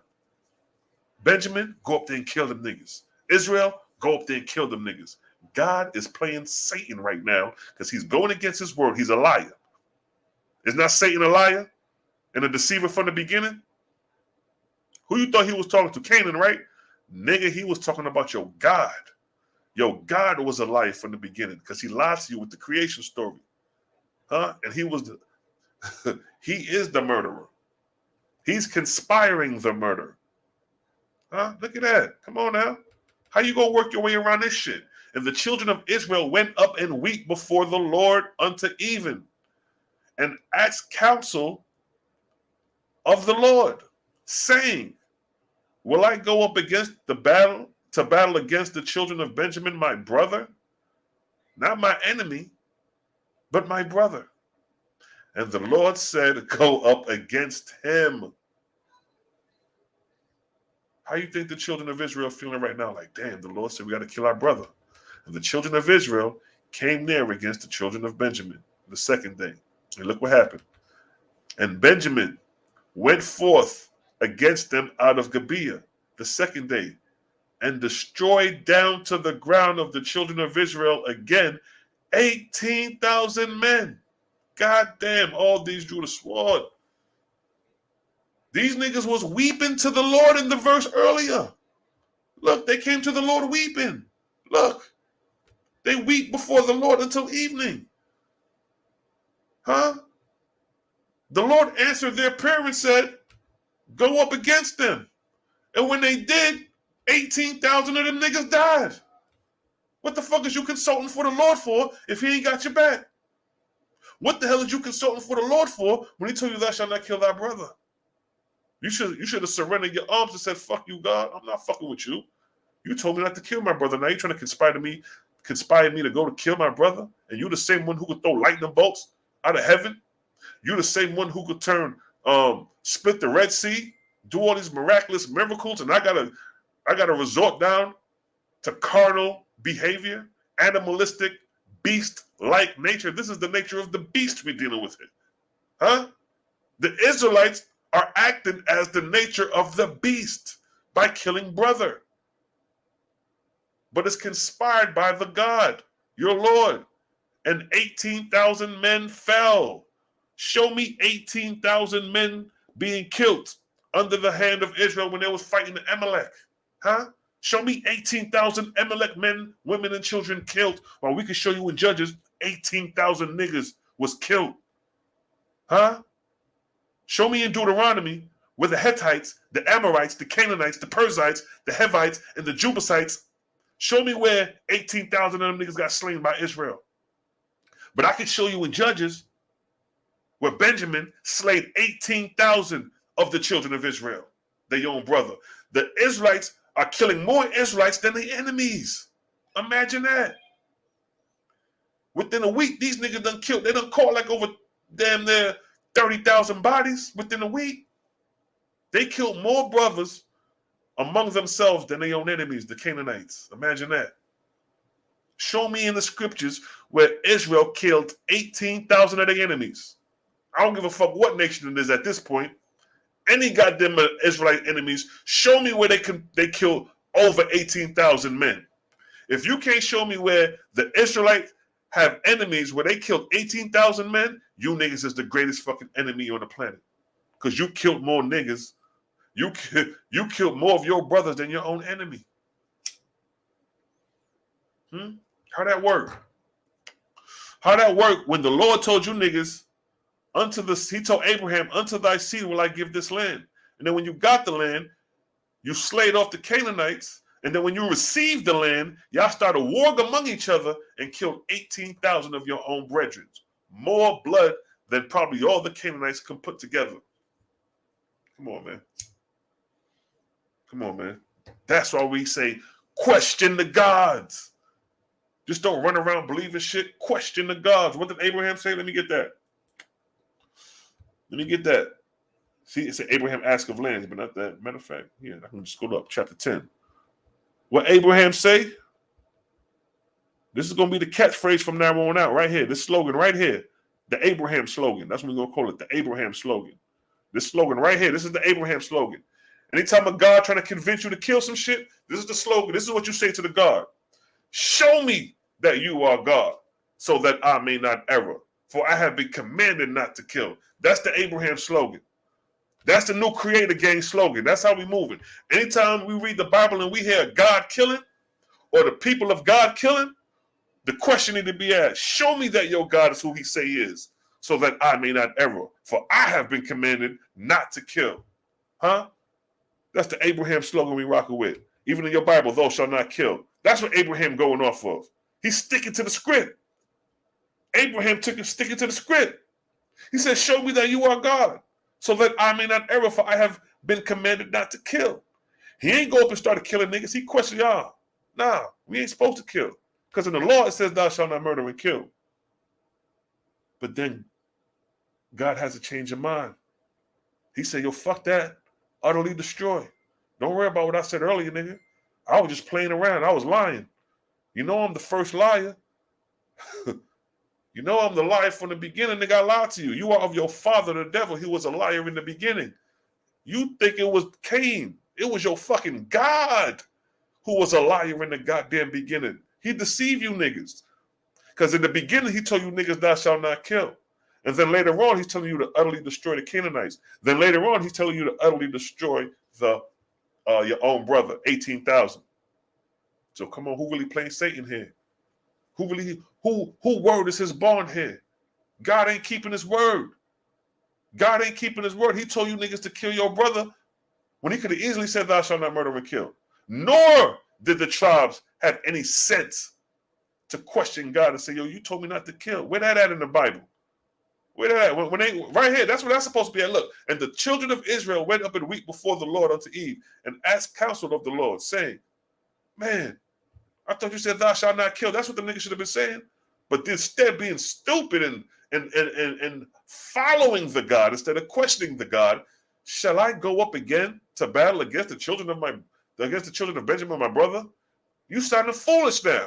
Benjamin, go up there and kill them niggas. Israel, go up there and kill them niggas. God is playing Satan right now because he's going against his word. He's a liar. Is not Satan a liar and a deceiver from the beginning? Who you thought he was talking to? Canaan, right? Nigga, he was talking about your God. Your God was a liar from the beginning because he lied to you with the creation story. Huh? And he is the murderer. He's conspiring the murder. Huh? Look at that. Come on now. How you gonna work your way around this shit? And the children of Israel went up and wept before the Lord unto even, and asked counsel of the Lord, saying, will I go up against the battle to battle against the children of Benjamin, my brother? Not my enemy, but my brother. And the Lord said, go up against him. How you think the children of Israel feeling right now? Like, damn, the Lord said we got to kill our brother. And the children of Israel came near against the children of Benjamin the second day. And look what happened. And Benjamin went forth against them out of Gibeah the second day, and destroyed down to the ground of the children of Israel again 18,000 men. God damn, all these drew the sword. These niggas was weeping to the Lord in the verse earlier. Look, they came to the Lord weeping. Look, they weep before the Lord until evening. Huh? The Lord answered their prayer and said, go up against them. And when they did, 18,000 of them niggas died. What the fuck is you consulting for the Lord for if he ain't got your back? What the hell is you consulting for the Lord for when he told you thou shalt not kill thy brother? You should have surrendered your arms and said, fuck you, God. I'm not fucking with you. You told me not to kill my brother. Now you're trying to conspire me to go to kill my brother? And you the same one who could throw lightning bolts out of heaven? You the same one who could turn, split the Red Sea, do all these miraculous miracles, and I gotta resort down to carnal behavior, animalistic, beast-like nature. This is the nature of the beast we're dealing with here. Huh? The Israelites are acting as the nature of the beast by killing brother. But it's conspired by the God, your Lord. And 18,000 men fell. Show me 18,000 men being killed under the hand of Israel when they was fighting the Amalek. Huh? Show me 18,000 Amalek men, women, and children killed. While we can show you in Judges, 18,000 niggas was killed. Huh? Show me in Deuteronomy where the Hittites, the Amorites, the Canaanites, the Perizzites, the Hivites, and the Jebusites. Show me where 18,000 of them niggas got slain by Israel. But I can show you in Judges where Benjamin slayed 18,000 of the children of Israel, their own brother. The Israelites are killing more Israelites than the enemies. Imagine that. Within a week, these niggas done killed. They done caught like over damn near 30,000 bodies within a week. They killed more brothers among themselves than their own enemies, the Canaanites. Imagine that. Show me in the scriptures where Israel killed 18,000 of their enemies. I don't give a fuck what nation it is at this point. Any goddamn Israelite enemies, show me where they killed over 18,000 men. If you can't show me where the Israelites have enemies where they killed 18,000 men, you niggas is the greatest fucking enemy on the planet. Because you killed more niggas. You killed more of your brothers than your own enemy. How that work? How that work when the Lord told you niggas, he told Abraham, unto thy seed will I give this land. And then when you got the land, you slayed off the Canaanites. And then when you received the land, y'all started warring among each other and killed 18,000 of your own brethren. More blood than probably all the Canaanites can put together. Come on, man. Come on, man. That's why we say, question the gods. Just don't run around believing shit. Question the gods. What did Abraham say? Let me get that. Let me get that. See, it said Abraham asked of lands, but not that. Matter of fact, yeah, I can just go up, chapter 10. What Abraham say? This is going to be the catchphrase from now on out, right here. This slogan right here. The Abraham slogan. That's what we're going to call it, the Abraham slogan. This slogan right here. This is the Abraham slogan. Anytime a God trying to convince you to kill some shit, this is the slogan. This is what you say to the God. Show me that you are God, so that I may not err. For I have been commanded not to kill. That's the Abraham slogan. That's the new Creator Gang slogan. That's how we moving. Anytime we read the Bible and we hear God killing, or the people of God killing, the question need to be asked, show me that your God is who he say he is, so that I may not err. For I have been commanded not to kill. Huh? That's the Abraham slogan we rocking with. Even in your Bible, thou shalt not kill. That's what Abraham going off of. He's sticking to the script. Abraham sticking to the script. He said, show me that you are God, so that I may not err, for I have been commanded not to kill. He ain't go up and started killing niggas. He questioned y'all. Nah, we ain't supposed to kill. Because in the law, it says thou shalt not murder and kill. But then God has a change of mind. He said, yo, fuck that. Utterly destroy. Don't worry about what I said earlier, nigga. I was just playing around. I was lying. You know I'm the first liar. You know I'm the liar from the beginning, nigga. I lied to you. You are of your father, the devil. He was a liar in the beginning. You think it was Cain. It was your fucking God who was a liar in the goddamn beginning. He deceived you niggas. Because in the beginning, he told you niggas thou shalt not kill. And then later on, he's telling you to utterly destroy the Canaanites. Then later on, he's telling you to utterly destroy your own brother, 18,000. So come on, who really playing Satan here? Who word is his bond here? God ain't keeping his word. God ain't keeping his word. He told you niggas to kill your brother when he could have easily said thou shalt not murder and kill. Nor did the tribes have any sense to question God and say, yo, you told me not to kill. Where that at in the Bible? Where that at? When they, right here, that's where that's supposed to be at. Look, and the children of Israel went up and weep before the Lord unto Eve and asked counsel of the Lord, saying, man, I thought you said thou shalt not kill. That's what the nigga should have been saying. But instead being stupid and following the God instead of questioning the God, shall I go up again to battle against the children of Benjamin, my brother? You sounding foolish now.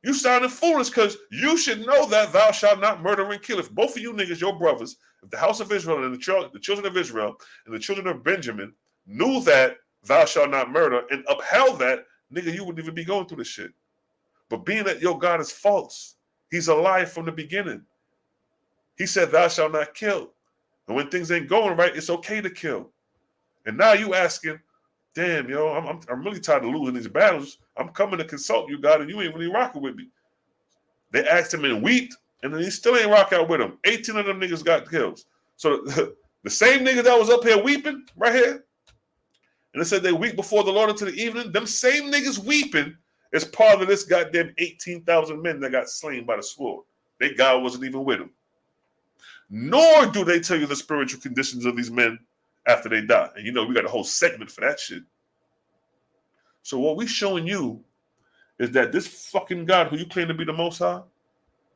You sounding foolish because you should know that thou shalt not murder and kill. If both of you niggas, your brothers, if the house of Israel and the children of Israel and the children of Benjamin knew that thou shalt not murder and upheld that, nigga, you wouldn't even be going through this shit. But being that your God is false, he's a lie from the beginning. He said, thou shalt not kill. And when things ain't going right, it's okay to kill. And now you asking, damn, yo, I'm really tired of losing these battles. I'm coming to consult you, God, and you ain't really rocking with me. They asked him and weeped, and then he still ain't rock out with them. 18 of them niggas got kills. So the same niggas that was up here weeping right here, and they said they weep before the Lord until the evening, them same niggas weeping is part of this goddamn 18,000 men that got slain by the sword. Their God wasn't even with them. Nor do they tell you the spiritual conditions of these men after they die. And you know, we got a whole segment for that shit. So what we showing you is that this fucking God who you claim to be the Most High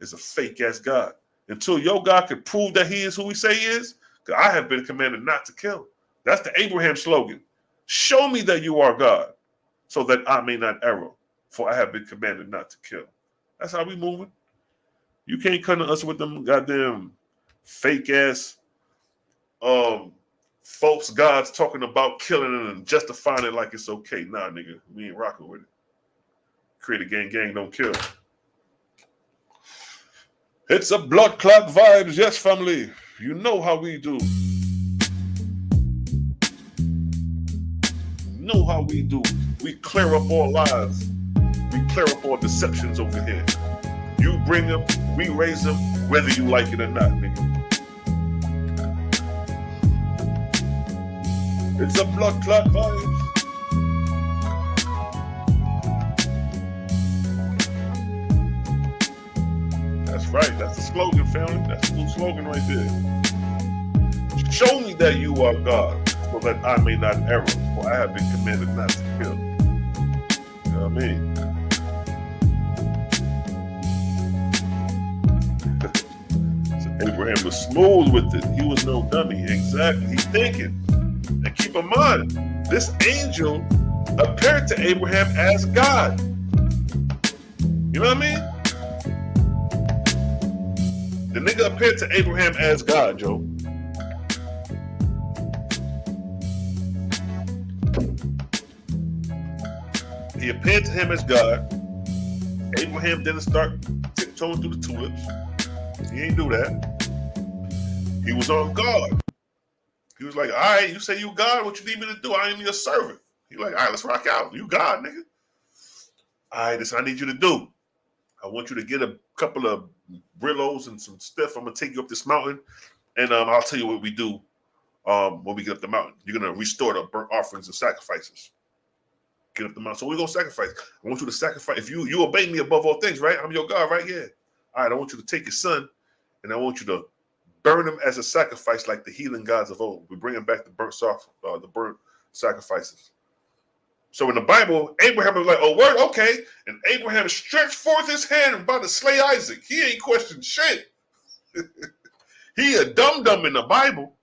is a fake-ass God. Until your God can prove that he is who he say he is, because I have been commanded not to kill. That's the Abraham slogan. Show me that you are God, so that I may not err, for I have been commanded not to kill. That's how we moving. You can't come to us with them goddamn fake-ass false gods talking about killing and justifying it like it's okay. Nah, nigga, we ain't rocking with it. Create a gang, don't kill. It's a blood clot vibes, yes, family. You know how we do. You know how we do. We clear up all lies. We clear up all deceptions over here. You bring them, we raise them, whether you like it or not, nigga. It's a blood clot vibes. That's right. That's the slogan, family. That's the new slogan right there. Show me that you are God, so that I may not err, for I have been commanded not to kill. You know what I mean? So Abraham was smooth with it. He was no dummy. Exactly. He's thinking. And keep in mind, this angel appeared to Abraham as God. You know what I mean? The nigga appeared to Abraham as God, Joe. He appeared to him as God. Abraham didn't start tiptoeing through the tulips. He ain't do that. He was on guard. He was like, all right, you say you God, what you need me to do? I ain't your servant. He like, all right, let's rock out. You God, nigga. All right, this I need you to do. I want you to get a couple of Brillos and some stuff. I'm going to take you up this mountain, and I'll tell you what we do when we get up the mountain. You're going to restore the burnt offerings and sacrifices. Get up the mountain. So we're going to sacrifice. I want you to sacrifice. If you obey me above all things, right? I'm your God, right? Yeah. All right, I want you to take your son, and I want you to burn him as a sacrifice like the heathen gods of old. We're bringing back the burnt sacrifices. So in the Bible, Abraham was like, oh, word, okay. And Abraham stretched forth his hand and about to slay Isaac. He ain't questioned shit. He a dum-dum in the Bible.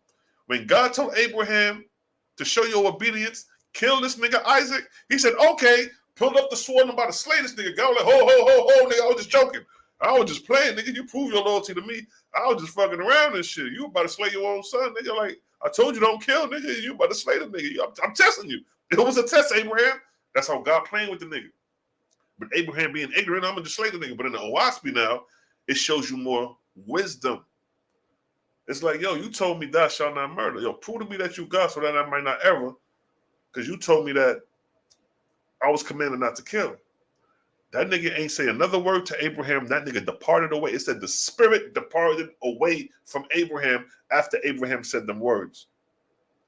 When God told Abraham to show your obedience, kill this nigga Isaac, he said, okay, pulled up the sword and about to slay this nigga. God was like, ho, nigga, I was just joking. I was just playing, nigga. You prove your loyalty to me. I was just fucking around and shit. You about to slay your own son, nigga. Like, I told you don't kill, nigga. You about to slay the nigga. I'm testing you. It was a test, Abraham. That's how God playing with the nigga. But Abraham being ignorant, I'm going to slay the nigga. But in the OAHSPE now, it shows you more wisdom. It's like, yo, you told me thou shalt not murder. Yo, prove to me that you God so that I might not err. Because you told me that I was commanded not to kill. That nigga ain't say another word to Abraham. That nigga departed away. It said the spirit departed away from Abraham after Abraham said them words.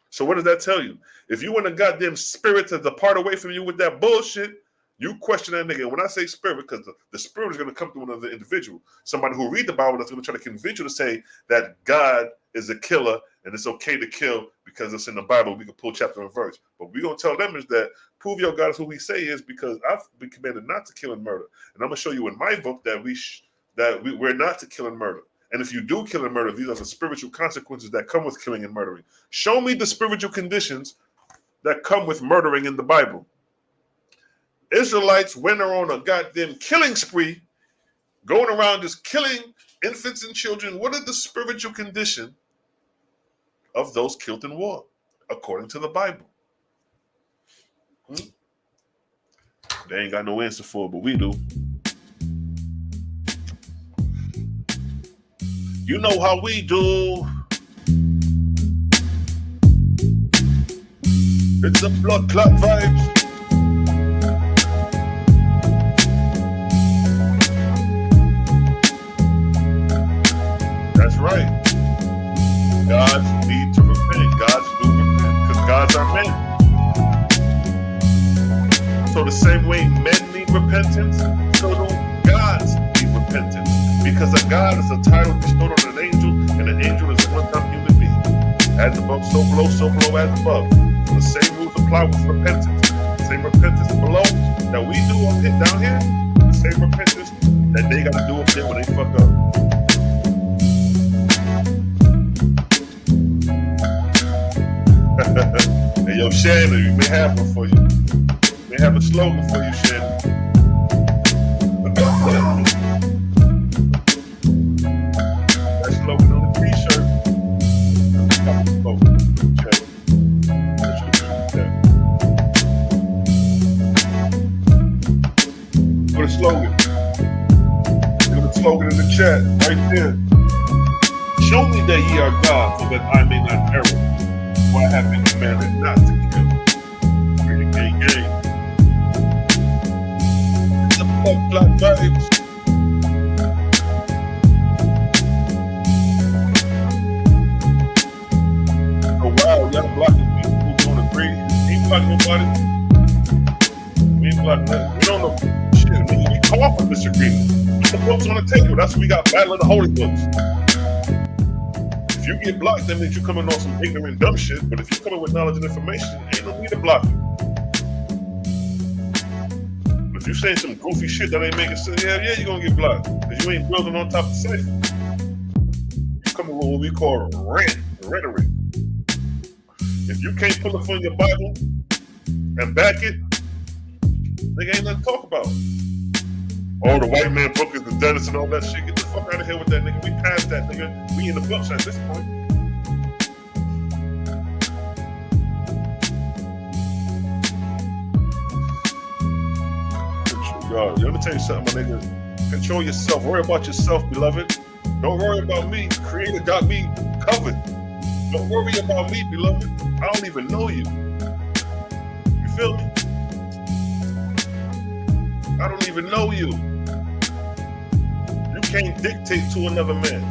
So what does that tell you? If you want a goddamn spirit to depart away from you with that bullshit, you question that nigga. And when I say spirit, because the spirit is going to come through another individual. Somebody who read the Bible that's going to try to convince you to say that God is a killer and it's okay to kill because it's in the Bible. We can pull chapter and verse. But we're going to tell them is that prove your God is who he say he is because I've been commanded not to kill and murder. And I'm going to show you in my book that we're not to kill and murder. And if you do kill and murder, these are the spiritual consequences that come with killing and murdering. Show me the spiritual conditions that come with murdering in the Bible. Israelites went on a goddamn killing spree, going around just killing infants and children. What is the spiritual condition of those killed in war, according to the Bible? They ain't got no answer for it, but we do. You know how we do. It's the blood clot vibes. That's right. Gods need to repent. Gods do repent because gods are men. So the same way men need repentance, so do gods need repentance. Because a god is a title bestowed on an angel, and an angel is a one-time human being. As above, so below as above. So the same rules apply with repentance. The same repentance below that we do up here, down here, the same repentance that they got to do up there when they fuck up. Hey, yo, Shannon, we may have one for you. We may have a slogan for you, Shannon. That slogan on the t-shirt. Put a slogan. Put a slogan in the chat, right there. Show me that ye are God, so that I may not err. For I have been commanded not to kill. Gang, gang, gang. The blood clot vibes. Oh wow, y'all blocking people who don't agree. We ain't blocking nobody. We ain't blocking nothing. We don't know shit. Nigga, we call for disagreement. Put the books on the table. That's what we got. Battle of the Holy Books. If you get blocked, that means you're coming on some ignorant, dumb shit. But if you're coming with knowledge and information, ain't no need to block you. But if you're saying some goofy shit that ain't making sense, yeah, you're gonna get blocked. Because you ain't building on top of the cipher. You're coming with what we call rhetoric. If you can't pull it from your Bible and back it, nigga ain't nothing to talk about. Oh, the white man book is the dentist and all that shit. Get the fuck out of here with that, nigga. We passed that, nigga. We in the books at this point. Yo, let me tell you something, my nigga. Control yourself. Worry about yourself, beloved. Don't worry about me. Creator got me covered. Don't worry about me, beloved. I don't even know you. You feel me? I don't even know you. You can't dictate to another man.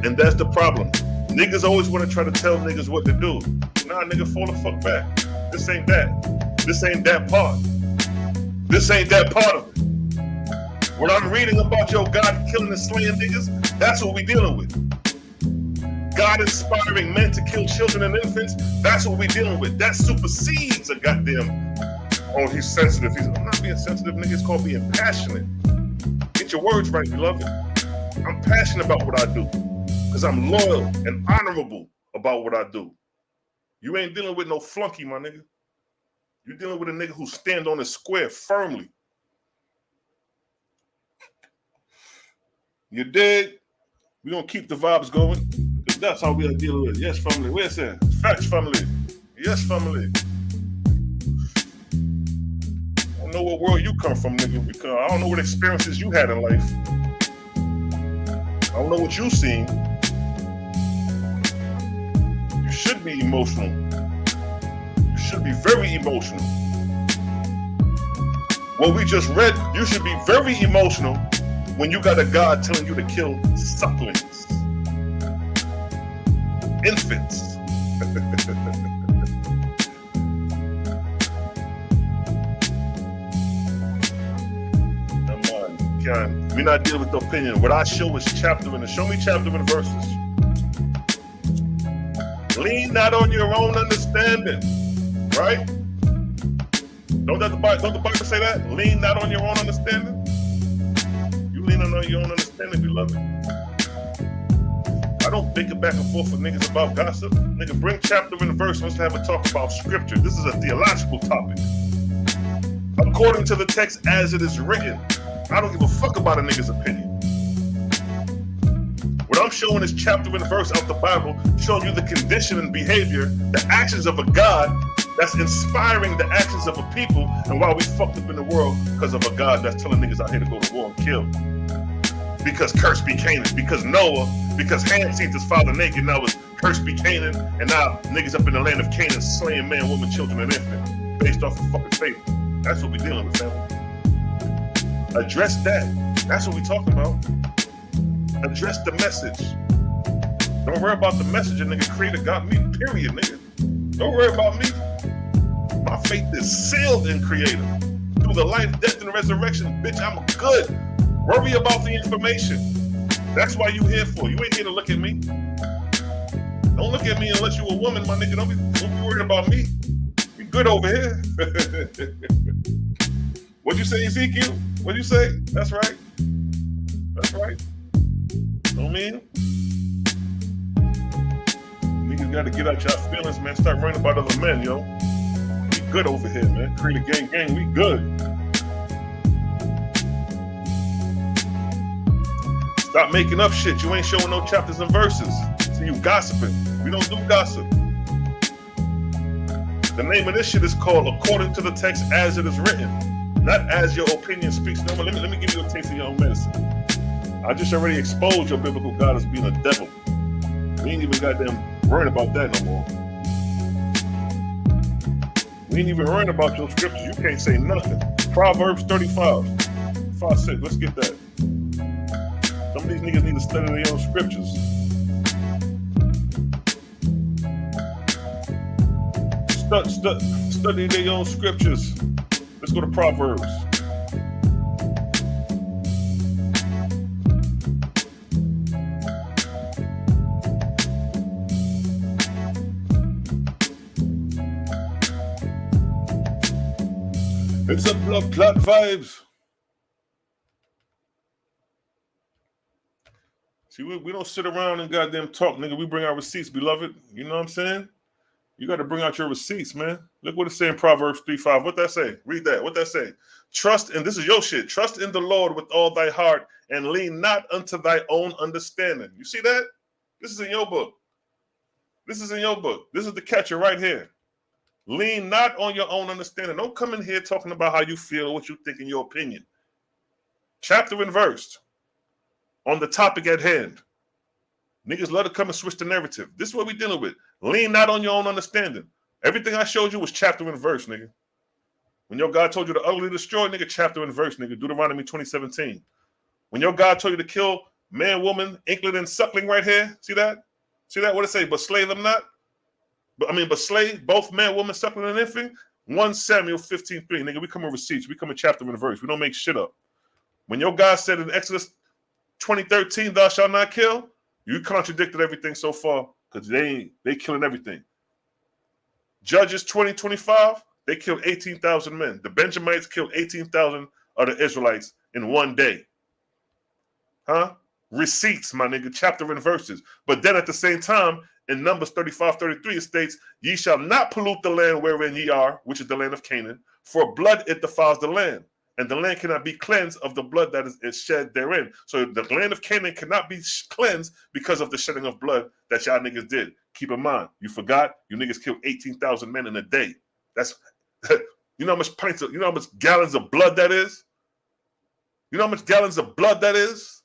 And that's the problem. Niggas always want to try to tell niggas what to do. Nah, nigga, fall the fuck back. This ain't that. This ain't that part. This ain't that part of it. What I'm reading about your God killing and slaying niggas, that's what we dealing with. God inspiring men to kill children and infants, that's what we dealing with. That supersedes a goddamn, oh, he's sensitive. I'm not being sensitive, nigga. It's called being passionate. Get your words right, beloved. I'm passionate about what I do because I'm loyal and honorable about what I do. You ain't dealing with no flunky, my nigga. You're dealing with a nigga who stand on his square firmly. You dig? We're going to keep the vibes going because that's how we are dealing with it. Yes, family. Where's that? Facts, family. Yes, family. I don't know what world you come from, nigga. Because I don't know what experiences you had in life. I don't know what you seen. You should be emotional. You should be very emotional. What we just read, you should be very emotional when you got a God telling you to kill sucklings, infants. We're not dealing with the opinion. What I show is chapter and show me chapter and verses. Lean not on your own understanding, right? Don't the Bible say that? Lean not on your own understanding. You lean on your own understanding, beloved. I don't bicker back and forth with niggas about gossip. Nigga, bring chapter and verse. Let's have a talk about scripture. This is a theological topic. According to the text as it is written. I don't give a fuck about a nigga's opinion. What I'm showing is chapter and verse out the Bible, showing you the condition and behavior, the actions of a God that's inspiring the actions of a people, and why we fucked up in the world because of a God that's telling niggas out here to go to war and kill. Because curse be Canaan, because Noah, because Ham seen his father naked, now it's curse be Canaan, and now niggas up in the land of Canaan slaying man, woman, children, and infant, based off of fucking faith. That's what we dealing with, family. Address that. That's what we talking about. Address the message. Don't worry about the message a nigga creator got me, period, nigga. Don't worry about me. My faith is sealed in creator. Through the life, death, and resurrection, bitch, I'm good. Worry about the information. That's why you here for. You ain't here to look at me. Don't look at me unless you a woman, my nigga. Don't be worried about me. We good over here. What'd you say, Ezekiel? What'd you say? That's right. That's right. Know me? Niggas gotta get out y'all feelings, man. Start worrying about other men, yo. We good over here, man. Create a gang, we good. Stop making up shit. You ain't showing no chapters and verses. So you gossiping. We don't do gossip. The name of this shit is called According to the Text as it is written. Not as your opinion speaks. No, let me give you a taste of your own medicine. I just already exposed your biblical God as being a devil. We ain't even goddamn worrying about that no more. We ain't even worrying about your scriptures. You can't say nothing. Proverbs 35. 5-6. Let's get that. Some of these niggas need to study their own scriptures. Study their own scriptures. Let's go to Proverbs. It's a blood clot vibes. See, we don't sit around and goddamn talk, nigga. We bring our receipts, beloved. You know what I'm saying? You got to bring out your receipts, man. Look what it's saying, Proverbs 3:5. What that say? Read that. What that say? Trust, and this is your shit. Trust in the Lord with all thy heart and lean not unto thy own understanding. You see that? This is in your book. This is in your book. This is the catcher right here. Lean not on your own understanding. Don't come in here talking about how you feel, what you think in your opinion. Chapter and verse on the topic at hand. Niggas love to come and switch the narrative. This is what we dealing with. Lean not on your own understanding. Everything I showed you was chapter and verse, nigga. When your God told you to utterly destroy, nigga, chapter and verse, nigga. Deuteronomy 20:17. When your God told you to kill man, woman, inkling, and suckling right here, see that? See that? What it say? But slay them not? But slay both man, woman, suckling, and infant. 1 Samuel 15:3. Nigga, we come with receipts. We come with chapter and verse. We don't make shit up. When your God said in Exodus 20:13, thou shalt not kill, you contradicted everything so far because they killing everything. Judges 20:25, they killed 18,000 men. The Benjamites killed 18,000 of the Israelites in one day. Huh? Receipts, my nigga, chapter and verses. But then at the same time, in Numbers 35:33, it states, ye shall not pollute the land wherein ye are, which is the land of Canaan, for blood it defiles the land. And the land cannot be cleansed of the blood that is shed therein. So the land of Canaan cannot be cleansed because of the shedding of blood that y'all niggas did. Keep in mind, you forgot, you niggas killed 18,000 men in a day. That's, you know how much pints of, you know how much gallons of blood that is? You know how much gallons of blood that is?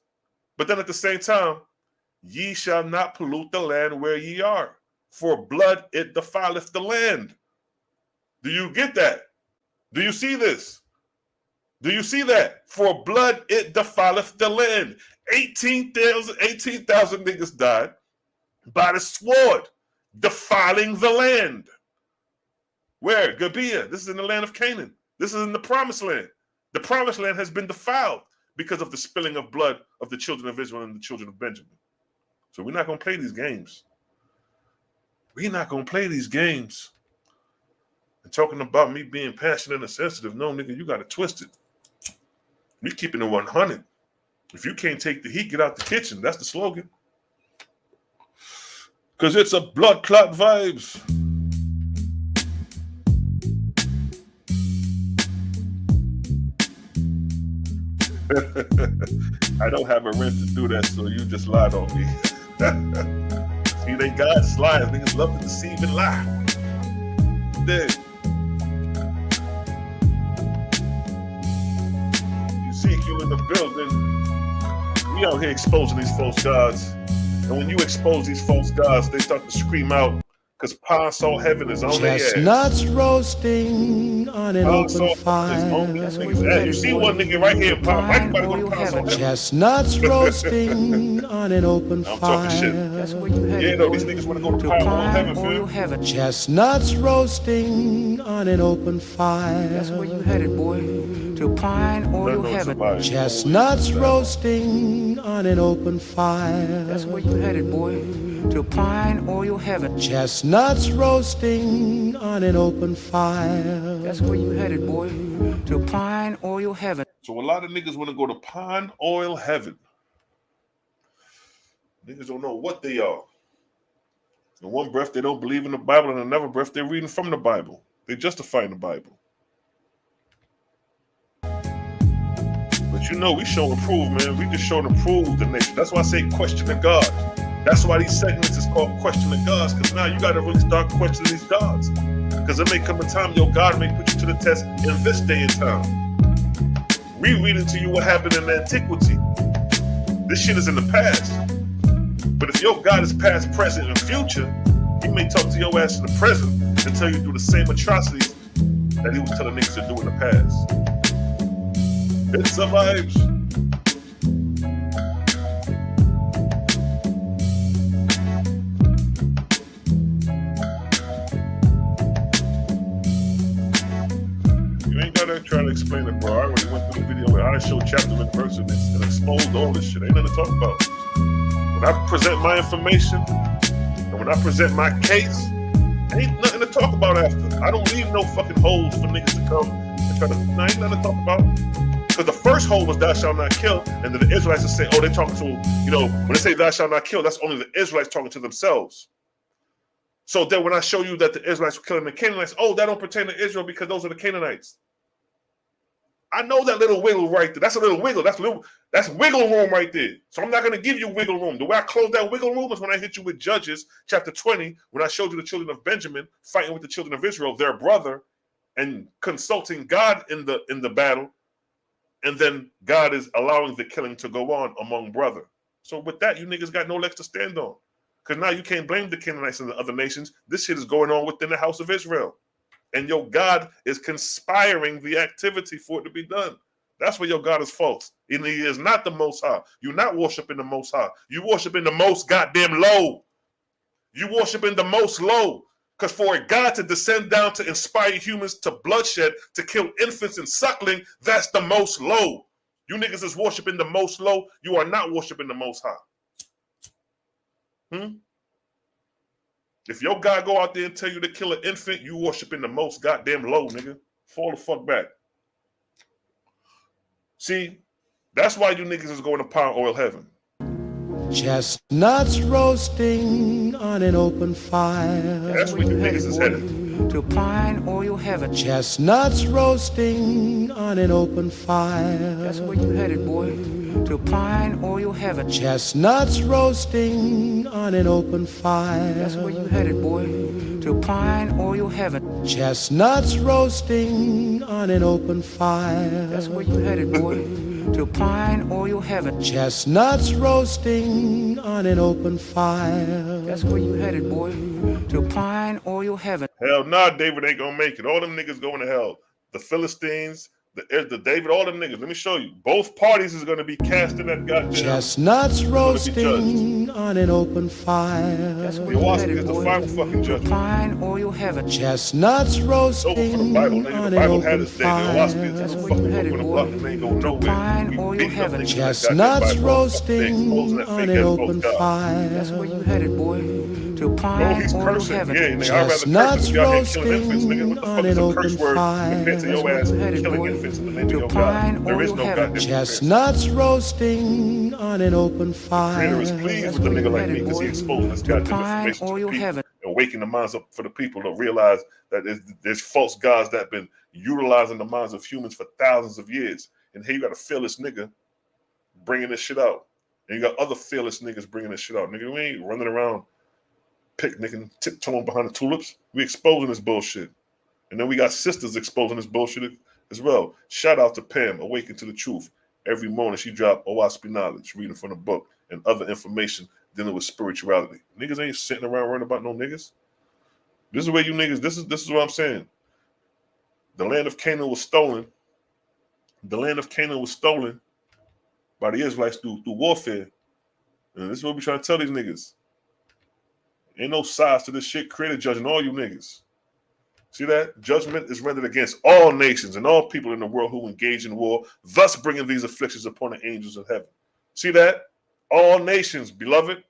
But then at the same time, ye shall not pollute the land where ye are, for blood it defileth the land. Do you get that? Do you see this? Do you see that? For blood it defileth the land. 18,000 niggas died by the sword, defiling the land. Where? Gibeah. This is in the land of Canaan. This is in the promised land. The promised land has been defiled because of the spilling of blood of the children of Israel and the children of Benjamin. So we're not going to play these games. We're not going to play these games. And talking about me being passionate and sensitive, no, nigga, you got to twist it. We keeping it 100. If you can't take the heat, get out the kitchen. That's the slogan. Cause it's a blood clot vibes. I don't have a rent to do that, so you just lied on me. See, they God's lies. Niggas love to deceive and lie. Then you see you in the building. We out here exposing these false gods. And when you expose these false gods, they start to scream out, because Pine Saw Heaven is on their ass. Chestnuts roasting on an open fire. You see one nigga right here, Pine. Mike about to go to Pine Saw Heaven. Chestnuts roasting on an open I'm fire. talking shit. Yeah, no, these niggas want to go to Pine Saw Heaven, fam. Chestnuts roasting on an open fire. That's where you headed, boy. To Pine Oil Heaven. Chestnuts roasting on an open fire. That's where you headed, boy. To Pine Oil Heaven. Chestnuts roasting on an open fire. That's where you headed, boy. To Pine Oil Heaven. So a lot of niggas want to go to Pine Oil Heaven. Niggas don't know what they are. In one breath, they don't believe in the Bible, and in another breath, they're reading from the Bible. They're justifying the Bible. But you know, we show and prove, man. We just show and prove the nation. That's why I say questioning God. That's why these segments is called questioning gods, because now you got to really start questioning these gods. Because it may come a time your God may put you to the test in this day and time. Rereading to you what happened in antiquity. This shit is in the past. But if your God is past, present, and future, he may talk to your ass in the present and tell you to do the same atrocities that he was telling niggas to do in the past. It's the vibes. You ain't gotta try to explain it, bro. I already went through the video where I showed chapter and verse in this and exposed all this shit. Ain't nothing to talk about. When I present my information and when I present my case, ain't nothing to talk about after. I don't leave no fucking holes for niggas to come and try to. No, ain't nothing to talk about. Because the first hole was thou shalt not kill, and then the Israelites are saying, oh, they're talking to, you know, when they say thou shalt not kill, that's only the Israelites talking to themselves. So then when I show you that the Israelites were killing the Canaanites, oh, that don't pertain to Israel because those are the Canaanites. I know that little wiggle right there. That's a little wiggle. That's wiggle room right there. So I'm not going to give you wiggle room. The way I close that wiggle room is when I hit you with Judges chapter 20, when I showed you the children of Benjamin fighting with the children of Israel, their brother, and consulting God in the battle. And then God is allowing the killing to go on among brother. So with that, you niggas got no legs to stand on. Because now you can't blame the Canaanites and the other nations. This shit is going on within the house of Israel. And your God is conspiring the activity for it to be done. That's where your God is false. And he is not the Most High. You're not worshiping the Most High. You worshiping the most goddamn low. You worshiping the most low. Because for a God to descend down to inspire humans to bloodshed, to kill infants and suckling, that's the most low. You niggas is worshiping the most low. You are not worshiping the Most High. If your God go out there and tell you to kill an infant, you worshiping the most goddamn low, nigga. Fall the fuck back. See, that's why you niggas is going to Pine Oil Heaven. Chestnuts roasting on an open fire. That's where you niggas is headed. To Pine Oil Heaven. Chestnuts roasting on an open fire. That's where you headed, boy. To Pine Oil Heaven. Chestnuts roasting on an open fire. That's where you headed, boy. To Pine Oil Heaven. Chestnuts roasting on an open fire. That's where you headed, boy. To Pine Oil Heaven. Chestnuts roasting on an open fire. That's where you headed, boy. To Pine Oil Heaven. Hell nah, David ain't gonna make it. All them niggas going to hell. The Philistines, the David, all them niggas. Let me show you. Both parties is gonna be cast in that goddamn. Chestnuts roasting on an open fire. That's where you headed, boy. The final fucking judgment. Pine Oil Heaven. Chestnuts roasting on an open fire. That's where you headed, boy. To Pine Oil Heaven. Chestnuts roasting on an open fire. That's where you headed, boy. to Oh, pine he's or cursing. heaven. Yeah, nigga, I'd rather curse than Chestnuts to be out here killing infants, nigga. roasting What the on fuck is an a curse open word compared to fire. your That's ass where you're headed, killing boy. infants in the name of To your God? pine There or is your no heaven. goddamn comparison. Chestnuts roasting on an open The Creator is pleased fire. with a Where nigga you're like me headed, because he boy. exposing this To goddamn pine information to or the your people heaven. and waking the minds up for the people to realize that there's false gods that have been utilizing the minds of humans for thousands of years. And here you got a fearless nigga bringing this shit out. And you got other fearless niggas bringing this shit out. Nigga, we ain't running around picnicking, tiptoeing behind the tulips. We exposing this bullshit. And then we got sisters exposing this bullshit as well. Shout out to Pam, Awaken to the Truth. Every morning she drop OAHSPE knowledge, reading from the book, and other information dealing with spirituality. Niggas ain't sitting around worrying about no niggas. This is where you niggas, this is what I'm saying. The land of Canaan was stolen. The land of Canaan was stolen by the Israelites through warfare. And this is what we trying to tell these niggas. Ain't no size to this shit. Creator judging all you niggas. See that? Judgment is rendered against all nations and all people in the world who engage in war, thus bringing these afflictions upon the angels of heaven. See that? All nations, beloved.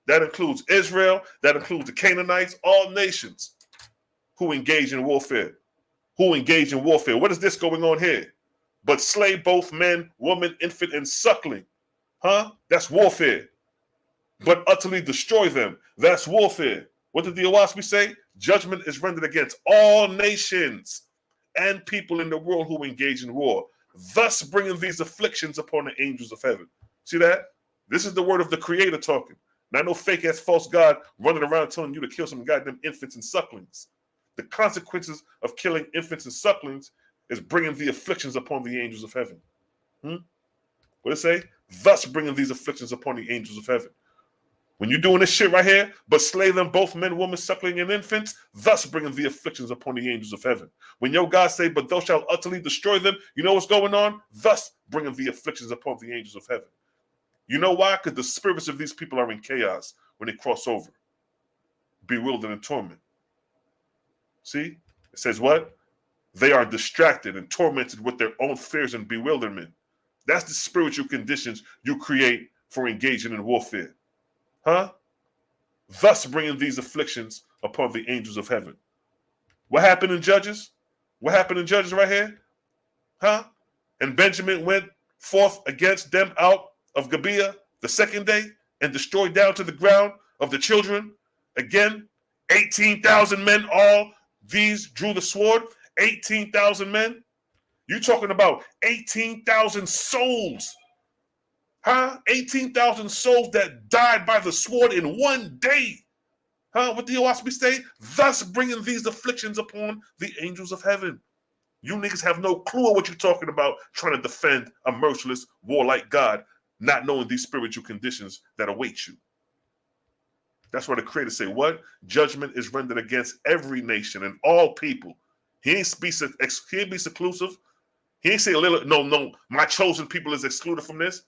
That includes Israel. That includes the Canaanites. All nations who engage in warfare. Who engage in warfare. What is this going on here? But slay both men, woman, infant, and suckling. Huh? That's warfare. But utterly destroy them. That's warfare. What did the OAHSPE say? Judgment is rendered against all nations and people in the world who engage in war, thus bringing these afflictions upon the angels of heaven. See that? This is the word of the Creator talking. Not no fake-ass false God running around telling you to kill some goddamn infants and sucklings. The consequences of killing infants and sucklings is bringing the afflictions upon the angels of heaven. What did it say? Thus bringing these afflictions upon the angels of heaven. When you're doing this shit right here, but slay them both men, women, suckling, and infants, thus bringing the afflictions upon the angels of heaven. When your God say, but thou shalt utterly destroy them, you know what's going on? Thus bringing the afflictions upon the angels of heaven. You know why? Because the spirits of these people are in chaos when they cross over, bewildered and tormented. See? It says what? They are distracted and tormented with their own fears and bewilderment. That's the spiritual conditions you create for engaging in warfare. Huh? Thus bringing these afflictions upon the angels of heaven. What happened in Judges? What happened in Judges right here? Huh? And Benjamin went forth against them out of Gibeah the second day and destroyed down to the ground of the children. Again, 18,000 men, all these drew the sword. 18,000 men. You talking about 18,000 souls. Huh? 18,000 souls that died by the sword in one day. Huh? What the OAHSPE say? Thus bringing these afflictions upon the angels of heaven. You niggas have no clue of what you're talking about trying to defend a merciless, warlike God, not knowing these spiritual conditions that await you. That's why the Creator say, what? Judgment is rendered against every nation and all people. He ain't be seclusive. He ain't say, no, my chosen people is excluded from this.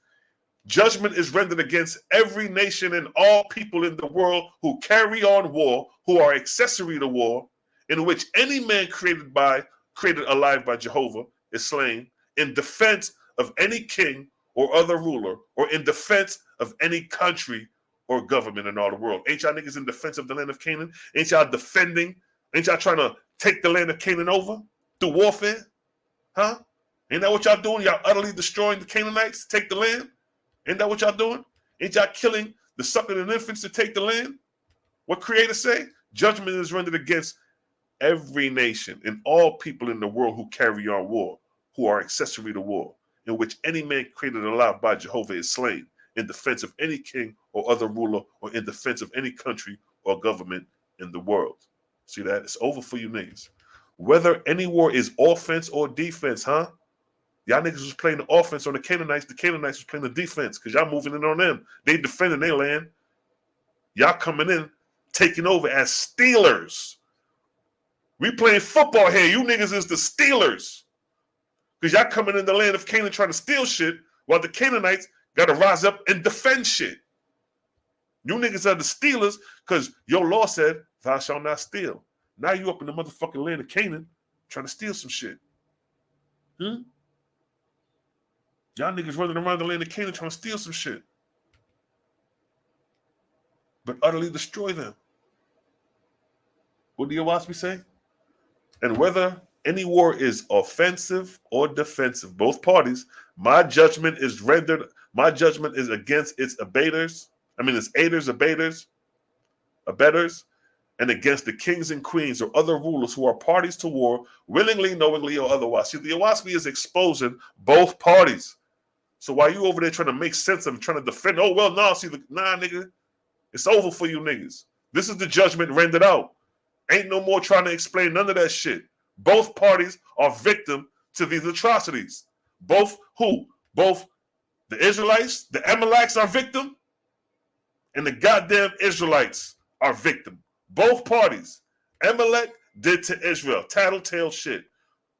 Judgment is rendered against every nation and all people in the world who carry on war, who are accessory to war, in which any man created alive by Jehovah is slain, in defense of any king or other ruler, or in defense of any country or government in all the world. Ain't y'all niggas in defense of the land of Canaan? Ain't y'all defending? Ain't y'all trying to take the land of Canaan over through warfare? Huh? Ain't that what y'all doing? Y'all utterly destroying the Canaanites to take the land? Ain't that what y'all doing? Ain't y'all killing the suckling and infants to take the land? What Creator say? Judgment is rendered against every nation and all people in the world who carry on war, who are accessory to war, in which any man created alive by Jehovah is slain, in defense of any king or other ruler, or in defense of any country or government in the world. See that? It's over for you niggas. Whether any war is offense or defense, huh? Y'all niggas was playing the offense on the Canaanites was playing the defense because y'all moving in on them. They defending their land. Y'all coming in, taking over as stealers. We playing football here. You niggas is the stealers. Because y'all coming in the land of Canaan trying to steal shit while the Canaanites got to rise up and defend shit. You niggas are the stealers because your law said, thou shalt not steal. Now you up in the motherfucking land of Canaan trying to steal some shit. Y'all niggas running around the land of Canaan trying to steal some shit. But utterly destroy them. What do the OAHSPE say? And whether any war is offensive or defensive, both parties, my judgment is against its abettors, and against the kings and queens or other rulers who are parties to war, willingly, knowingly, or otherwise. See, the OAHSPE is exposing both parties. So while you over there trying to make sense of it, trying to defend, nigga, it's over for you niggas. This is the judgment rendered out. Ain't no more trying to explain none of that shit. Both parties are victim to these atrocities. Both the Israelites, the Amalekites are victim, and the goddamn Israelites are victim. Both parties. Amalek did to Israel. Tattletale shit.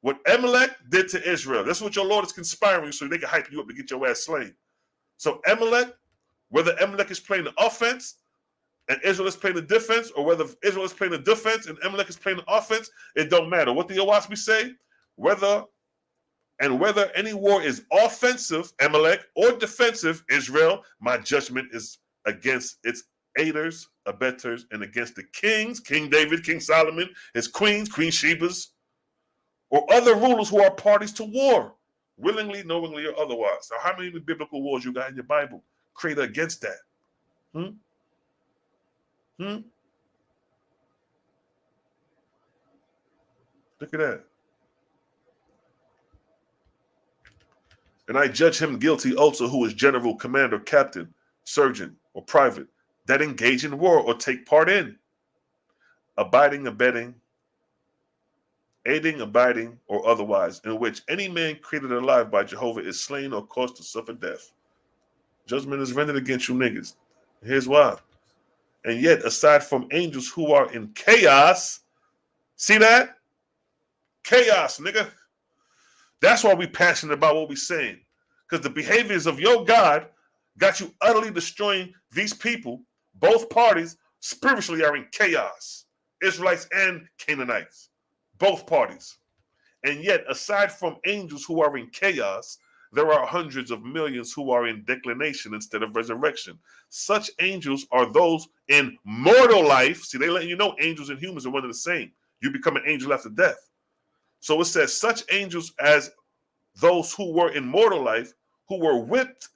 What Amalek did to Israel. That's what your Lord is conspiring so they can hype you up to get your ass slain. So Amalek, whether Amalek is playing the offense and Israel is playing the defense, or whether Israel is playing the defense and Amalek is playing the offense, it don't matter. What the OAHSPE say, whether any war is offensive, Amalek, or defensive, Israel, my judgment is against its aiders, abettors, and against the kings, King David, King Solomon, his queens, Queen Sheba's, or other rulers who are parties to war, willingly, knowingly, or otherwise. Now, how many biblical wars you got in your Bible created against that? Look at that. And I judge him guilty also who is general, commander, captain, surgeon, or private, that engage in war or take part in, abiding, abetting, aiding, abiding, or otherwise, in which any man created alive by Jehovah is slain or caused to suffer death. Judgment is rendered against you niggas. Here's why. And yet, aside from angels who are in chaos, see that? Chaos, nigga. That's why we passionate about what we saying. Because the behaviors of your God got you utterly destroying these people. Both parties spiritually are in chaos. Israelites and Canaanites. Both parties. And yet, aside from angels who are in chaos, there are hundreds of millions who are in declination instead of resurrection. Such angels are those in mortal life. See, they let you know angels and humans are one and the same. You become an angel after death. So it says, such angels as those who were in mortal life, who were whipped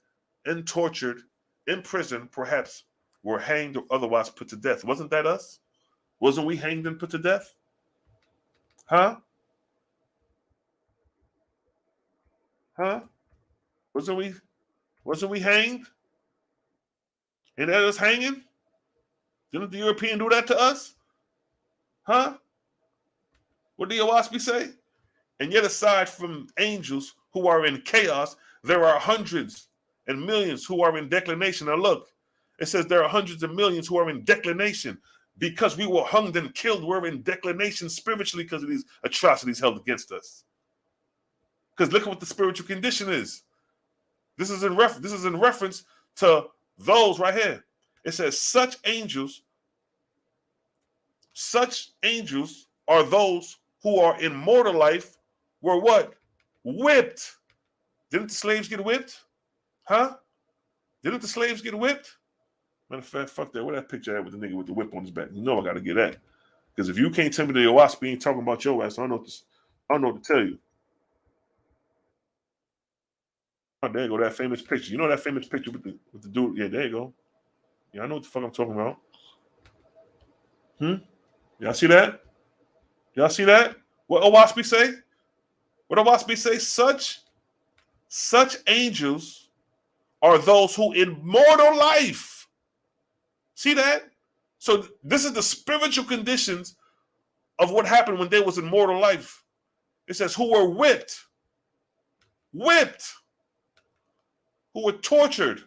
and tortured, in prison, perhaps were hanged or otherwise put to death. Wasn't that us? Wasn't we hanged and put to death? Huh? Wasn't we hanged? And that us hanging? Didn't the European do that to us? Huh? What did the OAHSPE say? And yet, aside from angels who are in chaos, there are hundreds and millions who are in declination. Now look, it says there are hundreds of millions who are in declination because we were hung and killed. We're in declination spiritually because of these atrocities held against us. Because look at what the spiritual condition is. This is in reference to those right here. It says such angels are those who are in mortal life were what? Whipped. Didn't the slaves get whipped? Huh? Didn't the slaves get whipped? Matter of fact, fuck that. Where that picture at with the nigga with the whip on his back? You know I gotta get that. Because if you can't tell me the OAHSPE ain't talking about your ass, I don't know what to tell you. Oh, there you go, that famous picture. You know that famous picture with the dude? Yeah, there you go. Yeah, I know what the fuck I'm talking about. Y'all see that? Y'all see that? What OAHSPE say? What OAHSPE say? Such angels are those who in mortal life. See that? So this is the spiritual conditions of what happened when they was in mortal life. It says who were whipped, who were tortured.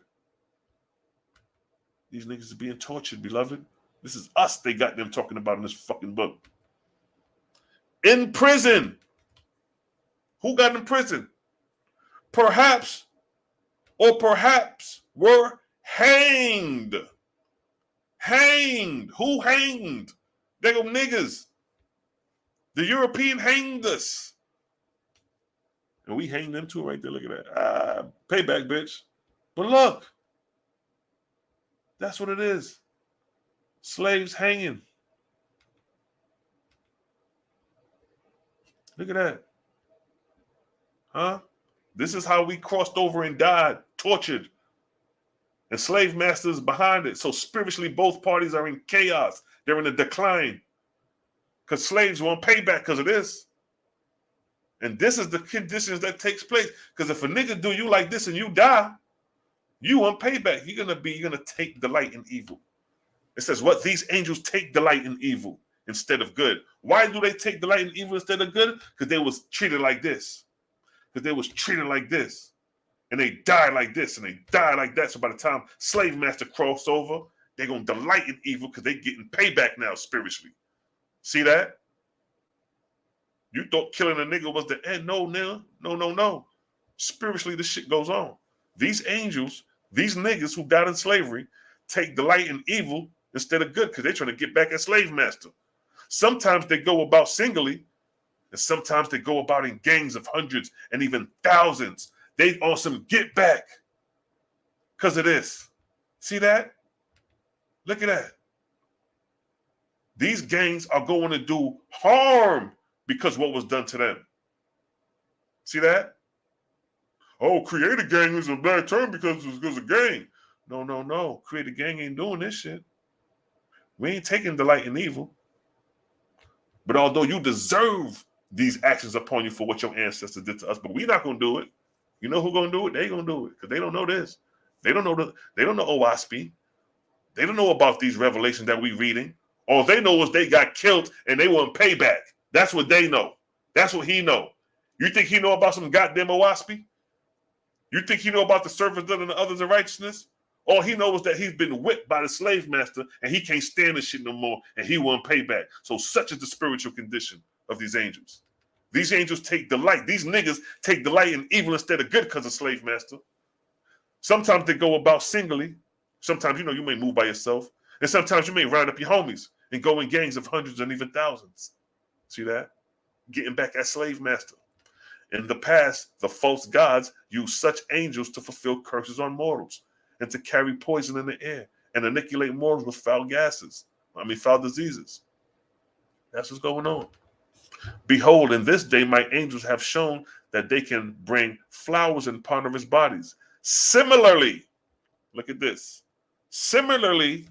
These niggas are being tortured, beloved. This is us they got them talking about in this fucking book. In prison. Who got in prison? Perhaps were hanged. Hanged. Who hanged? They go niggas. The European hanged us. And we hanged them too right there. Look at that. Payback, bitch. But look. That's what it is. Slaves hanging. Look at that. Huh? This is how we crossed over and died, tortured. And slave masters behind it. So spiritually, both parties are in chaos. They're in a decline. Because slaves want payback because of this. And this is the conditions that takes place. Because if a nigga do you like this and you die, you want payback. You're gonna take delight in evil. It says, what? These angels take delight in evil instead of good. Why do they take delight in evil instead of good? Because they was treated like this. Because they was treated like this. And they die like this, and they die like that. So by the time slave master cross over, they're going to delight in evil because they're getting payback now spiritually. See that? You thought killing a nigga was the end. No, nigga. No. Spiritually, this shit goes on. These angels, these niggas who got in slavery, take delight in evil instead of good because they're trying to get back at slave master. Sometimes they go about singly, and sometimes they go about in gangs of hundreds and even thousands. They on some get back because of this. See that? Look at that. These gangs are going to do harm because what was done to them. See that? Oh, create a gang is a bad term because it was a gang. No. Create a gang ain't doing this shit. We ain't taking delight in evil. But although you deserve these actions upon you for what your ancestors did to us, but we're not going to do it. You know who's gonna do it? They gonna do it because they don't know this. They don't know OAHSPE. They don't know about these revelations that we reading. All they know is they got killed and they want payback. That's what they know. That's what he know. You think he know about some goddamn OAHSPE? You think he know about the service done in the others of righteousness? All he knows is that he's been whipped by the slave master and he can't stand this shit no more and he want payback. So such is the spiritual condition of these angels. These angels take delight. These niggas take delight in evil instead of good because of slave master. Sometimes they go about singly. Sometimes, you may move by yourself. And sometimes you may round up your homies and go in gangs of hundreds and even thousands. See that? Getting back at slave master. In the past, the false gods used such angels to fulfill curses on mortals and to carry poison in the air and inoculate mortals with foul diseases. That's what's going on. Behold, in this day my angels have shown that they can bring flowers in ponderous bodies. Similarly, look at this. Similarly,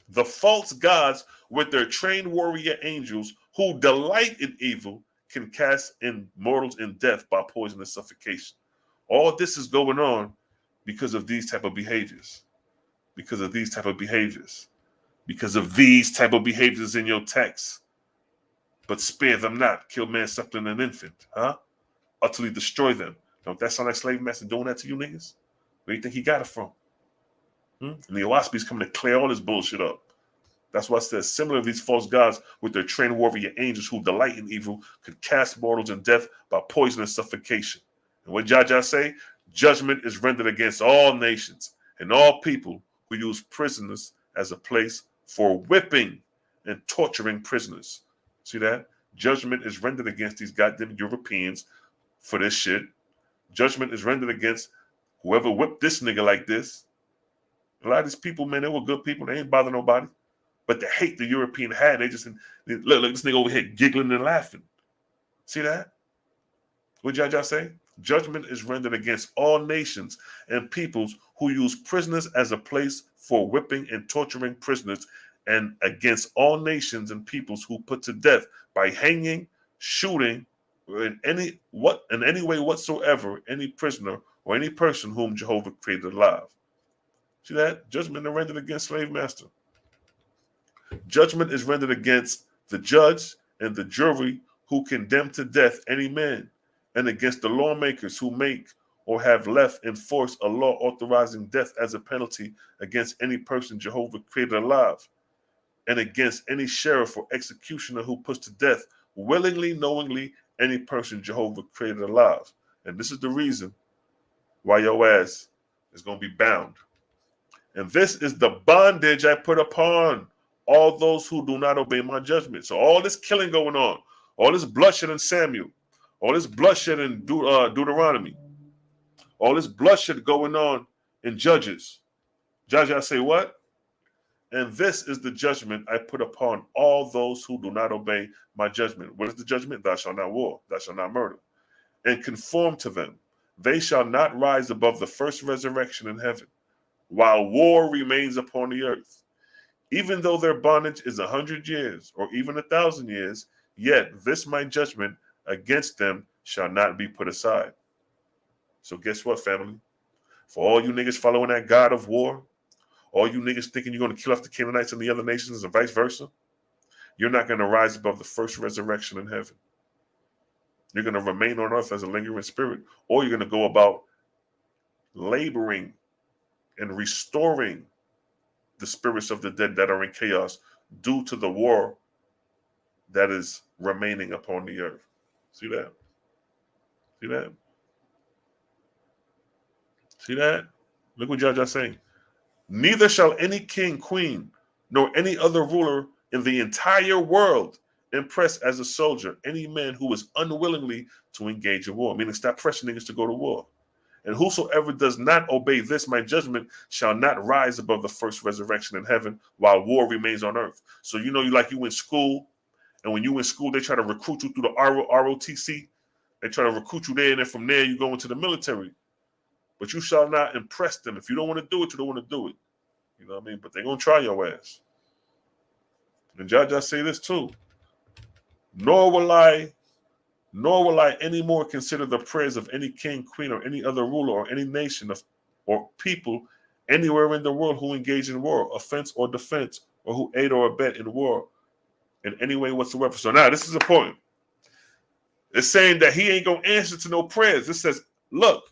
the false gods with their trained warrior angels who delight in evil can cast in mortals in death by poison and suffocation. All this is going on because of these type of behaviors. Because of these type of behaviors in your text. But spare them not, kill man, suckling an infant, utterly destroy them. Don't that sound like slave master doing that to you niggas? Where do you think he got it from? And the OAHSPE's coming to clear all this bullshit up. That's why it says, similar to these false gods with their trained warrior angels who delight in evil could cast mortals in death by poison and suffocation. And what Jaja say? Judgment is rendered against all nations and all people who use prisoners as a place for whipping and torturing prisoners. See that? Judgment is rendered against these goddamn Europeans for this shit. Judgment is rendered against whoever whipped this nigga like this. A lot of these people, man, they were good people. They ain't bother nobody. But the hate the European had, look, this nigga over here giggling and laughing. See that? What did y'all say? Judgment is rendered against all nations and peoples who use prisoners as a place for whipping and torturing prisoners, and against all nations and peoples who put to death by hanging, shooting, or in any way whatsoever any prisoner or any person whom Jehovah created alive. See that? Judgment is rendered against slave master. Judgment is rendered against the judge and the jury who condemn to death any man, and against the lawmakers who make or have left in force a law authorizing death as a penalty against any person Jehovah created alive, and against any sheriff or executioner who puts to death willingly, knowingly, any person Jehovah created alive. And this is the reason why your ass is going to be bound. And this is the bondage I put upon all those who do not obey my judgment. So all this killing going on, all this bloodshed in Samuel, all this bloodshed in Deuteronomy, all this bloodshed going on in Judges. Judges say what? And this is the judgment I put upon all those who do not obey my judgment. What is the judgment? Thou shalt not war, thou shalt not murder, and conform to them. They shall not rise above the first resurrection in heaven, while war remains upon the earth. Even though their bondage is 100 years, or even 1,000 years, yet this my judgment against them shall not be put aside. So guess what, family? For all you niggas following that God of war, all you niggas thinking you're going to kill off the Canaanites and the other nations and vice versa, you're not going to rise above the first resurrection in heaven. You're going to remain on earth as a lingering spirit, or you're going to go about laboring and restoring the spirits of the dead that are in chaos due to the war that is remaining upon the earth. See that? See that? See that? Look what Judge is saying. Neither shall any king, queen, nor any other ruler in the entire world impress as a soldier any man who is unwillingly to engage in war. Meaning, stop pressing niggas to go to war. And whosoever does not obey this, my judgment, shall not rise above the first resurrection in heaven while war remains on earth. So, you know, you in school, and when you in school, they try to recruit you through the ROTC. They try to recruit you there, and then from there, you go into the military. But you shall not impress them. If you don't want to do it, you don't want to do it. You know what I mean? But they're going to try your ass. And Judge, I say this too. Nor will I any more consider the prayers of any king, queen, or any other ruler, or any nation or people anywhere in the world who engage in war, offense or defense, or who aid or abet in war in any way whatsoever. So now this is important. It's saying that he ain't going to answer to no prayers. It says, look,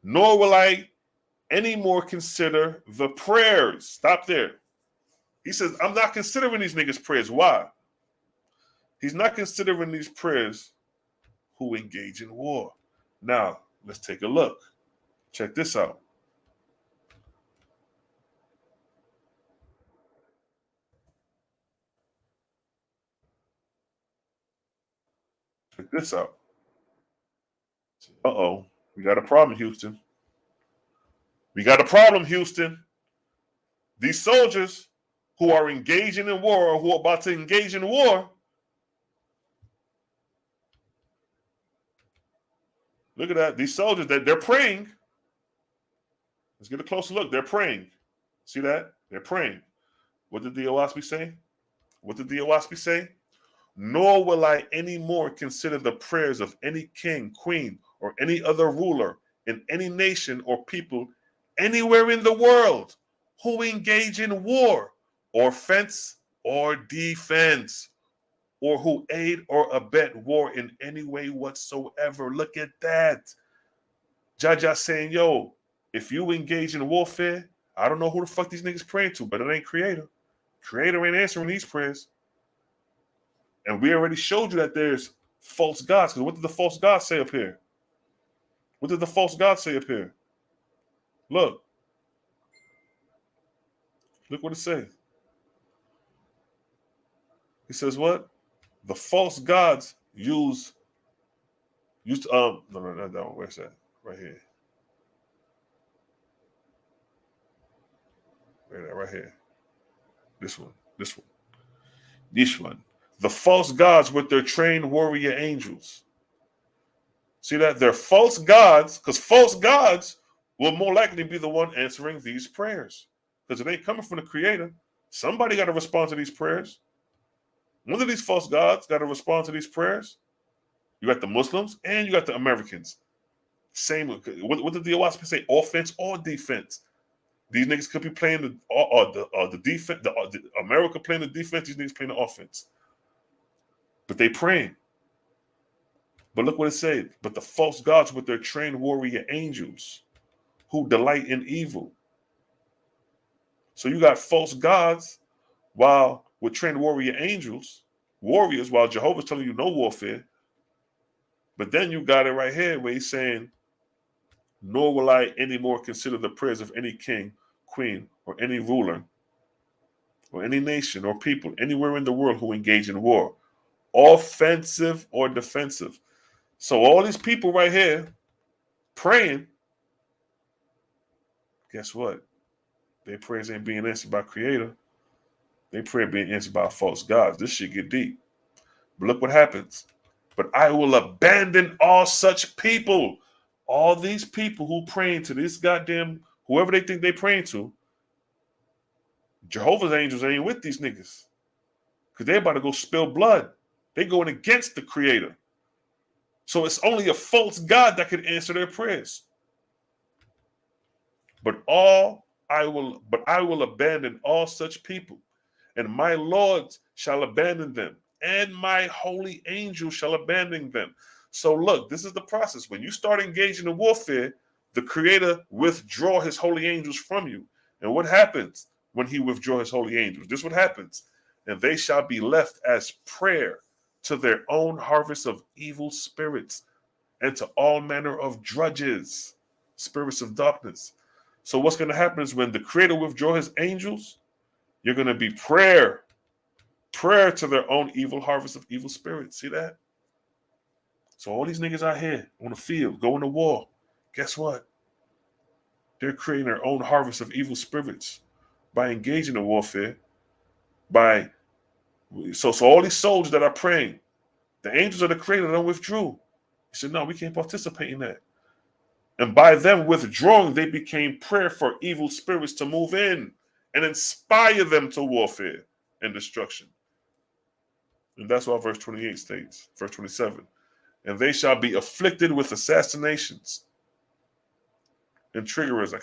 nor will I any more consider the prayers. Stop there. He says, I'm not considering these niggas' prayers. Why? He's not considering these prayers who engage in war. Now, let's take a look. Check this out. Check this out. Uh-oh. We got a problem, Houston. We got a problem, Houston. These soldiers who are engaging in war or who are about to engage in war, look at that. These soldiers, they're praying. Let's get a closer look. They're praying. See that? They're praying. What did the OAHSPE say? What did the OAHSPE say? Nor will I any more consider the prayers of any king, queen, or any other ruler in any nation or people anywhere in the world who engage in war, or offense or defense, or who aid or abet war in any way whatsoever. Look at that. Jaja saying, yo, if you engage in warfare, I don't know who the fuck these niggas praying to, but it ain't Creator. Creator ain't answering these prayers. And we already showed you that there's false gods. Because what did the false gods say up here? What did the false gods say up here? Look. Look what it says. He says what? The false gods used no, not that one. Where's that? Right here. Right here. This one. The false gods with their trained warrior angels. See that? They're false gods, because false gods will more likely be the one answering these prayers. Because it ain't coming from the Creator. Somebody got to respond to these prayers. One of these false gods got to respond to these prayers. You got the Muslims and you got the Americans. Same. What did the OAHSPE say? Offense or defense. These niggas could be playing the defense. The America playing the defense. These niggas playing the offense. But they praying. But look what it said. But the false gods with their trained warrior angels who delight in evil. So you got false gods while with trained warrior angels, warriors, while Jehovah's telling you no warfare. But then you got it right here where he's saying, nor will I any more consider the prayers of any king, queen, or any ruler, or any nation or people anywhere in the world who engage in war, offensive or defensive. So all these people right here praying, guess what? Their prayers ain't being answered by Creator. Their prayer being answered by false gods. This shit get deep. But look what happens. But I will abandon all such people. All these people who praying to this goddamn, whoever they think they praying to, Jehovah's angels ain't with these niggas. Because they about to go spill blood. They going against the Creator. So it's only a false God that can answer their prayers. But I will abandon all such people, and my lords shall abandon them, and my holy angel shall abandon them. So look, this is the process. When you start engaging in warfare, the Creator withdraw his holy angels from you. And what happens when he withdraw his holy angels? This is what happens. And they shall be left as prayer to their own harvest of evil spirits and to all manner of drudges, spirits of darkness. So what's going to happen is when the Creator withdraw his angels, you're going to be prayer to their own evil harvest of evil spirits. See that? So all these niggas out here on the field, going to war, guess what? They're creating their own harvest of evil spirits by engaging in warfare. So all these soldiers that are praying, the angels of the Creator don't withdrew. He said, no, we can't participate in that. And by them withdrawing, they became prayer for evil spirits to move in and inspire them to warfare and destruction. And that's what verse 28 states, verse 27. And they shall be afflicted with assassinations and triggerers,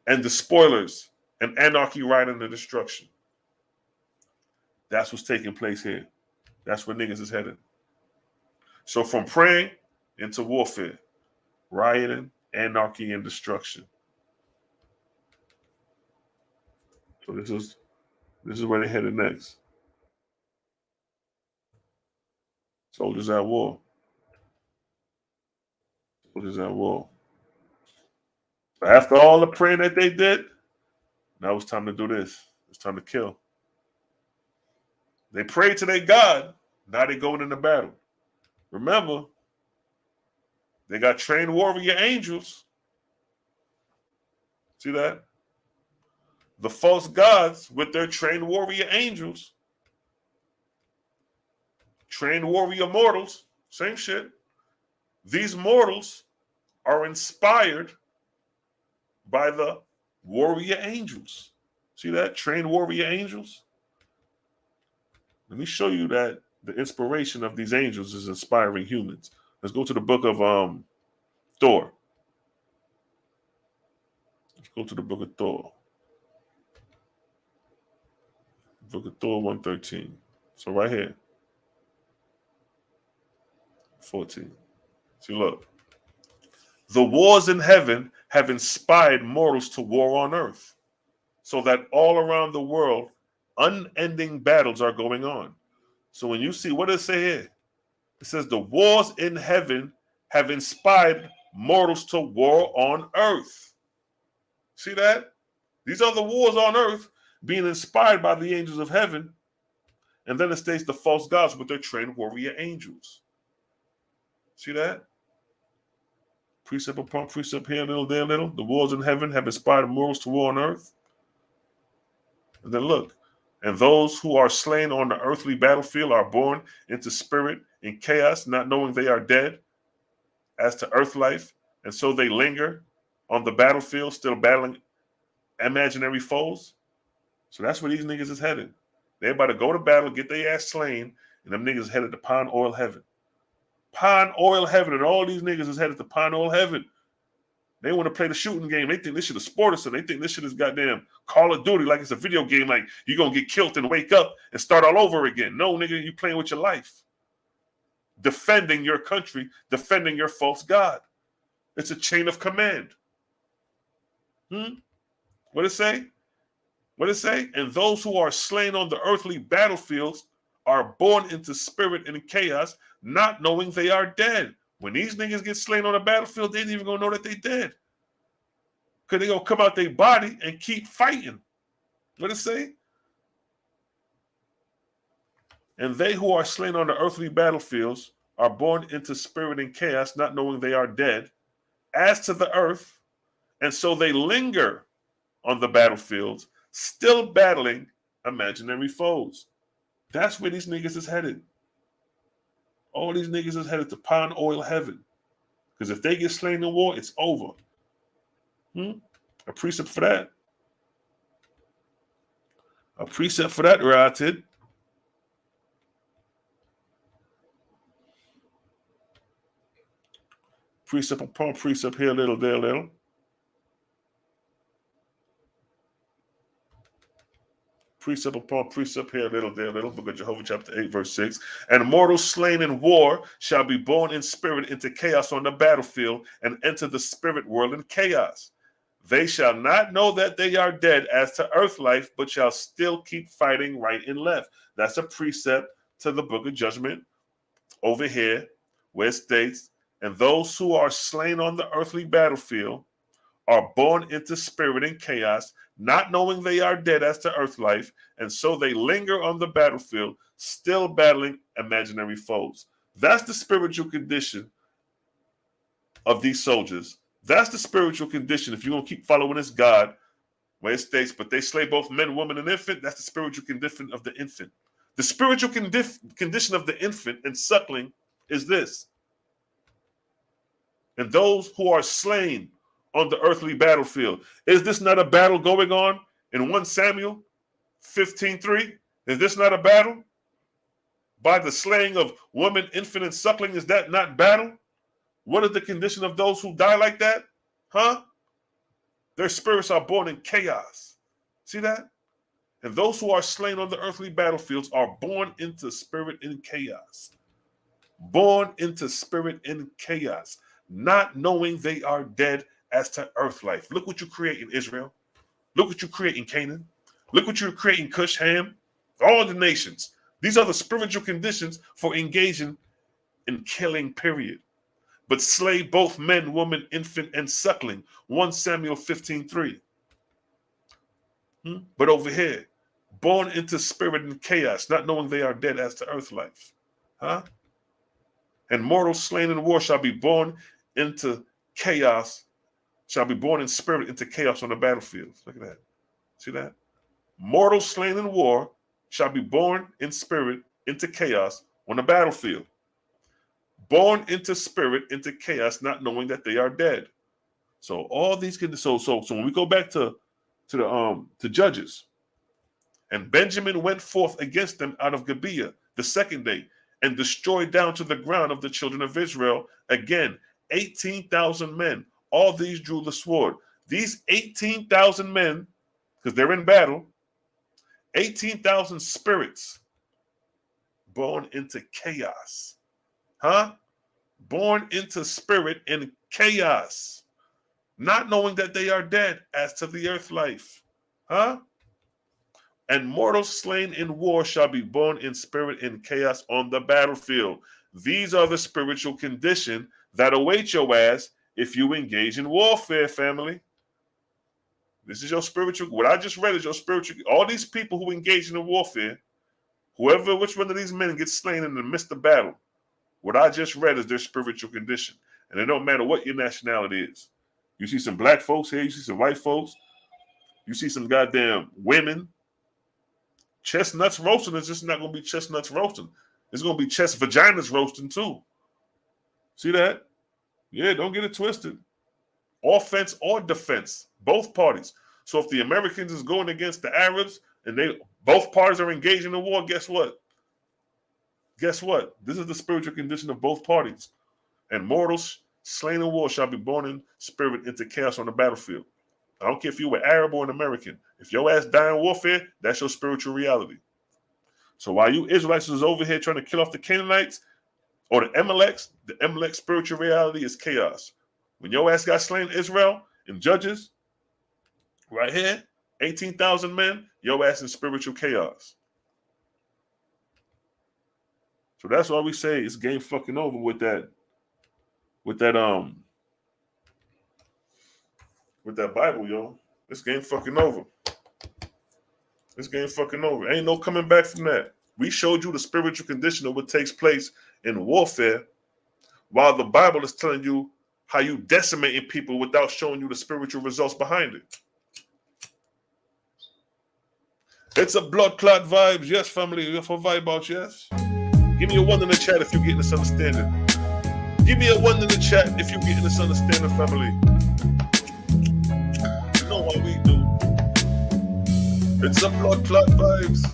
and the spoilers and anarchy riding the destruction. That's what's taking place here. That's where niggas is headed. So from praying into warfare, rioting, anarchy, and destruction. So this is where they're headed next. Soldiers at war. Soldiers at war. So after all the praying that they did, now it's time to do this. It's time to kill. They prayed to their God. Now they're going into battle. Remember, they got trained warrior angels. See that? The false gods with their trained warrior angels. Trained warrior mortals. Same shit. These mortals are inspired by the warrior angels. See that? Trained warrior angels. Let me show you that the inspiration of these angels is inspiring humans. Let's go to the book of Thor. Let's go to the book of Thor. Book of Thor 113. So right here. 14. See, look. The wars in heaven have inspired mortals to war on earth, so that all around the world, unending battles are going on. So when you see, what does it say here? It says the wars in heaven have inspired mortals to war on earth. See that? These are the wars on earth being inspired by the angels of heaven. And then it states the false gods with their trained warrior angels. See that? Precept upon precept here, little there, little. The wars in heaven have inspired mortals to war on earth. And then look. And those who are slain on the earthly battlefield are born into spirit in chaos, not knowing they are dead as to earth life. And so they linger on the battlefield, still battling imaginary foes. So that's where these niggas is headed. They about to go to battle, get their ass slain, and them niggas is headed to Pine Oil Heaven. Pine Oil Heaven, and all these niggas is headed to Pine Oil Heaven. They want to play the shooting game. They think this shit is sports, and they think this shit is goddamn Call of Duty, like it's a video game, like you're going to get killed and wake up and start all over again. No, nigga, you playing with your life. Defending your country, defending your false God. It's a chain of command. What it say? What it say? And those who are slain on the earthly battlefields are born into spirit and chaos, not knowing they are dead. When these niggas get slain on the battlefield, they ain't even gonna know that they dead. Because they gonna come out their body and keep fighting. What it say? And they who are slain on the earthly battlefields are born into spirit and chaos, not knowing they are dead, as to the earth, and so they linger on the battlefields, still battling imaginary foes. That's where these niggas is headed. All these niggas is headed to Pine Oil heaven. Because if they get slain in war, it's over. A precept for that. A precept for that, Ratted. Precept upon precept here, little, there, little. Precept upon precept here, little, there, little. Book of Jehovah, chapter 8, verse 6. And mortals slain in war shall be born in spirit into chaos on the battlefield and enter the spirit world in chaos. They shall not know that they are dead as to earth life, but shall still keep fighting right and left. That's a precept to the book of judgment over here, where it states, and those who are slain on the earthly battlefield are born into spirit and chaos, not knowing they are dead as to earth life, and so they linger on the battlefield, still battling imaginary foes. That's the spiritual condition of these soldiers. That's the spiritual condition. If you're going to keep following this God, where it states, but they slay both men, woman, and infant, that's the spiritual condition of the infant. The spiritual condition of the infant and suckling is this. And those who are slain on the earthly battlefield. Is this not a battle going on in 1 Samuel 15:3? Is this not a battle? By the slaying of woman, infant, and suckling, is that not battle? What is the condition of those who die like that? Their spirits are born in chaos. See that? And those who are slain on the earthly battlefields are born into spirit in chaos. Born into spirit in chaos, not knowing they are dead as to earth life. Look what you create in Israel. Look what you create in Canaan. Look what you create in Cush, Ham, all the nations. These are the spiritual conditions for engaging in killing, period. But slay both men, woman, infant, and suckling. 1 Samuel 15:3. But over here, born into spirit and chaos, not knowing they are dead as to earth life. And mortals slain in war shall be born into chaos, shall be born in spirit into chaos on the battlefield. Look at that. See that? Mortals slain in war shall be born in spirit into chaos on the battlefield. Born into spirit into chaos, not knowing that they are dead. So all these can so when we go back to Judges, and Benjamin went forth against them out of Gibeah the second day, and destroyed down to the ground of the children of Israel again 18,000 men. All these drew the sword. These 18,000 men, because they're in battle, 18,000 spirits born into chaos. Born into spirit in chaos, not knowing that they are dead as to the earth life. And mortals slain in war shall be born in spirit in chaos on the battlefield. These are the spiritual condition that await your ass if you engage in warfare, family. This is your spiritual. What I just read is your spiritual. All these people who engage in warfare, which one of these men gets slain in the midst of battle, what I just read is their spiritual condition. And it don't matter what your nationality is. You see some black folks here, you see some white folks, you see some goddamn women. Chestnuts roasting is just not going to be chestnuts roasting. It's going to be chest vaginas roasting too. See that? Yeah, don't get it twisted. Offense or defense, both parties. So if the Americans is going against the Arabs and both parties are engaged in the war, guess what? Guess what? This is the spiritual condition of both parties. And mortals slain in war shall be born in spirit into chaos on the battlefield. I don't care if you were Arab or an American. If your ass die in warfare, that's your spiritual reality. So while you Israelites is over here trying to kill off the Canaanites or the Amalek spiritual reality is chaos. When your ass got slain in Israel in Judges, right here, 18,000 men, your ass in spiritual chaos. So that's why we say it's game fucking over with that Bible, yo. This game fucking over. This game fucking over. Ain't no coming back from that. We showed you the spiritual condition of what takes place in warfare, while the Bible is telling you how you decimating people without showing you the spiritual results behind it. It's a blood clot vibes. Yes, family. You have a vibe out, yes? Give me a 1 in the chat if you're getting this understanding. Give me a 1 in the chat if you're getting this understanding, family. You know what we do. It's a blood clot vibes.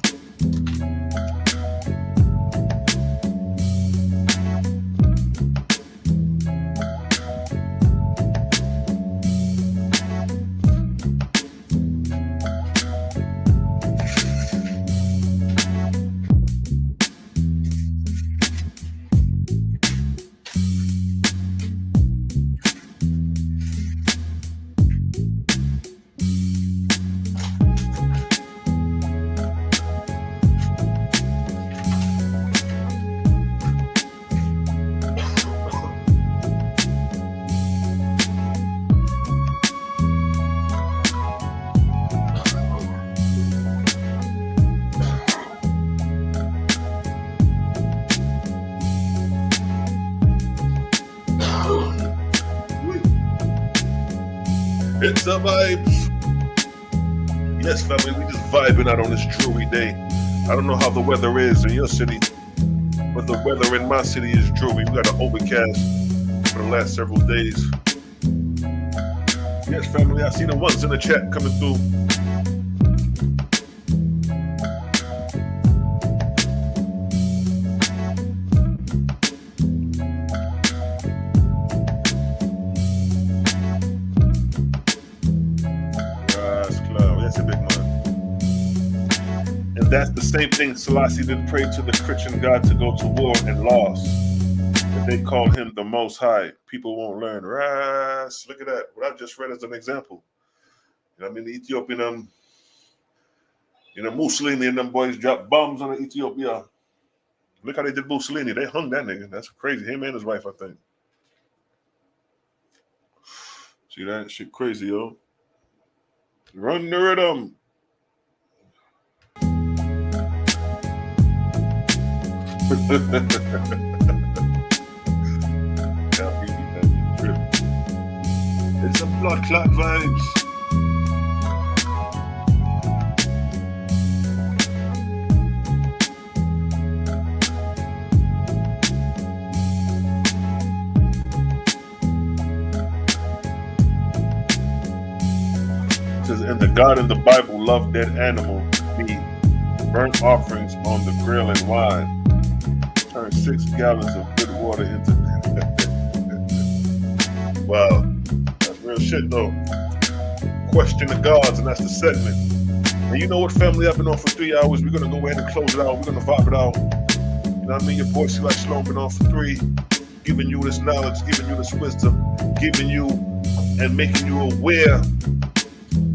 It's a vibes. Yes, family, we just vibing out on this dreary day. I don't know how the weather is in your city, but the weather in my city is dreary. We got an overcast for the last several days. Yes, family, I see the ones in the chat coming through. That's the same thing Selassie did pray to the Christian God to go to war and lost. And they call him the Most High. People won't learn. Ras, look at that. What I just read as an example. You know what I mean? The Ethiopian, Mussolini and them boys dropped bombs on Ethiopia. Look how they did Mussolini. They hung that nigga. That's crazy. Him and his wife, I think. See that shit crazy, yo. Run the rhythm. It's a blood clot vibes. It says, and the God in the Bible loved dead animal meat, burnt offerings on the grill and wine. Turn 6 gallons of good water into wow, that's real shit though. Question the gods, and that's the segment. And you know what, family, I've been on for 3 hours. We're gonna go ahead and close it out. We're gonna vibe it out. You know what I mean? Your boy Selah Shalom been on for 3, giving you this knowledge, giving you this wisdom, giving you and making you aware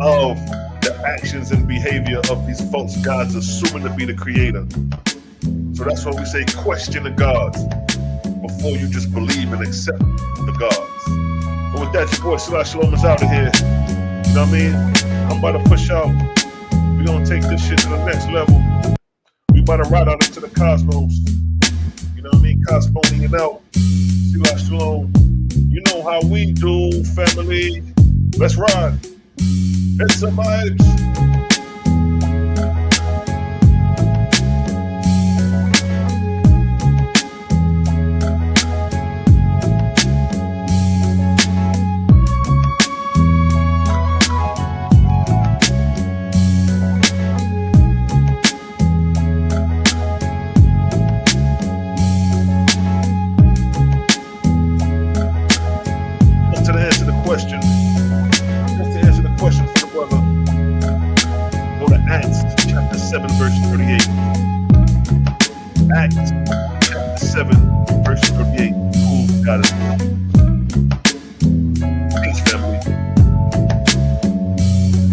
of the actions and behavior of these false gods, assuming to be the creator. So that's why we say question the gods before you just believe and accept the gods. And with that, your boy Selah Shalom is out of here. You know what I mean? I'm about to push out. We're going to take this shit to the next level. We about to ride out into the cosmos. You know what I mean? Cosmonian out. Selah Shalom. You know how we do, family. Let's ride. It's the vibes.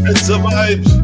It's the vibes.